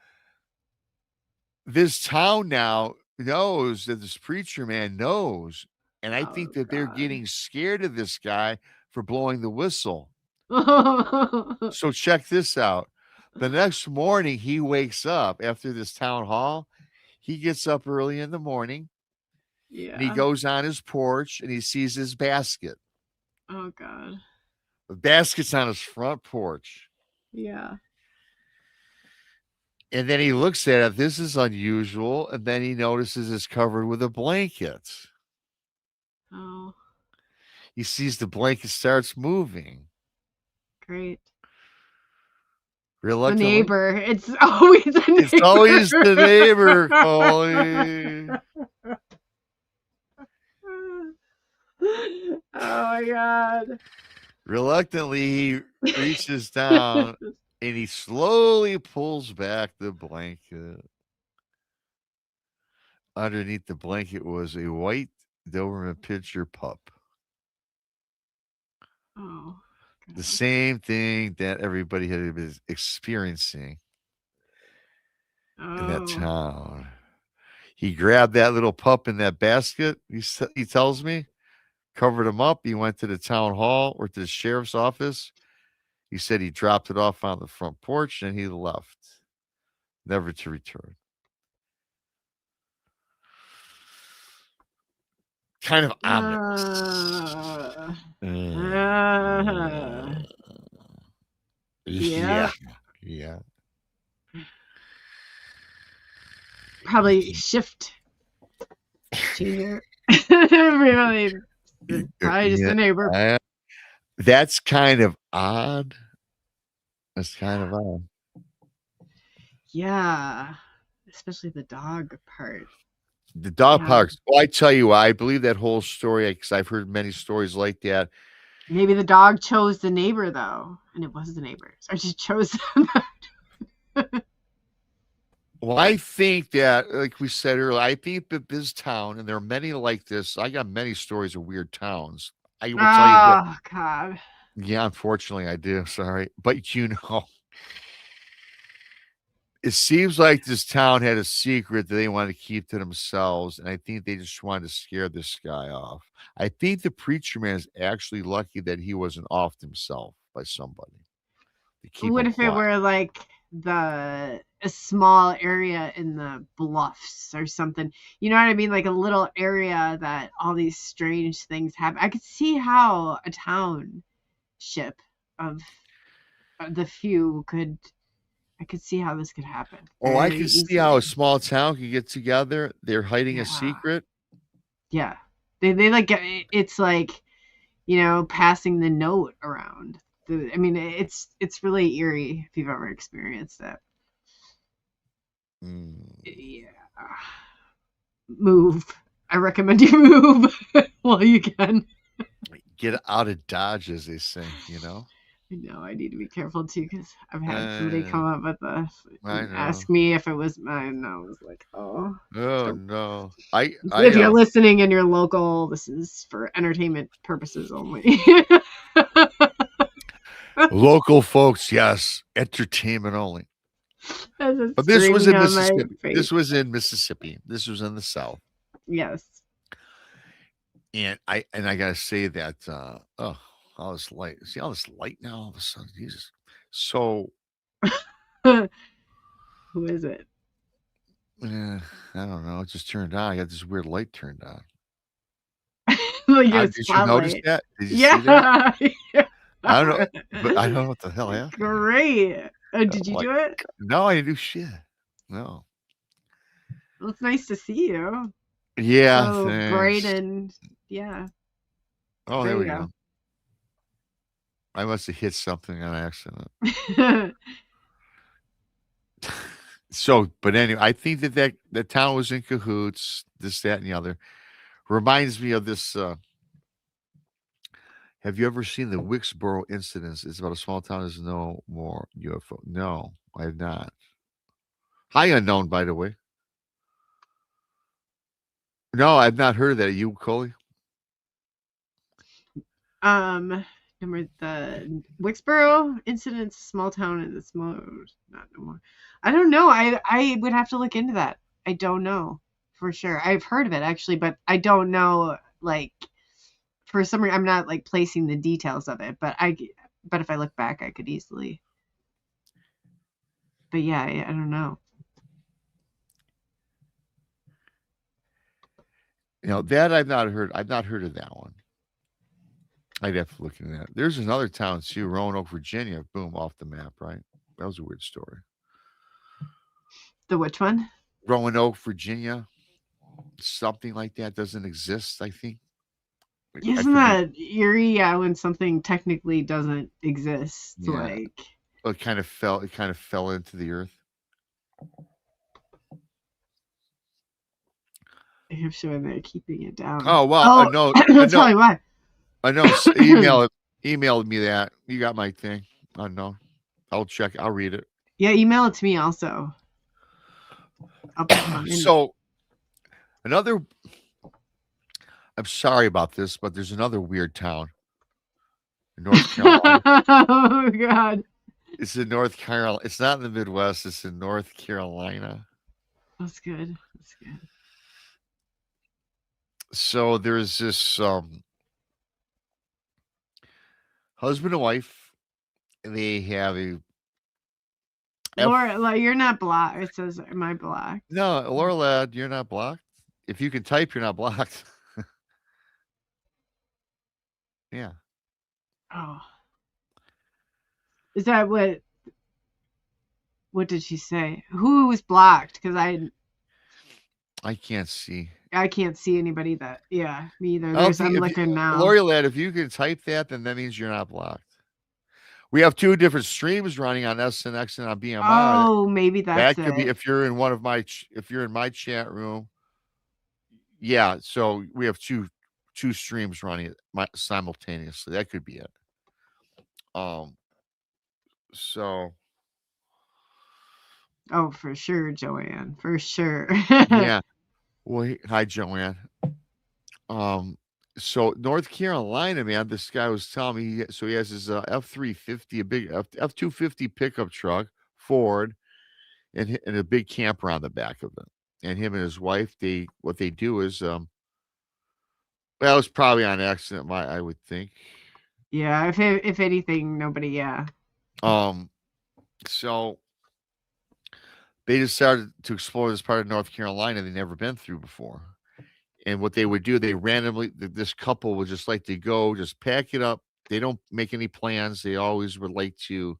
This town now knows that this preacher man knows, and I think that they're
God.
getting scared of this guy for blowing the whistle. So check this out. The next morning, he wakes up after this town hall. He gets up early in the morning.
Yeah.
And he goes on his porch and he sees his basket.
Oh God.
The basket's on his front porch.
Yeah.
And then he looks at it. This is unusual. And then he notices it's covered with a blanket.
Oh,
He sees the blanket starts moving.
great. The
Reluctantly.
neighbor. It's always the neighbor.
It's always the neighbor, Coley.
Oh my God.
Reluctantly, he reaches down and he slowly pulls back the blanket. Underneath the blanket was a white Doberman Pinscher pup.
Oh.
The same thing that everybody had been experiencing in that town. He grabbed that little pup in that basket, he tells me, covered him up. He went to the town hall or to the sheriff's office. He said he dropped it off on the front porch and he left, never to return. Kind of ominous.
Yeah.
Yeah.
Probably shift changer. Really, probably just a neighbor.
That's kind of odd. That's kind of odd.
Yeah, especially the dog part.
The dog parks. Well, I tell you, I believe that whole story because I've heard many stories like that.
Maybe the dog chose the neighbor though, and it was the neighbors, or just chose them.
Well, I think that, like we said earlier, I think that this town, and there are many like this. I got many stories of weird towns. I will tell you that.
Oh God.
Yeah, unfortunately, I do. Sorry, but it seems like this town had a secret that they wanted to keep to themselves, and I think they just wanted to scare this guy off. I think the preacher man is actually lucky that he wasn't offed himself by somebody.
What if it were like a small area in the bluffs or something? You know what I mean? Like a little area that all these strange things happen. I could see how a township of the few could. I could see how this could happen.
Oh, I can see how a small town could get together. They're hiding a secret.
Yeah, they like it's like, passing the note around. I mean, it's really eerie if you've ever experienced it. Yeah. Move. I recommend you move while you can.
Get out of Dodge, as they say, you know?
I know I need to be careful too because I've had somebody come up with this
I
and
know.
ask me if it was mine. And I was like, oh.
Oh, no.
If you're listening and you're local, this is for entertainment purposes only.
Local folks, yes. Entertainment only. But this was in Mississippi. This was in Mississippi. This was in the South.
Yes.
And I gotta say that all this light. See all this light now all of a sudden. Jesus. So
who is it?
I don't know. It just turned on. I got this weird light turned on.
Like
Did you notice that? Did you see that?
Yeah.
I don't know, but I don't know what the hell happened.
Great. Did you do it?
No, I didn't do shit. No.
Well, it's nice to see you.
Yeah.
So
thanks.
bright and yeah.
Oh,
There
there we
you
go. I must have hit something on accident. So, but anyway, I think that the town was in cahoots, this, that, and the other. Reminds me of this. Have you ever seen the Wicksboro incidents? It's about a small town. There's no more UFO. No, I have not. Hi, unknown, by the way. No, I've not heard of that. You, Coley?
Remember the Wicksboro incident, small town in the small, not no more. I don't know. I would have to look into that. I don't know for sure. I've heard of it actually, but I don't know. Like for some reason, I'm not like placing the details of it. But if I look back, I could easily. But yeah, I don't know.
You know that I've not heard. I've not heard of that one. I'd have to look into that. There's another town too, Roanoke, Virginia. Boom, off the map, right? That was a weird story.
The which one?
Roanoke, Virginia. Something like that doesn't exist, I think.
Isn't that eerie? Yeah, when something technically doesn't exist,
Yeah.
like
It kind of fell into the earth.
I'm sure they're keeping it down.
Oh well, no,
that's probably why.
I know. Email me that. You got my thing. I know. I'll check. I'll read it.
Yeah, email it to me also. I'll put mine in.
So another. I'm sorry about this, but there's another weird town in North Carolina.
Oh God.
It's in North Carolina. It's not in the Midwest. It's in North Carolina.
That's good. That's good.
So there's this husband and wife. They have a.
Laura, like, you're not blocked. It says, "Am I blocked?"
No, Laura Ladd, you're not blocked. If you can type, you're not blocked. Yeah.
Oh. Is that what? What did she say? Who was blocked? Because
I can't see.
I can't see anybody that. Yeah, me either. I'm looking now.
Lori Ladd, if you can type that, then that means you're not blocked. We have two different streams running on SNX and on BMR.
Oh, maybe that's
that could be if you're in one of my if you're in my chat room. Yeah, so we have two streams running simultaneously. That could be it. So.
Oh, for sure, Joanne. For sure.
Yeah. Well, hi, Joanne. So North Carolina, man, this guy was telling me. So he has his F-350, a big F-250 pickup truck, Ford, and a big camper on the back of it. And him and his wife, what they do is, well, it was probably on accident, I would think.
Yeah, if anything, nobody. Yeah.
So they decided to explore this part of North Carolina they'd never been through before. And what they would do, this couple would just like to go, just pack it up. They don't make any plans. They always would like to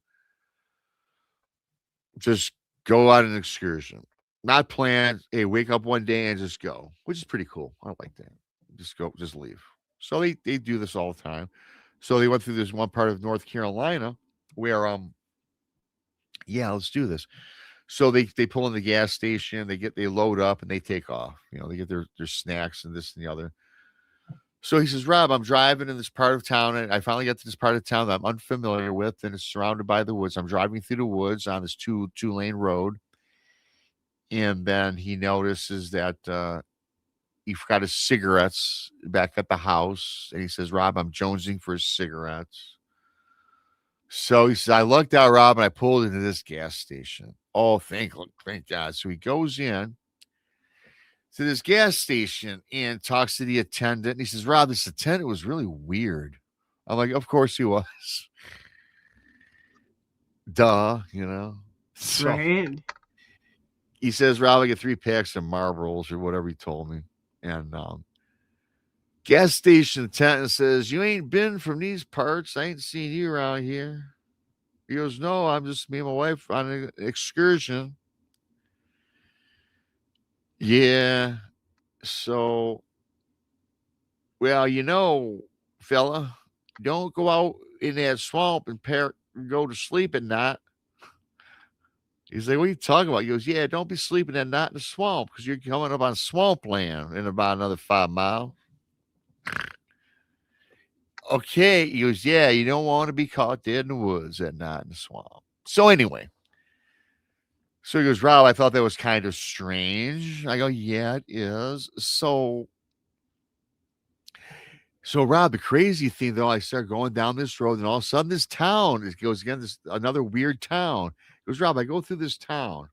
just go on an excursion. Not planned. Hey, wake up one day and just go, which is pretty cool. I like that. Just go, just leave. So they do this all the time. So they went through this one part of North Carolina where yeah, let's do this. So they pull in the gas station, they load up and they take off. They get their snacks and this and the other. So he says, Rob, I'm driving in this part of town, and I finally get to this part of town that I'm unfamiliar with, and it's surrounded by the woods. I'm driving through the woods on this two-lane road, and then he notices that he forgot his cigarettes back at the house, and he says, Rob, I'm jonesing for his cigarettes. So he says, I lucked out, Rob, and I pulled into this gas station. Oh, thank God. So he goes in to this gas station and talks to the attendant. And he says, Rob, this attendant was really weird. I'm like, of course he was. Duh, So
Right.
he says, Rob, I get 3 packs of Marlboros or whatever he told me. And gas station attendant says, you ain't been from these parts. I ain't seen you around here. He goes, no, I'm just me and my wife on an excursion. Yeah. So, well, fella, don't go out in that swamp and go to sleep at night. He's like, what are you talking about? He goes, yeah, don't be sleeping at night in the swamp because you're coming up on swampland in about another 5 miles. Okay. He goes, yeah, you don't want to be caught dead in the woods at night in the swamp. So anyway, so he goes, Rob, I thought that was kind of strange. I go, yeah, it is. So Rob, the crazy thing though, I start going down this road, and all of a sudden this town, it goes again, this another weird town. He goes, Rob, I go through this town.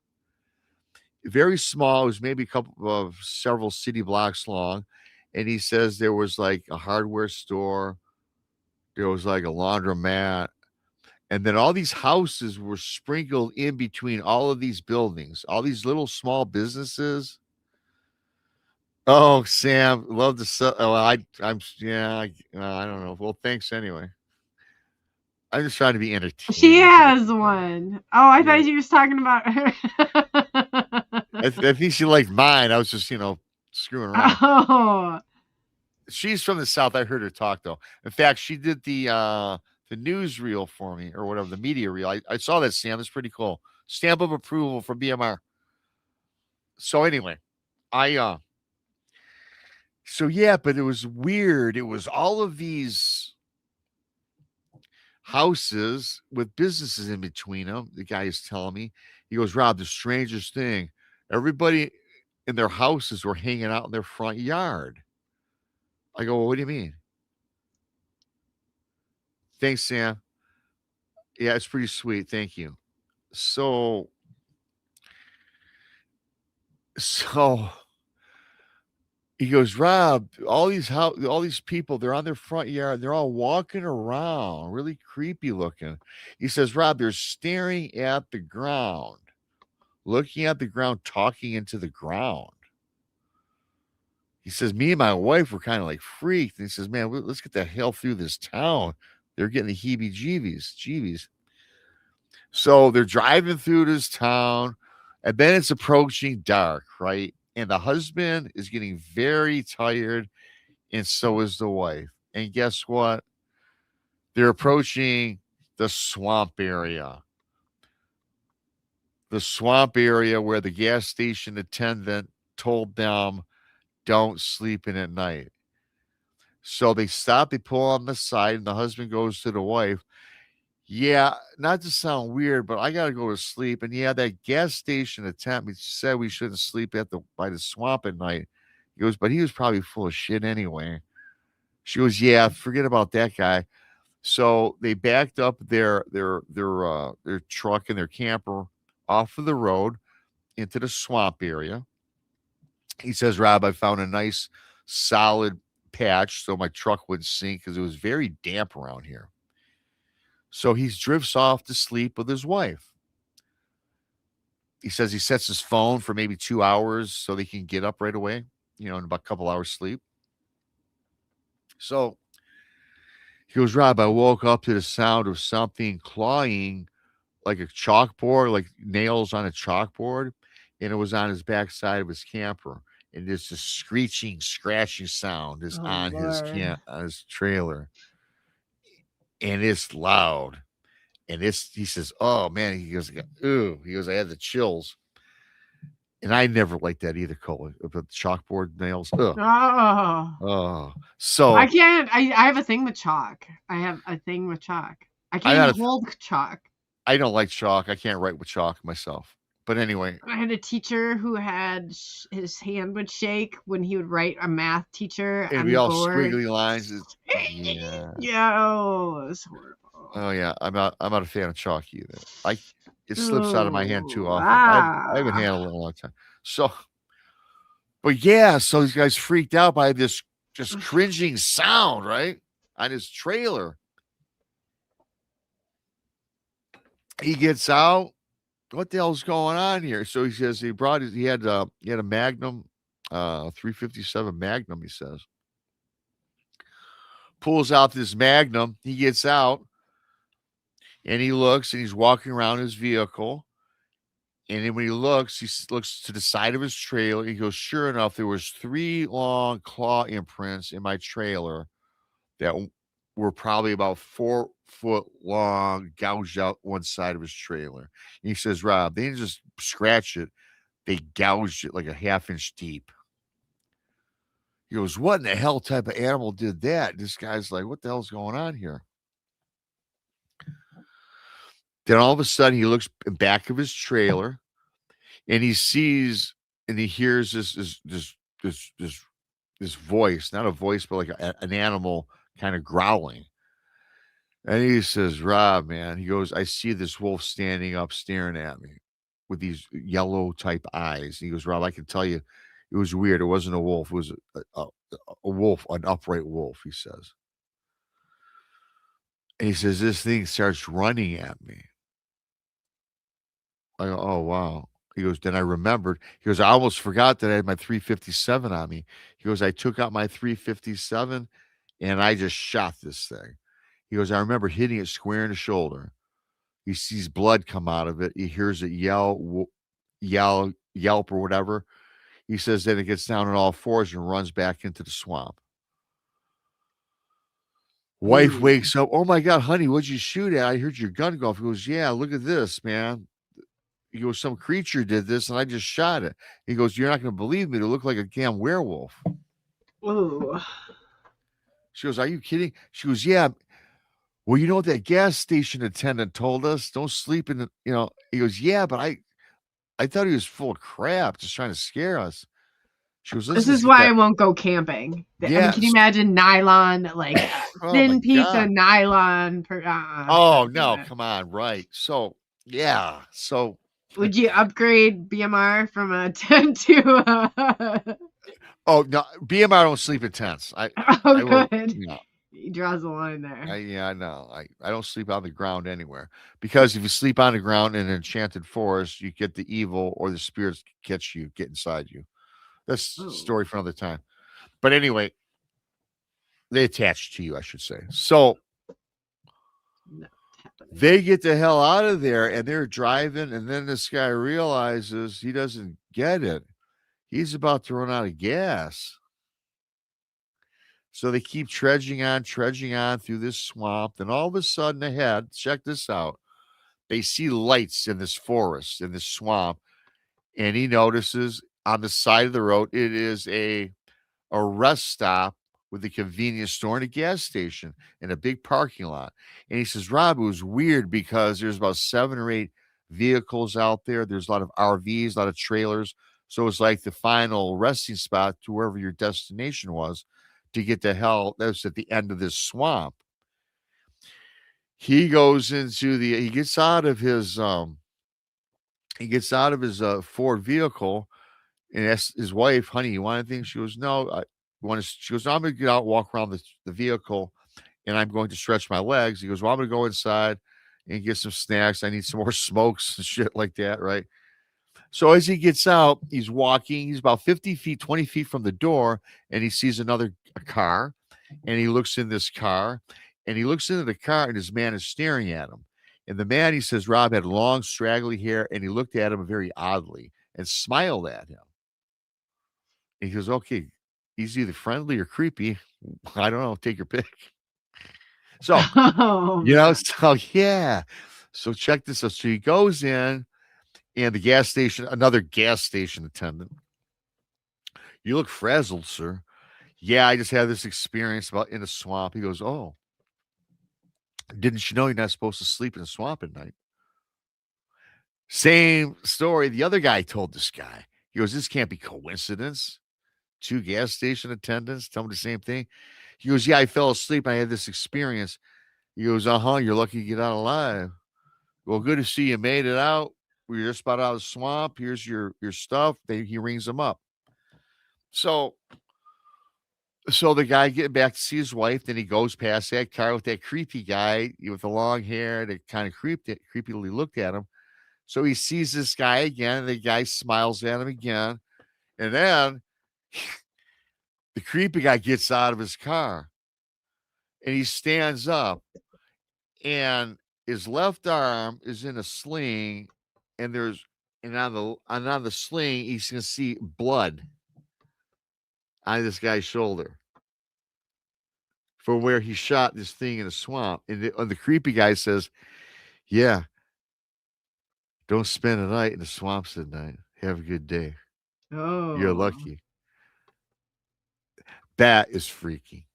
Very small, it was maybe a couple of several city blocks long. And he says there was like a hardware store, there was like a laundromat, and then all these houses were sprinkled in between all of these buildings, all these little small businesses. Oh, Sam, love to. Oh, yeah, I don't know. Well, thanks anyway. I'm just trying to be entertaining.
She has one. Oh, I thought you was talking about her.
I think she liked mine. I was just, screwing around.
Oh.
She's from the South. I heard her talk though. In fact, she did the news reel for me or whatever, the media reel. I saw that, Sam. That's pretty cool. Stamp of approval for BMR. So anyway, so yeah, but it was weird. It was all of these houses with businesses in between them. The guy is telling me, he goes, Rob, the strangest thing, everybody in their houses were hanging out in their front yard. I go, well, what do you mean? Thanks, Sam. Yeah, it's pretty sweet. Thank you. So he goes, Rob, all these people, they're on their front yard. They're all walking around, really creepy looking. He says, Rob, they're staring at the ground, looking at the ground, talking into the ground. He says, me and my wife were kind of like freaked. And he says, man, let's get the hell through this town. They're getting the jeebies. So they're driving through this town, and then it's approaching dark, right? And the husband is getting very tired, and so is the wife. And guess what? They're approaching the swamp area. The swamp area where the gas station attendant told them, don't sleep in at night. So they stop, they pull on the side, and the husband goes to the wife, yeah, not to sound weird, but I got to go to sleep. And yeah, that gas station attendant said we shouldn't sleep by the swamp at night. He goes, but he was probably full of shit anyway. She goes, yeah, forget about that guy. So they backed up their truck and their camper off of the road into the swamp area. He says, Rob, I found a nice solid patch so my truck would sink because it was very damp around here. So he drifts off to sleep with his wife. He says he sets his phone for maybe 2 hours so they can get up right away, in about a couple hours sleep. So he goes, Rob, I woke up to the sound of something clawing like a chalkboard, like nails on a chalkboard, and it was on his backside of his camper. And there's this screeching, scratching sound is on his trailer. and it's loud. And he says, "Oh man," he goes, "Ooh," he goes, "I had the chills." And I never liked that either, Coley. But the chalkboard nails, ugh,
Oh,
oh.
I
So
can't. I have a thing with chalk. I have a thing with chalk. I
I
can't
got
even hold chalk.
I don't like chalk. I can't write with chalk myself. But anyway,
I had a teacher who had his hand would shake when he would write a math teacher
it'd
on
be
the
all
board.
squiggly lines. Yeah.
Yo, it was horrible.
Oh yeah. I'm not a fan of chalk either. It slips out of my hand too
Oh,
often. I haven't handled it in a long time. So, but yeah, so these guys freaked out by this just cringing sound, right? On his trailer. He gets out. What the hell's going on here? So he says he had a Magnum, 357 Magnum, he says. Pulls out this Magnum. He gets out and he looks and he's walking around his vehicle. And then when he looks to the side of his trailer. He goes, sure enough, there was 3 long claw imprints in my trailer that were probably about 4 foot long, gouged out one side of his trailer. And he says, Rob, they didn't just scratch it, they gouged it like a half-inch deep. He goes, what in the hell type of animal did that? This guy's like, what the hell's going on here? Then all of a sudden, he looks back of his trailer, and he sees and he hears this voice, not a voice, but like an animal kind of growling. And he says, Rob, man, he goes, I see this wolf standing up, staring at me with these yellow type eyes. He goes, Rob, I can tell you, it was weird. It wasn't a wolf. It was a wolf, an upright wolf, he says. And he says, this thing starts running at me. I go, oh, wow. He goes, then I remembered. He goes, I almost forgot that I had my 357 on me. He goes, I took out my 357 and I just shot this thing. He goes, I remember hitting it square in the shoulder. He sees blood come out of it. He hears it yelp or whatever. He says then it gets down on all fours and runs back into the swamp. Wife wakes up. Oh my God, honey, what'd you shoot at? I heard your gun go off. He goes, yeah, look at this, man. He goes, some creature did this and I just shot it. He goes, you're not going to believe me. It looked like a damn werewolf.
Ooh.
She goes, are you kidding? She goes, yeah. Well, you know what that gas station attendant told us? Don't sleep in the, he goes, yeah, but I thought he was full of crap, just trying to scare us. She goes,
this is why I won't go camping.
Yeah.
I mean, can you imagine nylon, like thin piece
God.
of nylon?
Oh, no, come on. Right. So, yeah. So,
would you upgrade BMR from a 10 to a...
Oh, no, BMR don't sleep in tents.
Good.
No.
He draws a line there.
I know. I don't sleep on the ground anywhere, because if you sleep on the ground in an enchanted forest, you get the evil or the spirits get inside you. That's a story for another time. But anyway, they attach to you, I should say. So they get the hell out of there and they're driving. And then this guy realizes he doesn't get it. He's about to run out of gas. So they keep trudging on through this swamp. And all of a sudden ahead, check this out. They see lights in this forest, in this swamp. And he notices on the side of the road, it is a rest stop with a convenience store and a gas station and a big parking lot. And he says, Rob, it was weird because there's about 7 or 8 vehicles out there. There's a lot of RVs, a lot of trailers. So it's like the final resting spot to wherever your destination was to get the hell. That's at the end of this swamp. He goes he gets out of his Ford vehicle and asks his wife, honey, you want anything? She goes, no. She goes, no, I'm going to get out, walk around the vehicle, and I'm going to stretch my legs. He goes, well, I'm going to go inside and get some snacks. I need some more smokes and shit like that, right? So as he gets out, he's walking. He's about 50 feet, 20 feet from the door, and he sees a car, and he looks in this car, and he looks into the car, and his man is staring at him. And the man, he says, Rob, had long, straggly hair, and he looked at him very oddly and smiled at him. And he goes, okay, he's either friendly or creepy. I don't know. Take your pick. So,
Oh,
so yeah. So check this out. So he goes in and the gas station, another gas station attendant. You look frazzled, sir. Yeah, I just had this experience about in a swamp. He goes, oh, didn't you know you're not supposed to sleep in a swamp at night? Same story. The other guy told this guy. He goes, this can't be coincidence. Two gas station attendants tell me the same thing. He goes, yeah, I fell asleep. I had this experience. He goes, you're lucky to get out alive. Well, good to see you made it out. We were just about out of the swamp. Here's your stuff. He rings them up. So the guy getting back to see his wife, then he goes past that car with that creepy guy with the long hair that kind of creepily looked at him. So he sees this guy again, and the guy smiles at him again. And then the creepy guy gets out of his car and he stands up, and his left arm is in a sling, and on the sling, he's gonna see blood on this guy's shoulder for where he shot this thing in the swamp. And the creepy guy says, yeah, don't spend a night in the swamps at night. Have a good day.
Oh.
You're lucky. That is freaky.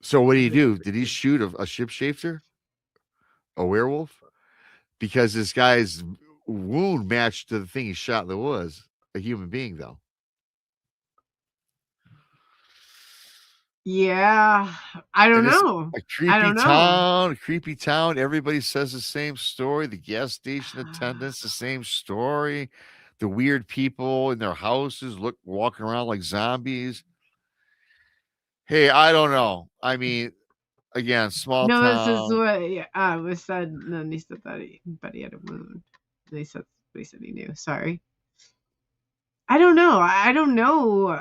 So what did he do? Did he shoot a shapeshifter? A werewolf? Because this guy's wound matched to the thing he shot in the woods. A human being, though.
Yeah, I don't know.
A creepy town. Everybody says the same story. The gas station attendants, the same story. The weird people in their houses walking around like zombies. Hey, I don't know. I mean, again, small town.
No, this is what was said. And then he said that he had a wound. And he said he knew. Sorry. I don't know. I don't know.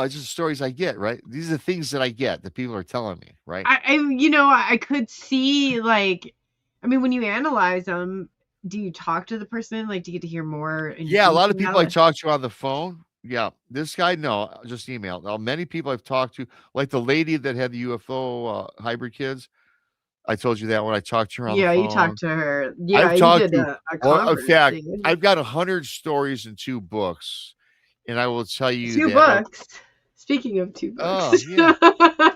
It's just stories I get, right? These are things that I get that people are telling me, right?
I could see, like, I mean, when you analyze them, do you talk to the person? Like, do you get to hear more?
Yeah, a lot of people I talk to on the phone. Yeah, this guy, no, just email. Now, many people I've talked to, like the lady that had the UFO hybrid kids. I told you that when I talked to her on the phone.
Yeah, you talked to her. Yeah,
I've talked to
a conference.
In fact, I've got 100 stories in 2 books, and I will tell you
2 books. Speaking of 2 books.
Oh,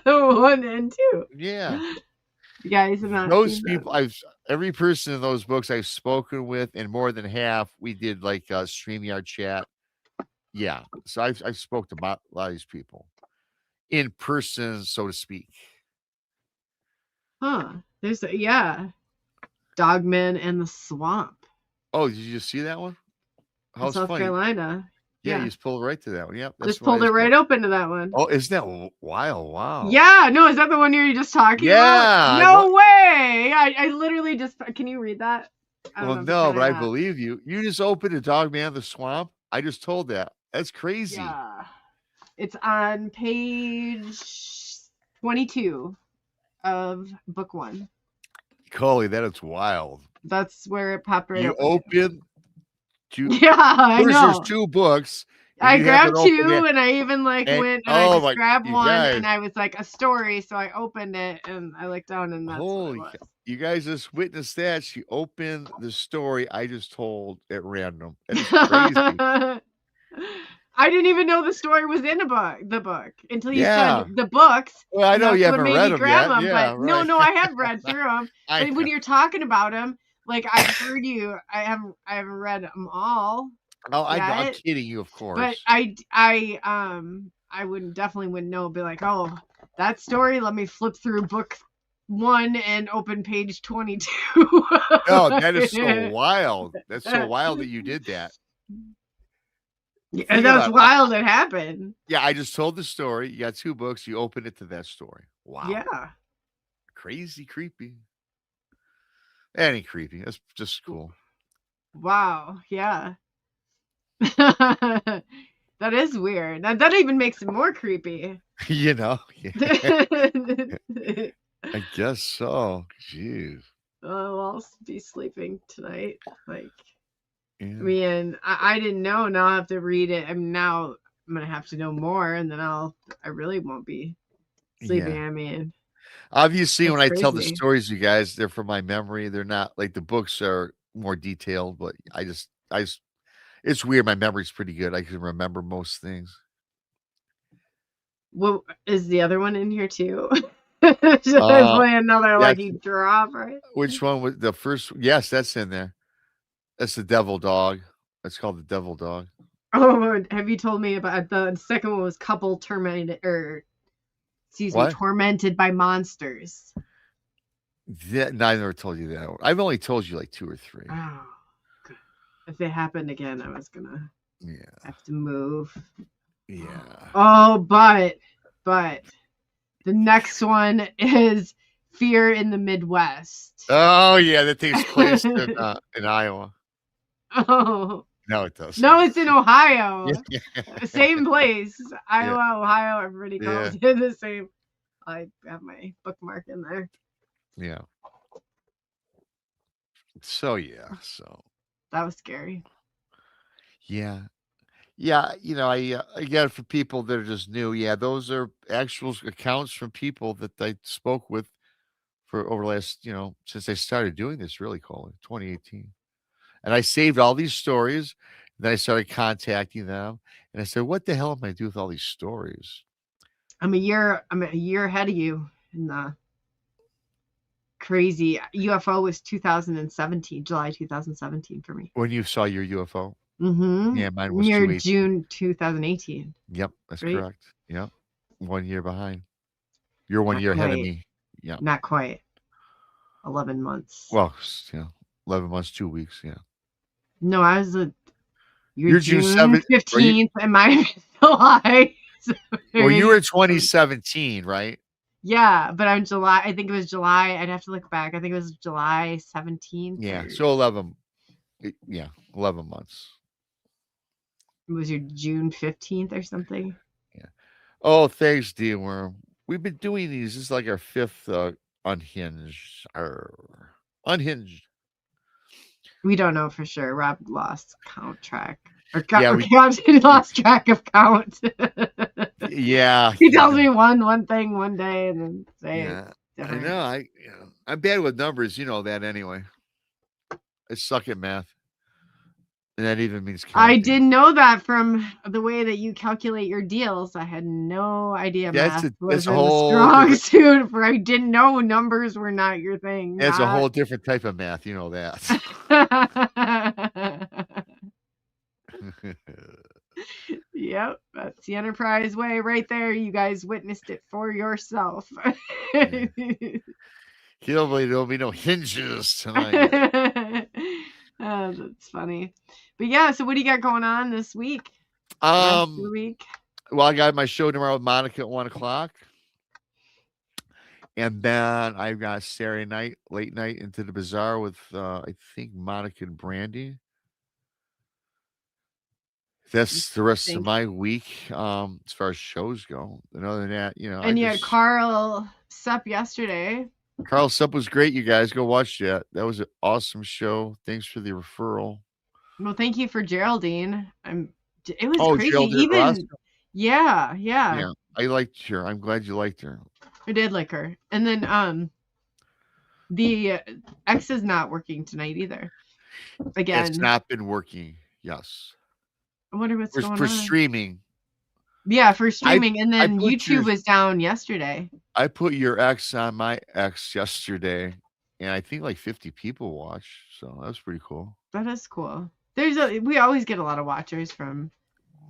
yeah.
1 and 2.
Yeah.
You guys have not
Those
seen
people, every person in those books I've spoken with, and more than half, we did like a StreamYard chat. Yeah. So I've spoke to a lot of these people in person, so to speak.
Huh. There's Dogman and the Swamp.
Oh, did you see that one?
How's South Carolina.
Yeah, you just pulled right to that one. Yep.
Just pulled it right open to that one.
Oh, isn't that wild? Wow.
Yeah. No, is that the one you're just talking about? No way. I literally just, can you read that?
Well, no, but I believe you. You just opened a Dogman the Swamp. I just told that. That's crazy.
Yeah. It's on page 22 of book 1.
Coley, that is wild.
That's where it popped right up.
You open 2.
Yeah, I know.
There's 2 books.
I grabbed 2 and I even went and I just grabbed one
guys.
And I was like, a story. So I opened it and I looked down and that's what it was.
You guys just witnessed that. She opened the story I just told at random. That is crazy.
I didn't even know the story was in the book until you said the books.
Well, I know you haven't read them yet.
But right. No, I have read through them. But when you're talking about them, like I've heard you, I haven't read them all.
Oh, I'm kidding you, of course.
But I definitely wouldn't know. Be like, oh, that story. Let me flip through book 1 and open page 22.
No, that is so wild. That's so wild that you did that.
Yeah, that's wild it happened.
Yeah, I just told the story. You got 2 books. You opened it to that story. Wow.
Yeah.
Crazy creepy. That ain't creepy. That's just cool.
Wow. Yeah. That is weird. That even makes it more creepy.
You know? Yeah. I guess so. Jeez.
I'll be sleeping tonight. Like, yeah. I mean, I didn't know. Now I have to read it. I mean, now I'm gonna have to know more, and then I really won't be sleeping.
Yeah.
I mean,
Obviously,
that's
when I tell the
crazy.
stories, you guys, they're from my memory. They're not like the books are more detailed, but I just, it's weird. My memory's pretty good. I can remember most things.
What is the other one in here too? Should I
Uh,
play another
that's
lucky drop? Right?
which one was the first? Yes, that's in there. That's the devil dog. That's called the devil dog.
Oh, have you told me about the second one? Was couple tormented, or excuse me,
What?
tormented by monsters.
No, I never told you that one. I've only told you like 2 or 3.
Oh, good. If it happened again, I was gonna
Yeah.
have to move.
Yeah.
Oh, but the next one is Fear in the Midwest.
Oh yeah, that takes place in Iowa.
Oh
No, it doesn't.
no, it's in Ohio.
Yeah.
Same place, Iowa, Ohio. Everybody calls it the same. I have my bookmark in there.
Yeah. So
That was scary.
yeah. Yeah, I get it for people that are just new. Yeah, those are actual accounts from people that I spoke with for over the last, since I started doing this, really, Coley, 2018. And I saved all these stories. Then I started contacting them, and I said, "What the hell am I going to do with all these stories?"
I'm a year ahead of you in the crazy UFO was 2017, July 2017 for me.
When you saw your UFO?
Mm-hmm.
Yeah, mine was
near
218.
June 2018.
Yep, that's
Right?
correct. Yep, 1 year behind. You're 1
Not
year ahead of
quite.
me. Yeah.
Not quite. 11 months.
Well, 11 months, 2 weeks. Yeah.
No, I was
You're
June
June 7th.
15th, and mine was July.
Well, you were 2017, right?
Yeah, but I'm July. I think it was July. I'd have to look back. I think it was July 17th.
Yeah.
or-
So 11. Yeah, 11 months.
was your June 15th or something?
Yeah. Oh, thanks, D-Worm. We've been doing these. This is like our 5th unhinged. Unhinged.
We don't know for sure. Rob lost count track. He lost track of count.
Yeah.
He tells me one thing one day and then say
Yeah.
it's
I
different.
know. I'm bad with numbers. You know that anyway. I suck at math. And that even means counting.
I didn't know that from the way that you calculate your deals. I had no idea math was a strong suit. For I didn't know numbers were not your thing.
It's a whole different type of math. You know that.
Yep, that's the Enterprise way right there. You guys witnessed it for yourself.
Can't believe there'll be no hinges tonight.
Oh, that's funny. But yeah, so what do you got going on this week?
Well, I got my show tomorrow with Monica at 1:00. And then I've got Saturday night, late night into the bazaar with I think Monica and Brandy. That's the rest of my week, as far as shows go. And other than that,
And you had Carl Sup yesterday.
Carl Sup was great, you guys. Go watch that. That was an awesome show. Thanks for the referral.
Well, thank you for Geraldine. It was crazy.
Geraldine
Even
Ross?
Yeah.
I liked her. I'm glad you liked her.
I did like her. And then the X is not working tonight either. Again.
It's not been working. Yes.
I wonder what's going on.
For streaming.
Yeah, for streaming. And then
put
YouTube was down yesterday.
I put your X on my X yesterday, and I think like 50 people watched. So that was pretty cool.
That is cool. We always get a lot of watchers from.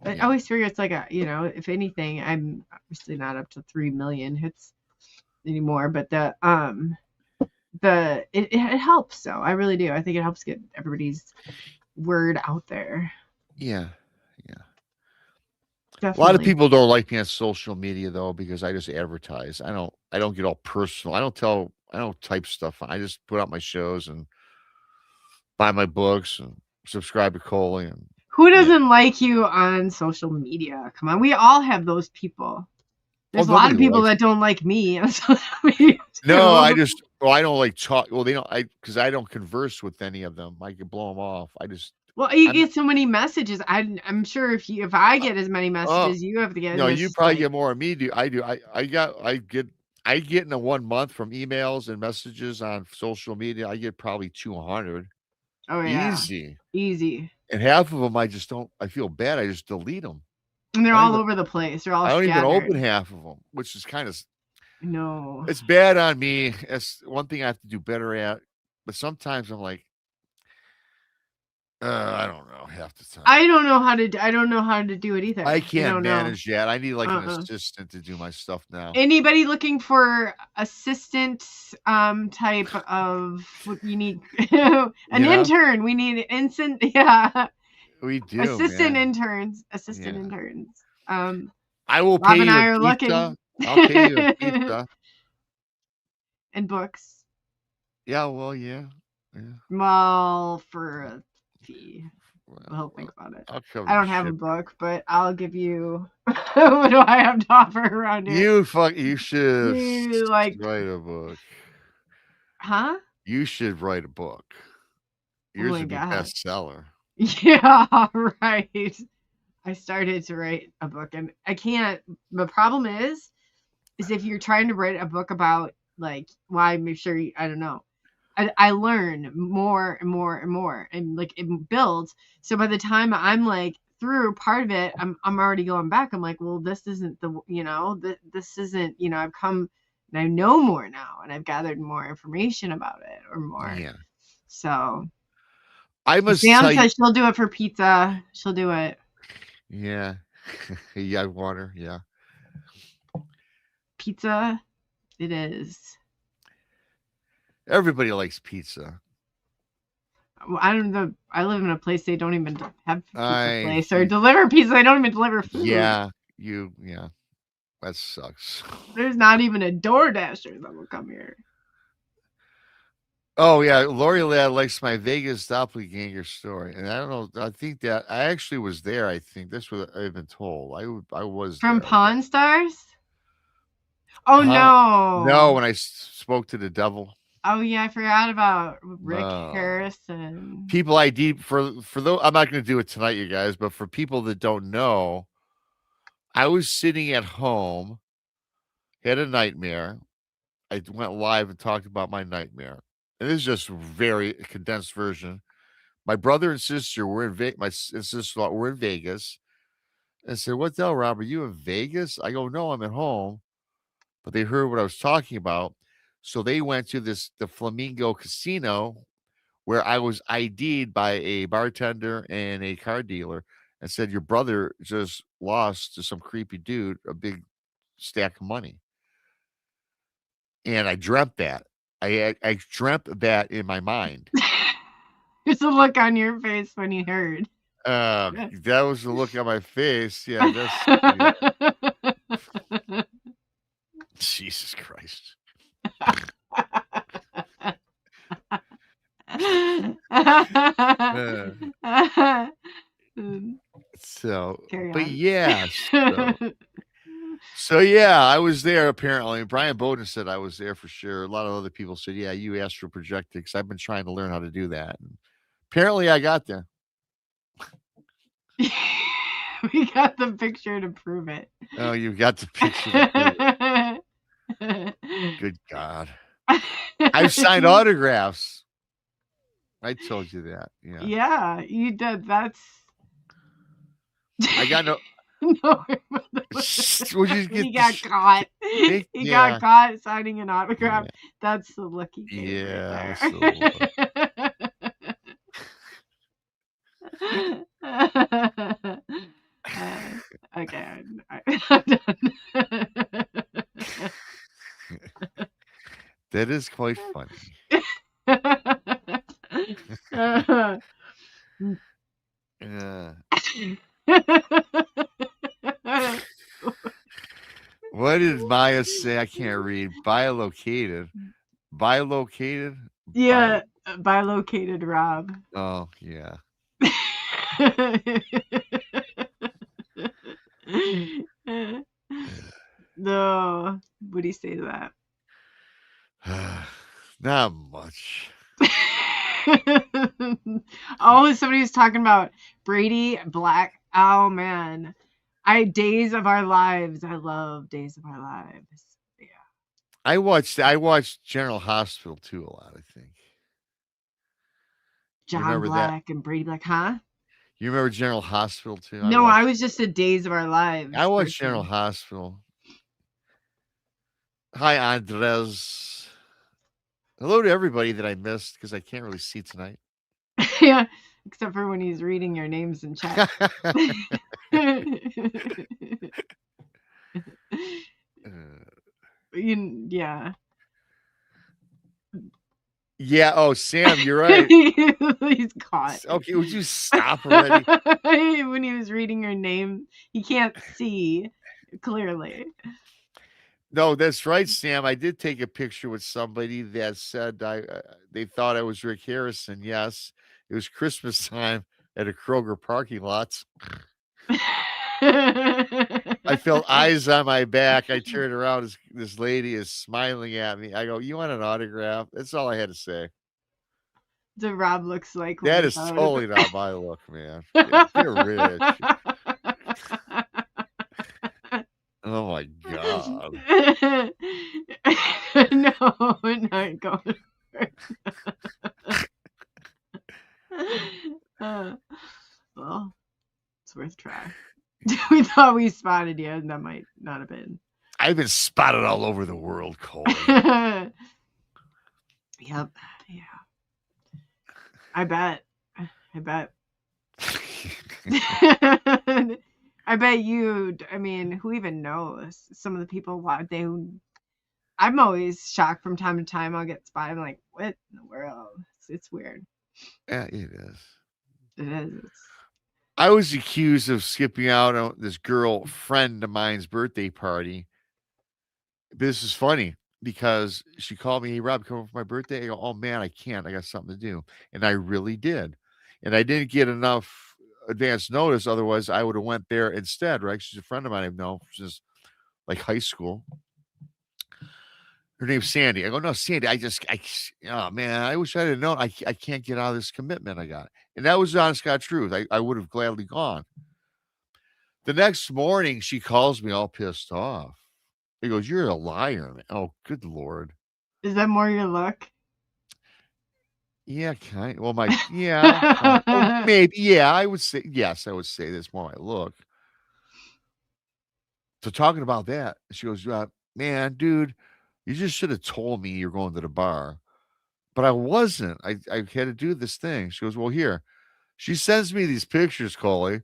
I always figure it's like if anything, I'm obviously not up to 3 million hits anymore, but it helps. So I really do. I think it helps get everybody's word out there.
Yeah.
Definitely.
A lot of people don't like me on social media though, because I just advertise. I don't get all personal. I don't type stuff. I just put out my shows and buy my books and subscribe to Coley. And
who doesn't like you on social media? Come on, we all have those people. There's a lot of people that don't like me on social media.
No, I don't like talk. Well, because I don't converse with any of them. I can blow them off. I just
Well, you
I'm
get so many messages. I'm sure if I get as many messages you have to get,
no,
it's
you
just
probably
like,
get more than me. I do. I get in a 1 month from emails and messages on social media. I get probably 200
oh yeah,
easy,
easy.
and half of them I just don't. I feel bad. I just delete them.
And they're
I don't
all
even.
over the place. They're all
I don't even
scattered.
open half of them, which is kind of.
No.
It's bad on me. It's one thing I have to do better at. But sometimes I'm like, I don't know. Half the time.
I don't know how to do it either.
I can't
don't know.
manage that. I need like an
Uh-uh.
assistant to do my stuff now.
Anybody looking for assistant type of you need an intern. We need instant
We do.
assistant
man.
interns.
I will
Rob
pay
and
you
I
a
are looking.
pizza. I'll pay you a pizza.
And books.
Yeah, well, yeah.
Well, for a fee. I'll think about it. I don't have a book, but I'll give you. What do I have to offer around here?
You should
like
write a book.
Huh?
You should write a book. Yours
my
would be
God.
bestseller.
Yeah, right. I started to write a book and I can't. The problem is if you're trying to write a book about like why make sure I don't know. I learn more and more and more and like it builds. So by the time I'm like through part of it, I'm already going back. I'm like, well, this isn't this isn't, I've come and I know more now and I've gathered more information about it or more.
Yeah.
So
I must
Sam
tell you.
says she'll do it for pizza. She'll do it.
Yeah. Yeah, water. Yeah.
Pizza. It is.
Everybody likes pizza.
I don't know. I live in a place they don't even have pizza place or
see.
deliver pizza. They don't even deliver food.
Yeah. That sucks.
There's not even a DoorDasher that will come here.
Oh yeah, Lori Ladd likes my Vegas doppelganger story, and I don't know. I think that I actually was there. I think that's what I've been told. I was
From
there.
Pawn Stars. Oh no!
No, when I spoke to the devil.
Oh yeah, I forgot about Rick Harrison.
People ID for those. I'm not going to do it tonight, you guys. But for people that don't know, I was sitting at home, had a nightmare. I went live and talked about my nightmare. And this is just a very condensed version. My brother and sister were in Vegas. My sister-in-law were in Vegas. And I said, "What the hell, Rob? Are you in Vegas?" I go, "No, I'm at home." But they heard what I was talking about. So they went to the Flamingo Casino where I was ID'd by a bartender and a car dealer and said, "Your brother just lost to some creepy dude a big stack of money." And I dreamt that. I dreamt that in my mind.
There's a look on your face when you heard.
That was the look on my face. Yeah, Jesus Christ. So, but yeah. So yeah, I was there apparently. Brian Bowden said I was there for sure. A lot of other people said, "Yeah, you astral projected," because I've been trying to learn how to do that. And apparently, I got there.
We got the picture to prove it.
Oh, you got the picture to prove it. Good God. I've signed autographs. I told you that. Yeah.
Yeah, you did. That's.
I got no.
No, he got caught. He got caught signing an autograph. Yeah. That's the look he gave.
Yeah.
Okay, I'm done.
That is quite funny. What did Maya say? I can't read. Bilocated.
Yeah, bilocated Rob.
Oh, yeah.
No. What do you say to that?
Not much.
Oh, somebody was talking about Brady Black. Oh man, Days of Our Lives. I love Days of Our Lives. Yeah.
I watched General Hospital too a lot, I think. You
John
remember that?
Black and Brady Black, huh?
You remember General Hospital too?
No, I was just a Days of Our Lives.
I watched
person.
General Hospital. Hi, Andres. Hello to everybody that I missed because I can't really see tonight.
Yeah, except for when he's reading your names in chat. Yeah.
Yeah. Oh, Sam, you're right.
He's caught.
Okay, would you stop already?
When he was reading your name, he can't see clearly.
No, that's right, Sam. I did take a picture with somebody that said they thought I was Rick Harrison. Yes, it was Christmas time at a Kroger parking lot. I felt eyes on my back. I turned around. This lady is smiling at me. I go, "You want an autograph?" That's all I had to say.
The Rob looks like
that is totally not my look, man. You're rich. Oh my god.
No, we're not going. Well, it's worth a try. We thought we spotted you, and that might not have been.
I've been spotted all over the world, Coley.
Yep. Yeah. I bet. I bet you. I mean, who even knows? Some of the people I'm always shocked from time to time. I'll get spotted. I'm like, what in the world? It's weird.
Yeah, it is.
It is.
I was accused of skipping out on this girl friend of mine's birthday party. This is funny because she called me, "Hey, Rob, come over for my birthday." I go, "Oh man, I can't. I got something to do." And I really did. And I didn't get enough advance notice. Otherwise, I would have went there instead, right? She's a friend of mine I've known since like high school. Her name's Sandy. I go, "No, Sandy, oh man, I wish I had known. I can't get out of this commitment I got." And that was honest God truth. I would have gladly gone. The next morning, she calls me all pissed off. He goes, "You're a liar, man." Oh, good Lord.
Is that more your look?
Yeah, kind. Well, yeah, oh, maybe. Yeah, I would say that's more my look. So talking about that, she goes, "Man, dude, you just should have told me you're going to the bar." But I wasn't. I had to do this thing. She goes, "Well, here." She sends me these pictures, Coley,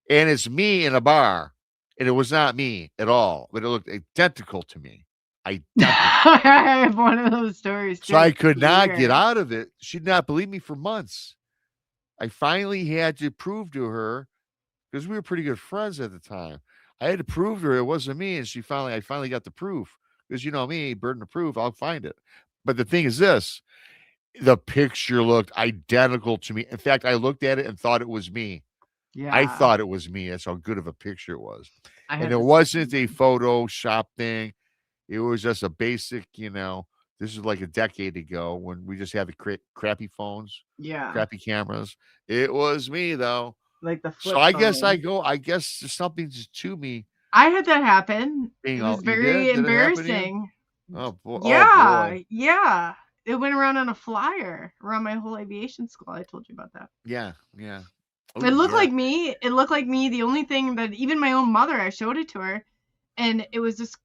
and it's me in a bar. And it was not me at all, but it looked identical to me. Identical.
I have one of those stories too.
So I could not get out of it. She did not believe me for months. I finally had to prove to her, because we were pretty good friends at the time. I had to prove to her it wasn't me, and I finally got the proof. Because you know me, burden of proof, I'll find it. But the thing is this, the picture looked identical to me. In fact, I looked at it and thought it was me.
Yeah.
I thought it was me. That's how good of a picture it was. And it
the
wasn't a Photoshop thing. It was just a basic, this is like a decade ago when we just had the crappy phones,
Yeah.
crappy cameras. It was me though.
Like the flip
So I
phone.
guess something's to me.
I had that happen.
It
It was very embarrassing.
Oh boy.
Yeah.
Oh, boy.
Yeah. It went around on a flyer around my whole aviation school. I told you about that.
Yeah. Oh,
It looked
yeah.
like me. It looked like me. The only thing that even my own mother, I showed it to her, and it was just,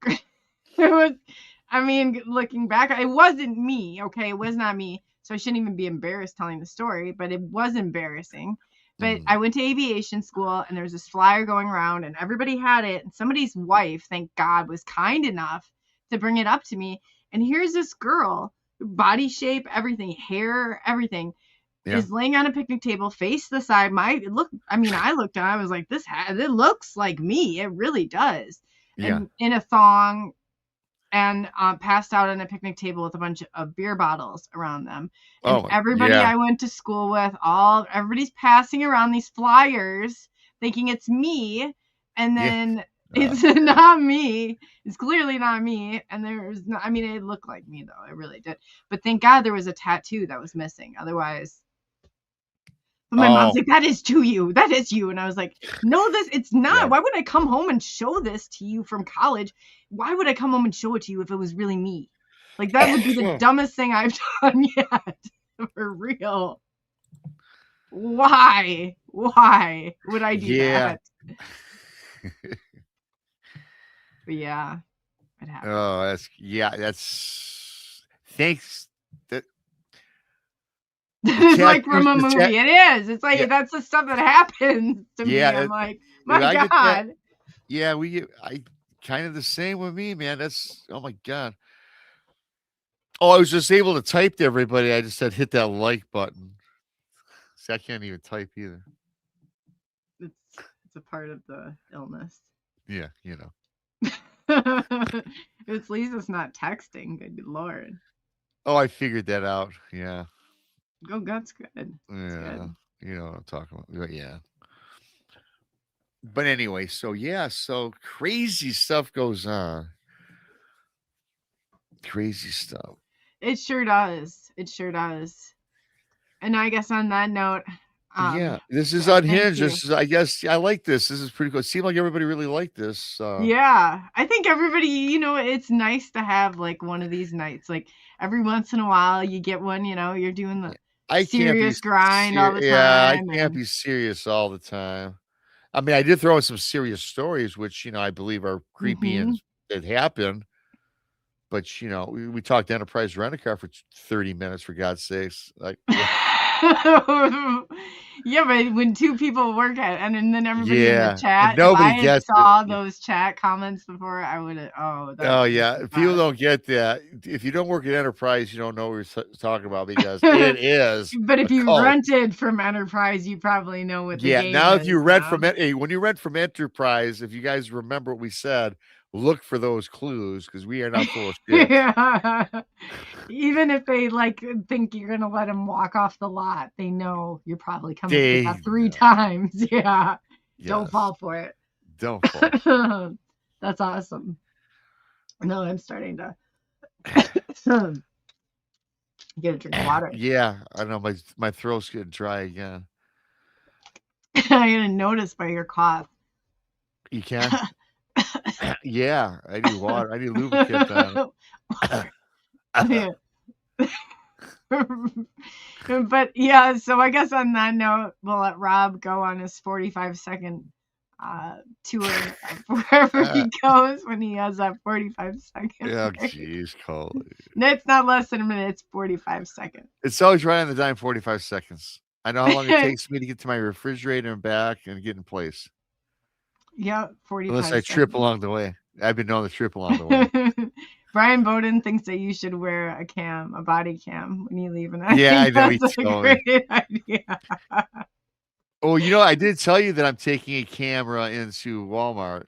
looking back, it wasn't me. Okay. It was not me. So I shouldn't even be embarrassed telling the story, but it was embarrassing. But I went to aviation school, and there was this flyer going around, and everybody had it. And somebody's wife, thank God, was kind enough to bring it up to me. And here's this girl, body shape, everything, hair, everything, is laying on a picnic table, face to the side. I looked down, I was like, it looks like me. It really does.
Yeah.
And in a thong, and passed out on a picnic table with a bunch of beer bottles around them. And everybody I went to school with, everybody's passing around these flyers thinking it's me. And then it's not me. It's clearly not me. And it looked like me though. It really did. But thank God there was a tattoo that was missing. Otherwise, But my mom's
Oh.
like, that is to you. That is you. And I was like, no, it's not.
Yeah.
Why would I come home and show this to you from college? Why would I come home and show it to you if it was really me? Like, that would be the dumbest thing I've done yet. For real. Why? Why would I do that? But yeah, it happened.
Oh, that's thanks.
It's like from a movie. It is. It's like that's the stuff that happens to me. I'm like, my God.
Yeah, I kind of the same with me, man. That's oh my God. Oh, I was just able to type to everybody. I just said hit that like button. See, I can't even type either.
It's a part of the illness.
Yeah, you know.
At least it's not texting. Good Lord.
Oh, I figured that out. Yeah.
Oh, that's good.
Yeah.
Good.
You know what I'm talking about. But yeah. But anyway, so crazy stuff goes on. Crazy stuff.
It sure does. It sure does. And I guess on that note,
yeah, this is unhinged. This is, I guess, I like this. This is pretty cool. It seemed like everybody really liked this.
Yeah, I think everybody, it's nice to have like one of these nights. Like every once in a while, you get one. You're doing the serious grind all the time.
Yeah, I can't be serious all the time. I mean, I did throw in some serious stories, which I believe are creepy and that happened. But we talked Enterprise Rent-A-Car for 30 minutes, for God's sakes. Like.
Yeah, but when two people work at and then everybody in the chat,
nobody
if I saw those chat comments before, I would have. Oh
yeah, people don't get that. If you don't work at Enterprise, you don't know what we're talking about because it is.
But if you rented from Enterprise, you probably know what the game
now
is.
If you rent from when you rent from Enterprise, if you guys remember what we said, look for those clues because we are not full of shit. Yeah.
Even if they think you're gonna let them walk off the lot, they know you're probably coming to pick up 3 times. Yeah. Yes. Don't fall for it.
Don't fall.
That's awesome. No, I'm starting to get a drink of water.
Yeah, I know my throat's getting dry again.
I didn't notice by your cough.
You can. Yeah, I need water. I need lubricant on it.
But yeah, so I guess on that note, we'll let Rob go on his 45-second tour of wherever he goes when he has that 45 seconds.
Oh, jeez, Coley.
It's not less than a minute. It's 45 seconds.
It's always right on the dime, 45 seconds. I know how long it takes me to get to my refrigerator and back and get in place.
Yeah, 45
Unless I trip along the way. I've been known to trip along the way.
Brian Bowden thinks that you should wear a body cam when you leave. And
I know
that's a great idea.
Oh, I did tell you that I'm taking a camera into Walmart.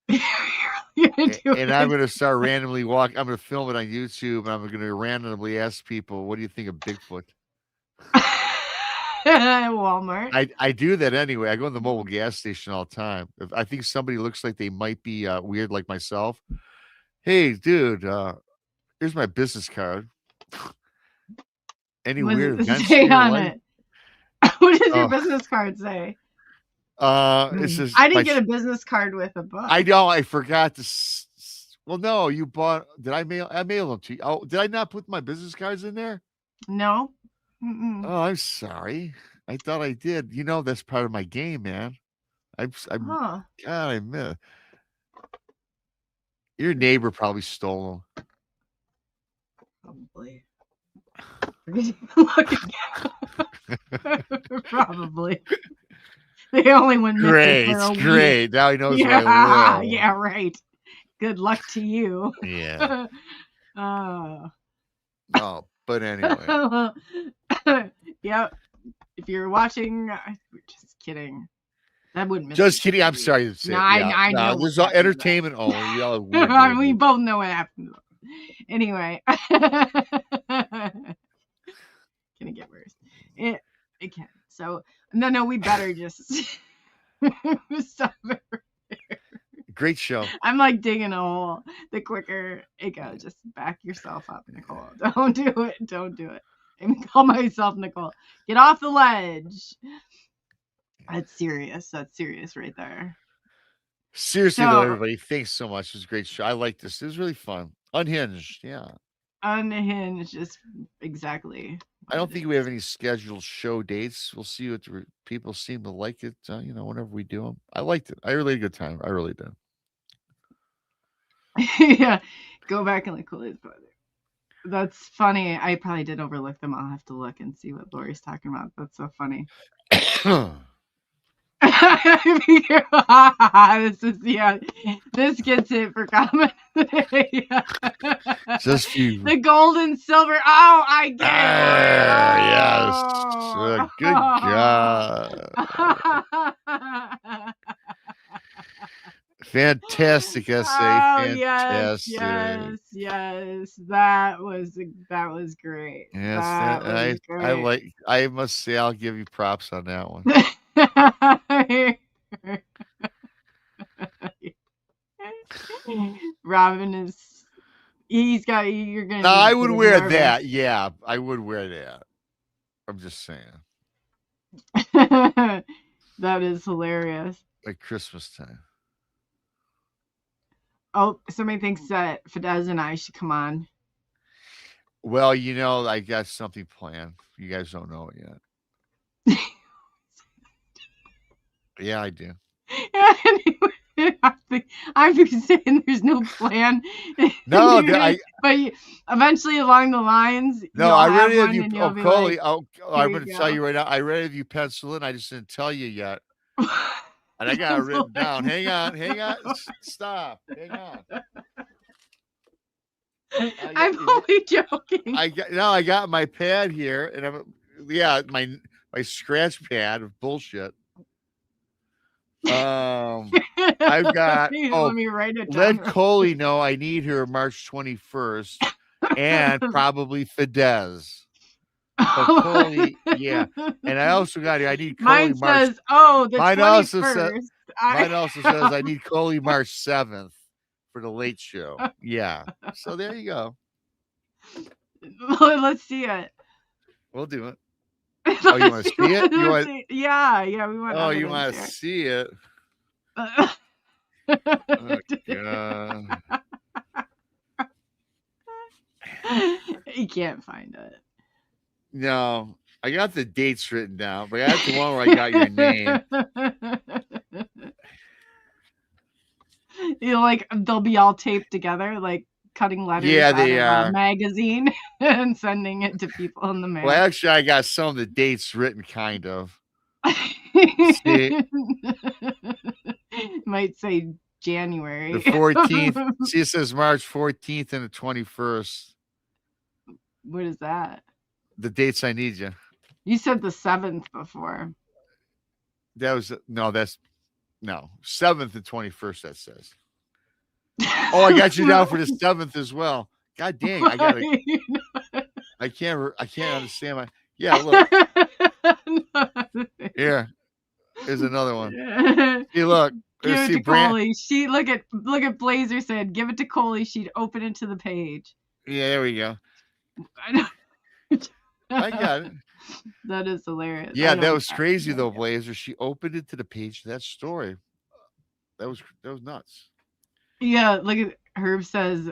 And I'm going to start randomly walking. I'm going to film it on YouTube, and I'm going to randomly ask people, what do you think of Bigfoot?
Walmart.
I do that anyway. I go in the mobile gas station all the time. If I think somebody looks like they might be weird like myself, hey, dude, here's my business card. Any weird events
on it? What does your business card say?
It says
I didn't get a business card with a book.
I know. I forgot to. Well, no, you bought. Did I mail? I mailed them to you. Oh, did I not put my business cards in there?
No.
Oh, I'm sorry. I thought I did. That's part of my game, man. God, I miss. Your neighbor probably stole them.
Probably. Probably. They only went missing for a
great.
week.
Now he knows where I live.
Yeah, right. Good luck to you.
Yeah. Oh, but anyway.
Yep. If you're watching, just kidding. That wouldn't miss.
Just kidding. I'm sorry to say.
No, I know.
This is all entertainment only.
We both know what happened. Anyway. Can it get worse? It can. So no, we better just stop it.
Great show.
I'm like digging a hole. The quicker it goes, just back yourself up, Nicole. Don't do it. and call myself Nicole. Get off the ledge. That's serious. That's serious right there.
Seriously, though,
So,
everybody, thanks so much. It was a great show. I like this. It was really fun. Unhinged, yeah.
unhinged is exactly.
I don't think we have any scheduled show dates. We'll see what the people seem to like it. Whenever we do them. I liked it. I really had a good time. I really did.
Yeah, go back and look. That's funny. I probably did overlook them. I'll have to look and see what Lori's talking about. That's so funny. This gets it for comment. Yeah.
Just you.
The gold and silver. Oh, I get it.
Yes. Good job. Fantastic essay. Fantastic.
Yes. That was great.
Yes,
That was great.
I must say I'll give you props on that one.
Robin is you're gonna.
No, I would wear that. Yeah, I would wear that. I'm just saying.
That is hilarious.
Like Christmas time.
Oh, somebody thinks that Fidesz and I should come on.
Well, I got something planned. You guys don't know it yet. Yeah, I do.
I'm saying there's no plan.
No,
but eventually along the lines.
No, I read it. You, Coley.
Like,
I'm going to tell you right now. I read if you pencil in. I just didn't tell you yet. And I got it written down. Hang on. Stop. Hang on.
I'm only joking.
I got my pad here, and my scratch pad of bullshit. I've got.
Let me write it down.
Let Coley know I need her March 21st, and probably Fidesz. Coley, yeah, and I also got here. I need Coley
mine
March.
Says, oh, the
mine
21st.
Mine also says I need Coley March 7th for the late show. Yeah, so there you go.
Let's see it.
We'll do it. Oh, you want to see it?
Yeah, we want.
Oh, you want to see it? Oh, God.
You can't find it.
No, I got the dates written down, but I got the one where I got your name.
They'll be all taped together, like cutting letters
out
of a magazine and sending it to people in the mail.
Well, actually, I got some of the dates written, kind of.
Might say January.
The 14th. See, it says March 14th and the 21st.
What is that?
The dates I need you.
You said the 7th before.
That's 7th and 21st, that says. Oh, I got you down for the 7th as well. God dang, I can't understand my. Yeah, look. Here, here's another one. Hey, look.
Give it to Coley. Look at Blazer said, give it to Coley. She'd open it to the page.
Yeah, there we go. I got it.
That is hilarious.
Yeah, that was crazy though, Blazer. She opened it to the page of that story. That was nuts.
Yeah, look at Herb says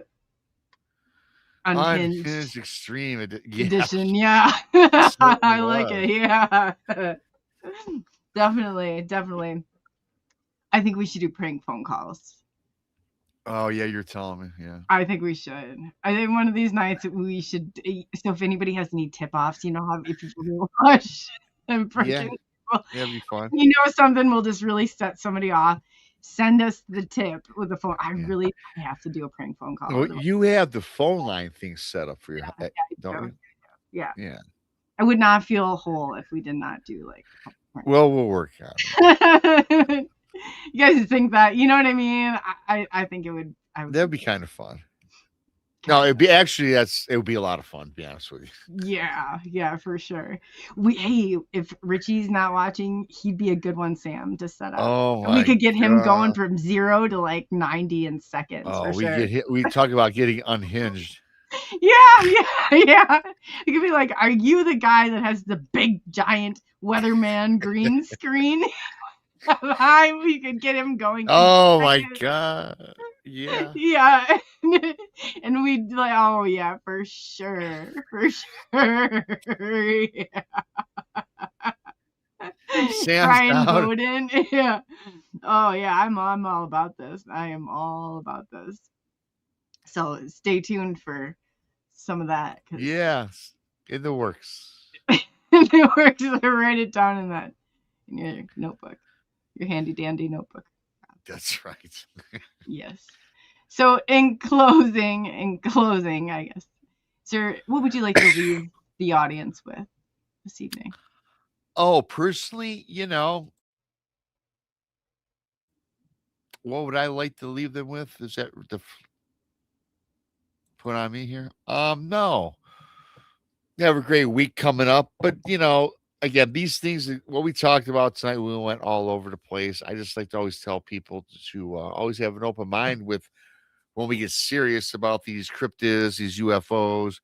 Unhinged
Extreme
Edition. Yeah. I like it. Yeah. Definitely. I think we should do prank phone calls.
Oh, yeah, you're telling me. Yeah.
I think we should. I think one of these nights we should. So if anybody has any tip-offs, how if people do rush and pranking people,
that'd be fun.
Something will just really set somebody off. Send us the tip with the phone. I really have to do a prank phone call.
Well, you have the phone line thing set up for your, don't you?
Yeah.
Yeah.
I would not feel whole if we did not do
Well, we'll work out.
You guys think that? You know what I mean? I think it would.
That'd be kind of fun. No, it'd be it would be a lot of fun, to be honest with you.
Yeah, for sure. If Richie's not watching, he'd be a good one, Sam, to set up.
Oh,
we could get him going from 0 to 90 in seconds.
Oh,
we
talk about getting unhinged.
Yeah. It could be like, are you the guy that has the big giant weatherman green screen? We could get him going.
Oh my God. Yeah.
Yeah. And we'd like, oh yeah, for sure. Yeah.
Sam's
Brian
down.
Bowden. Yeah. Oh yeah, I'm all about this. I am all about this. So stay tuned for some of that.
Yes. In the works.
It works. Write it down in your notebook, your handy dandy notebook.
That's right.
Yes. So in closing, I guess, sir, what would you like to leave the audience with this evening?
Oh, personally, what would I like to leave them with? Is that the put on me here? No. You have a great week coming up, but again, these things, what we talked about tonight, we went all over the place. I just like to always tell people to always have an open mind with when we get serious about these cryptids, these UFOs.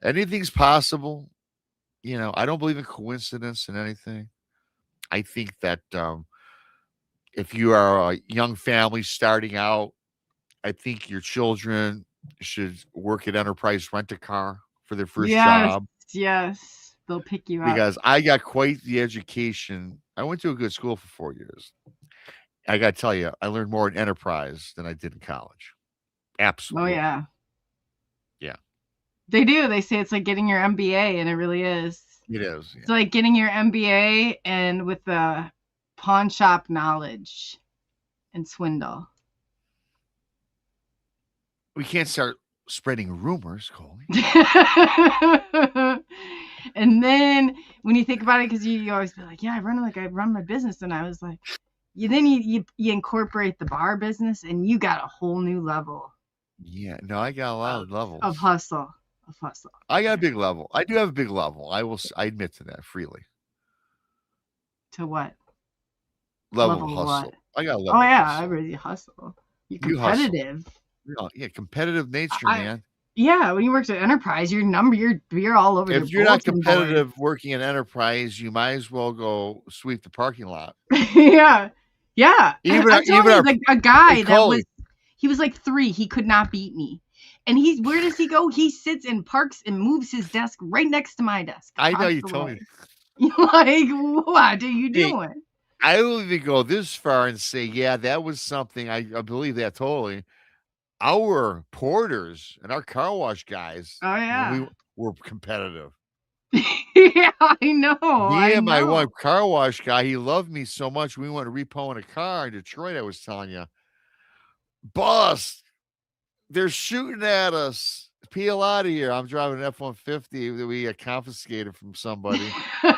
Anything's possible. I don't believe in coincidence and anything. I think that if you are a young family starting out, I think your children should work at Enterprise Rent a Car for their first job.
Yes, they'll pick you up.
Because I got quite the education. I went to a good school for 4 years. I got to tell you, I learned more in Enterprise than I did in college. Absolutely.
Oh, yeah.
Yeah.
They do. They say it's like getting your MBA, and it really is.
It is.
Yeah. It's like getting your MBA and with the pawn shop knowledge and swindle.
We can't start spreading rumors, Coley.
And then when you think about it, because you always be like, yeah, I run my business, and I was like, you incorporate the bar business, and you got a whole new level.
Yeah, no, I got a lot of levels
of hustle.
I got a big level. I do have a big level. I admit to that freely.
To what?
Level of hustle.
What?
I got a level.
Oh yeah, I really hustle. You're competitive.
Yeah, competitive nature, man.
Yeah, when you work at Enterprise, you're all over.
If you're not competitive working at Enterprise, you might as well go sweep the parking lot.
Yeah. Even a guy
that
he was like 3. He could not beat me. And where does he go? He sits and parks and moves his desk right next to my desk.
I know, you told me.
Like, what are you doing?
I will even go this far and say, yeah, that was something. I believe that totally. Our porters and our car wash guys,
oh yeah,
we were competitive.
Yeah, I know.
Me and my one car wash guy, he loved me so much. We went to repo in a car in Detroit. I was telling you, boss, they're shooting at us. Peel out of here. I'm driving an F-150 that we got confiscated from somebody.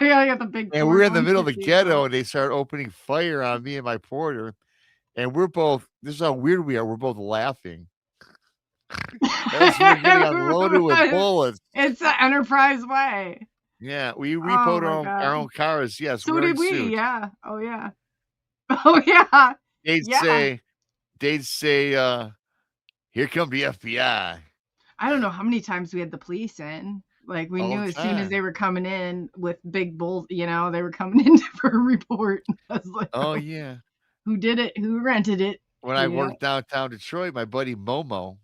Yeah, I got the big.
And we're in the middle of the ghetto, and they start opening fire on me and my porter. And we're both. This is how weird we are. We're both laughing. As we're getting unloaded with bullets.
It's the Enterprise way.
Yeah, we repoed our own cars. Yes,
so did we. Suits. Yeah. Oh yeah. Oh yeah.
They'd say, here come the FBI.
I don't know how many times we had the police in. Like we knew as soon as they were coming in with big bulls, they were coming in for a report. I was like,
oh yeah.
Who did it? Who rented it?
When I worked downtown Detroit, my buddy Momo,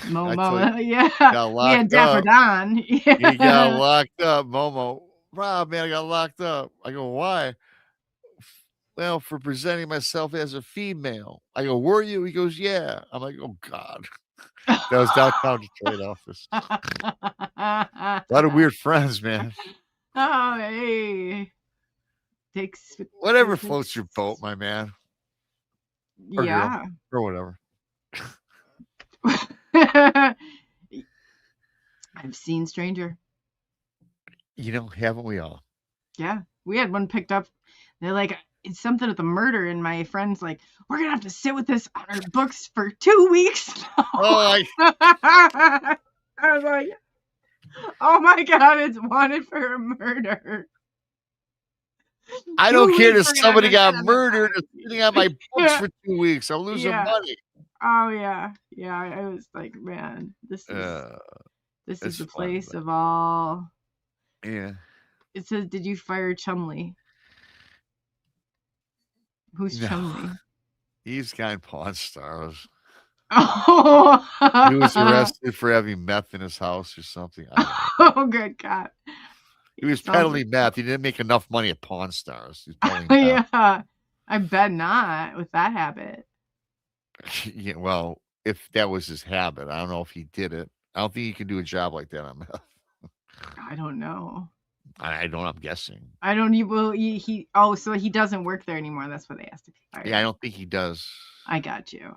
yeah.
Got locked
up. Dapper Don. Yeah.
He got locked up. Momo, Rob, man, I got locked up. I go, why? Well, for presenting myself as a female. I go, were you? He goes, yeah. I'm like, oh God. That was downtown Detroit office. A lot of weird friends, man.
Oh, hey.
Whatever floats your boat, my man. Or
yeah.
Girl, or whatever.
I've seen Stranger.
Haven't we all?
Yeah. We had one picked up. They're like, it's something with a murder, and my friend's like, we're gonna have to sit with this on our books for 2 weeks now.
Oh,
I was like, oh my God, it's wanted for a murder.
I don't care if somebody got murdered and sitting on my books for 2 weeks. I'm losing money.
Oh yeah. Yeah. I was like, man, this is This
It's
is the
fun,
place
but-
of all.
Yeah.
It says, did you fire Chumley? Who's
No.
Chumley?
He's got Pawn Stars.
Oh,
He was arrested for having meth in his house or something. I don't know.
Oh, good God.
He was
Sounds
peddling meth. He didn't make enough money at Pawn Stars. He was peddling meth.
Yeah, I bet not with that habit.
Yeah, well, if that was his habit, I don't know if he did it. I don't think he can do a job like that on meth.
I don't know.
I don't. I'm guessing.
I don't even. Well, he. Oh, so he doesn't work there anymore. That's what they asked if he fired.
Yeah, I don't think he does.
I got you.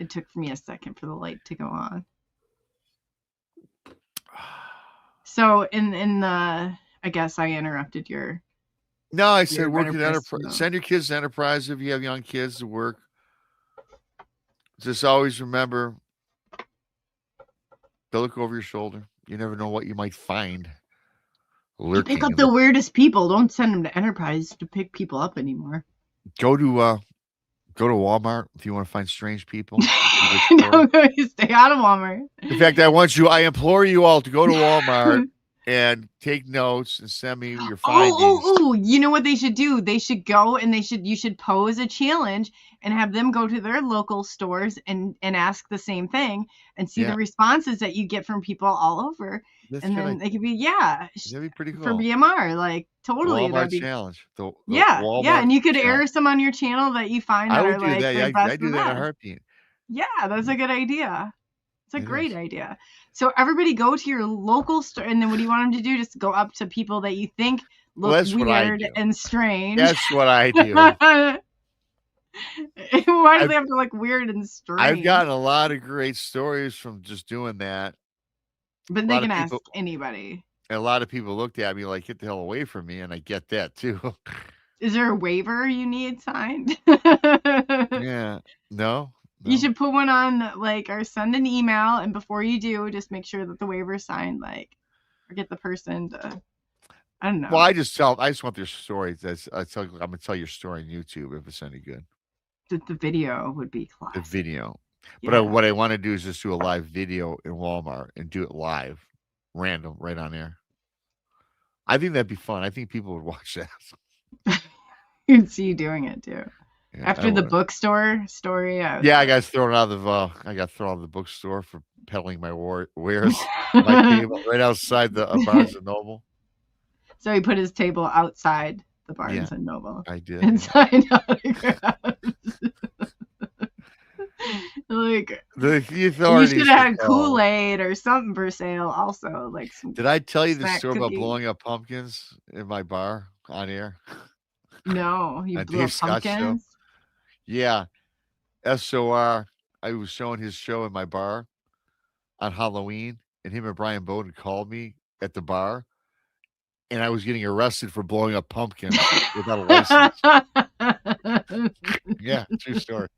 It took me a second for the light to go on. So in the, I guess I interrupted your.
No, I said
Your
work at
enterprise,
enterprise.
no.
Send your kids to enterprise if you have young kids to work. Just always remember to look over your shoulder. You never know what you might find
You
lurking.
pick up
in
the weirdest people. Don't send them to Enterprise to pick people up anymore.
Go to Walmart if you want to find strange people.
No, stay out of Walmart.
In fact, I implore you all to go to Walmart and take notes and send me your findings.
Oh, you know what they should do? They should go and you should pose a challenge and have them go to their local stores and ask the same thing and see
Yeah.
the responses that you get from people all over.
That's
And
good
then
idea.
they could be,
That'd be pretty cool.
for BMR, like
The
totally.
Walmart
That'd be,
challenge. The
yeah,
Walmart
and you could
challenge.
air some on your channel that you find
I
that
would
are
do
like
that.
the
Yeah,
best
I do
of
that in a
best.
heartbeat.
Yeah, that's a good idea. It's a
It
great
is.
idea. So everybody go to your local store, and then what do you want them to do? Just go up to people that you think
Well,
look
that's what I
weird
do.
and strange.
That's what I do.
Why do they have to look weird and strange?
I've gotten a lot of great stories from just doing that.
but
a
they
lot of
can ask
people-
anybody.
And a lot of people looked at me like, get the hell away from me. And I get that too.
Is there a waiver you need signed?
Yeah. No.
You should put one on, like, or send an email, and before you do, just make sure that the waiver's signed, like, or get the person to, I don't know.
Well, I just want their stories. I'm going to tell your story on YouTube if it's any good.
The video would be class.
The video.
Yeah.
But what I want to do is just do a live video in Walmart and do it live, random, right on air. I think that'd be fun. I think people would watch that.
You'd see you doing it too.
Yeah,
After
I
the
would.
bookstore story, I
got thrown out of the bookstore for peddling my wares. My table right outside the Barnes and Noble.
So he put his table outside the Barnes and Noble
I did.
and
yeah.
signed autographs. Like,
The
you
authorities
should have had
were called.
Kool-Aid or something for sale also, like some.
Did I tell you the
snack
story about
cookie.
blowing up pumpkins in my bar on air?
No, you
On
blew up
Dave Scott's show?
pumpkins.
Yeah. SOR. I was showing his show in my bar on Halloween, and him and Brian Bowden called me at the bar, and I was getting arrested for blowing up pumpkins without a license. Yeah, true story.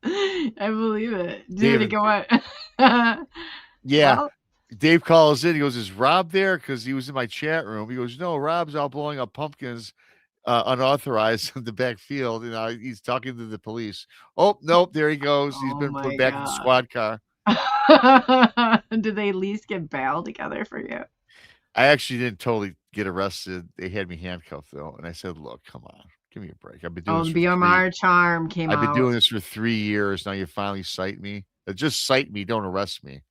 I believe it. Dude,
David-
go on.
Yeah.
Well,
Dave calls in. He goes, "Is Rob there?" Because he was in my chat room. He goes, "No, Rob's out blowing up pumpkins unauthorized in the back field." And he's talking to the police. Oh, nope. There he goes. He's
Oh
been
my
put back in the
God.
squad car.
did they at least get bail together for you?
I actually didn't totally get arrested. They had me handcuffed, though. And I said, "Look, come on. Give me a break. I've been doing
Oh,
this
the
for
BMR charm came
I've
out.
been doing this for 3 years. Now you finally cite me. Just cite me. Don't arrest me."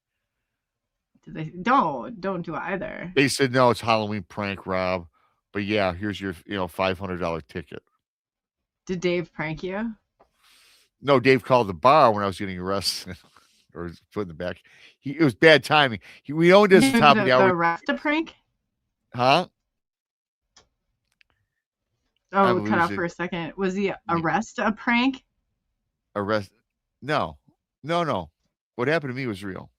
Did they, don't do either.
They said, "No, it's Halloween prank, Rob. But yeah, here's your $500 ticket."
Did Dave prank you?
No, Dave called the bar when I was getting arrested or put in the back. It was bad timing. We owned this
Did
top of the
the
hour.
arrest a prank?
Huh?
Oh,
I'm
we cut off
losing.
for a second. Was the arrest a prank?
Arrest? No. What happened to me was real.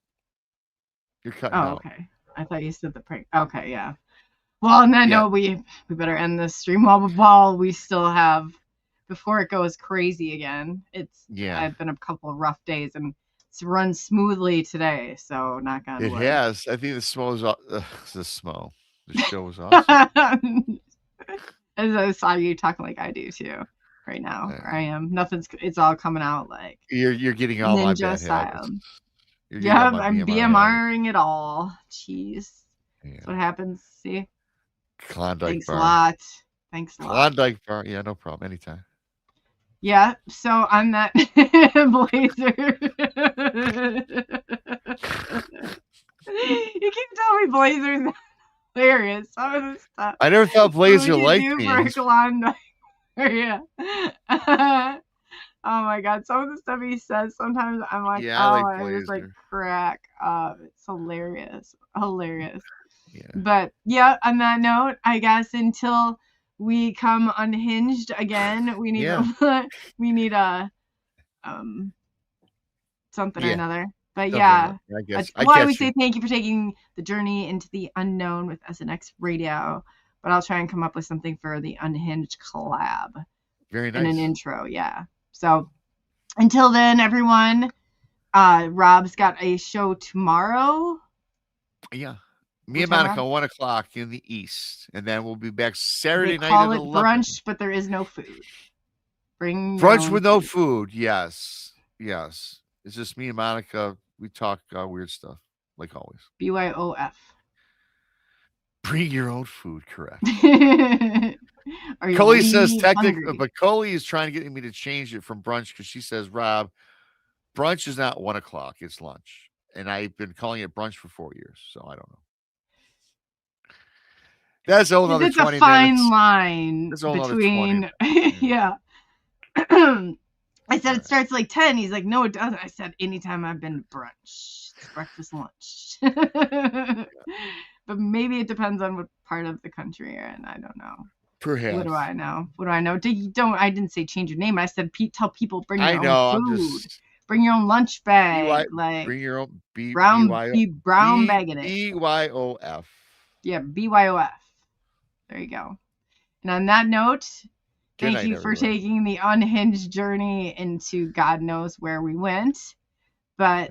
You're cutting
Oh,
out.
okay. I thought you said the prank. Okay, yeah. Well, on that
Yeah.
note, we better end this stream while we still have, before it goes crazy again.
Yeah.
I've been a couple of rough days and it's run smoothly today, so knock on
It
wood.
has. I think the smell is off. The smell. The show was awesome.
As I saw you talking like I do too right now.
Yeah.
Where I am. It's all coming out like
You're getting all my
ninja
bad
style.
habits. You're getting on my
I'm BMRing it all. Jeez.
Yeah.
That's what happens. See?
Klondike
Thanks
bar.
a lot. Thanks a lot.
Klondike bar. Yeah, no problem. Anytime.
Yeah, so on that blazer. You keep telling me blazers hilarious. Some of this stuff.
I never thought Blazer liked
you
me.
for a Klondike. Yeah. Oh my god, some of the stuff he says sometimes I'm like,
Yeah, I like
I just like
Blazer.
crack up. It's hilarious. Hilarious.
Yeah.
But yeah, on that note, I guess until we come unhinged again, we need we need a something or another. But yeah,
I guess.
that's why we say thank you for taking the journey into the unknown with SNX Radio. But I'll try and come up with something for the Unhinged collab.
Very nice.
In an intro, yeah. So until then, everyone, Rob's got a show tomorrow.
Yeah. Me and Monica, 1 o'clock in the east. And then we'll be back Saturday night
call
at
it
11.
brunch, but there is no food. Bring
Brunch with no food. Yes. Yes. It's just me and Monica. We talk weird stuff, like always.
BYOF.
Bring your own food, correct.
Are you
Coley
really
says technically,
hungry?
but Coley is trying to get me to change it from brunch because she says, Rob, brunch is not 1 o'clock, it's lunch. And I've been calling it brunch for 4 years, so I don't know. That's a whole other 20 minutes.
It's a fine line
That's a whole
between, yeah. I said it starts like 10. He's like, no, it doesn't. I said, anytime I've been to brunch, it's breakfast, lunch. But maybe it depends on what part of the country you're in. I don't know.
Perhaps.
What do I know? What do I know? I didn't say change your name. I said tell people bring your own food. Bring your own lunch bag.
Bring your own
brown bag in it.
BYOF.
Yeah, BYOF. There you go. And on that note, thank you for taking the unhinged journey into God knows where we went. But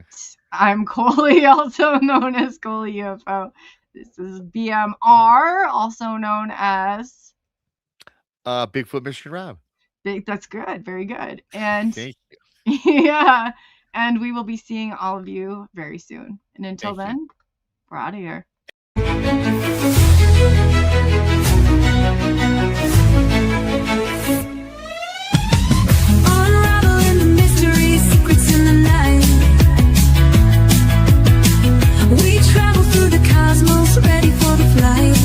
I'm Coley, also known as Coleyufo. This is BMR, also known as
Bigfoot Michigan Rob.
That's good. Very good. And
thank you.
Yeah. And we will be seeing all of you very soon. And until then, we're out of here.
Unraveling the mystery, secrets in the night. We travel through the cosmos, ready for the flight.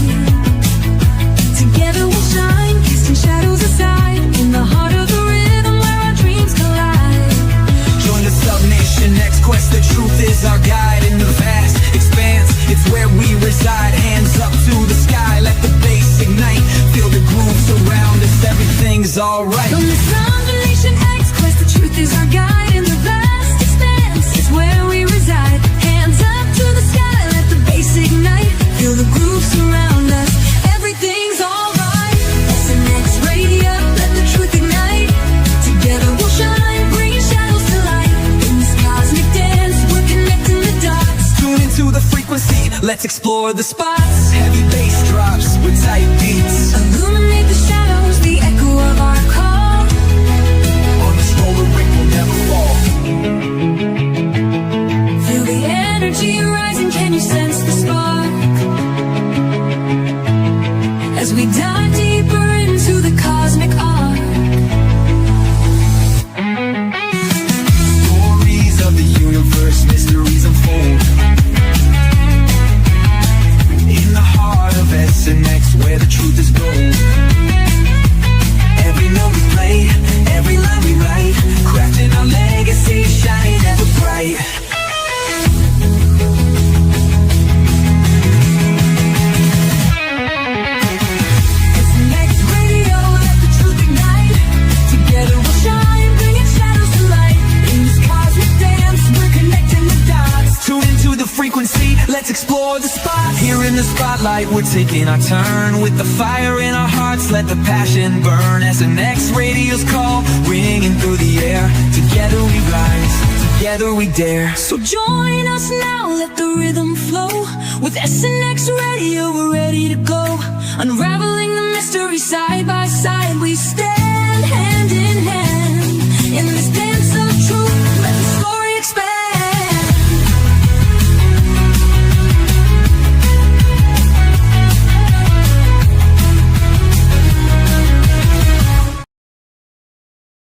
Together we'll shine, casting shadows aside, in the heart of the rhythm where our dreams collide.
Join the Subnation X quest, the truth is our guide in the vast expanse. It's where we reside, hands up to the sky, let the bass ignite. Feel the groove surround us, everything's alright.
From the Subnation X quest, the truth is our guide in the vast expanse. It's where we reside, hands up to the sky, let the bass ignite. Feel the groove surround us, everything's alright. SNX Radio, let the truth ignite. Together we'll shine, bringing shadows to light. In this cosmic dance, we're connecting the dots.
Tune into the frequency, let's explore the spots. Heavy bass drops with tight beats.
Illuminate the shadows, the echo of our call.
On this roller ring we'll never fall.
Feel the energy rising, can you sense the spark? As we dive deeper into the cosmic arc.
Stories of the universe, mysteries unfold. In the heart of SNX, where the truth is gold. Every note we play, every line we write, crafting our legacy, shining ever bright.
SNX Radio, let the truth ignite. Together we'll shine, bringing shadows to light. In this cosmic dance, we're connecting the dots.
Tune into the frequency, let's explore the spots. Here in the spotlight, we're taking our turn. With the fire in our hearts, let the passion burn. SNX Radio's call, ringing through the air. Together we rise, together we dare.
So join us now, let the rhythm flow. With SNX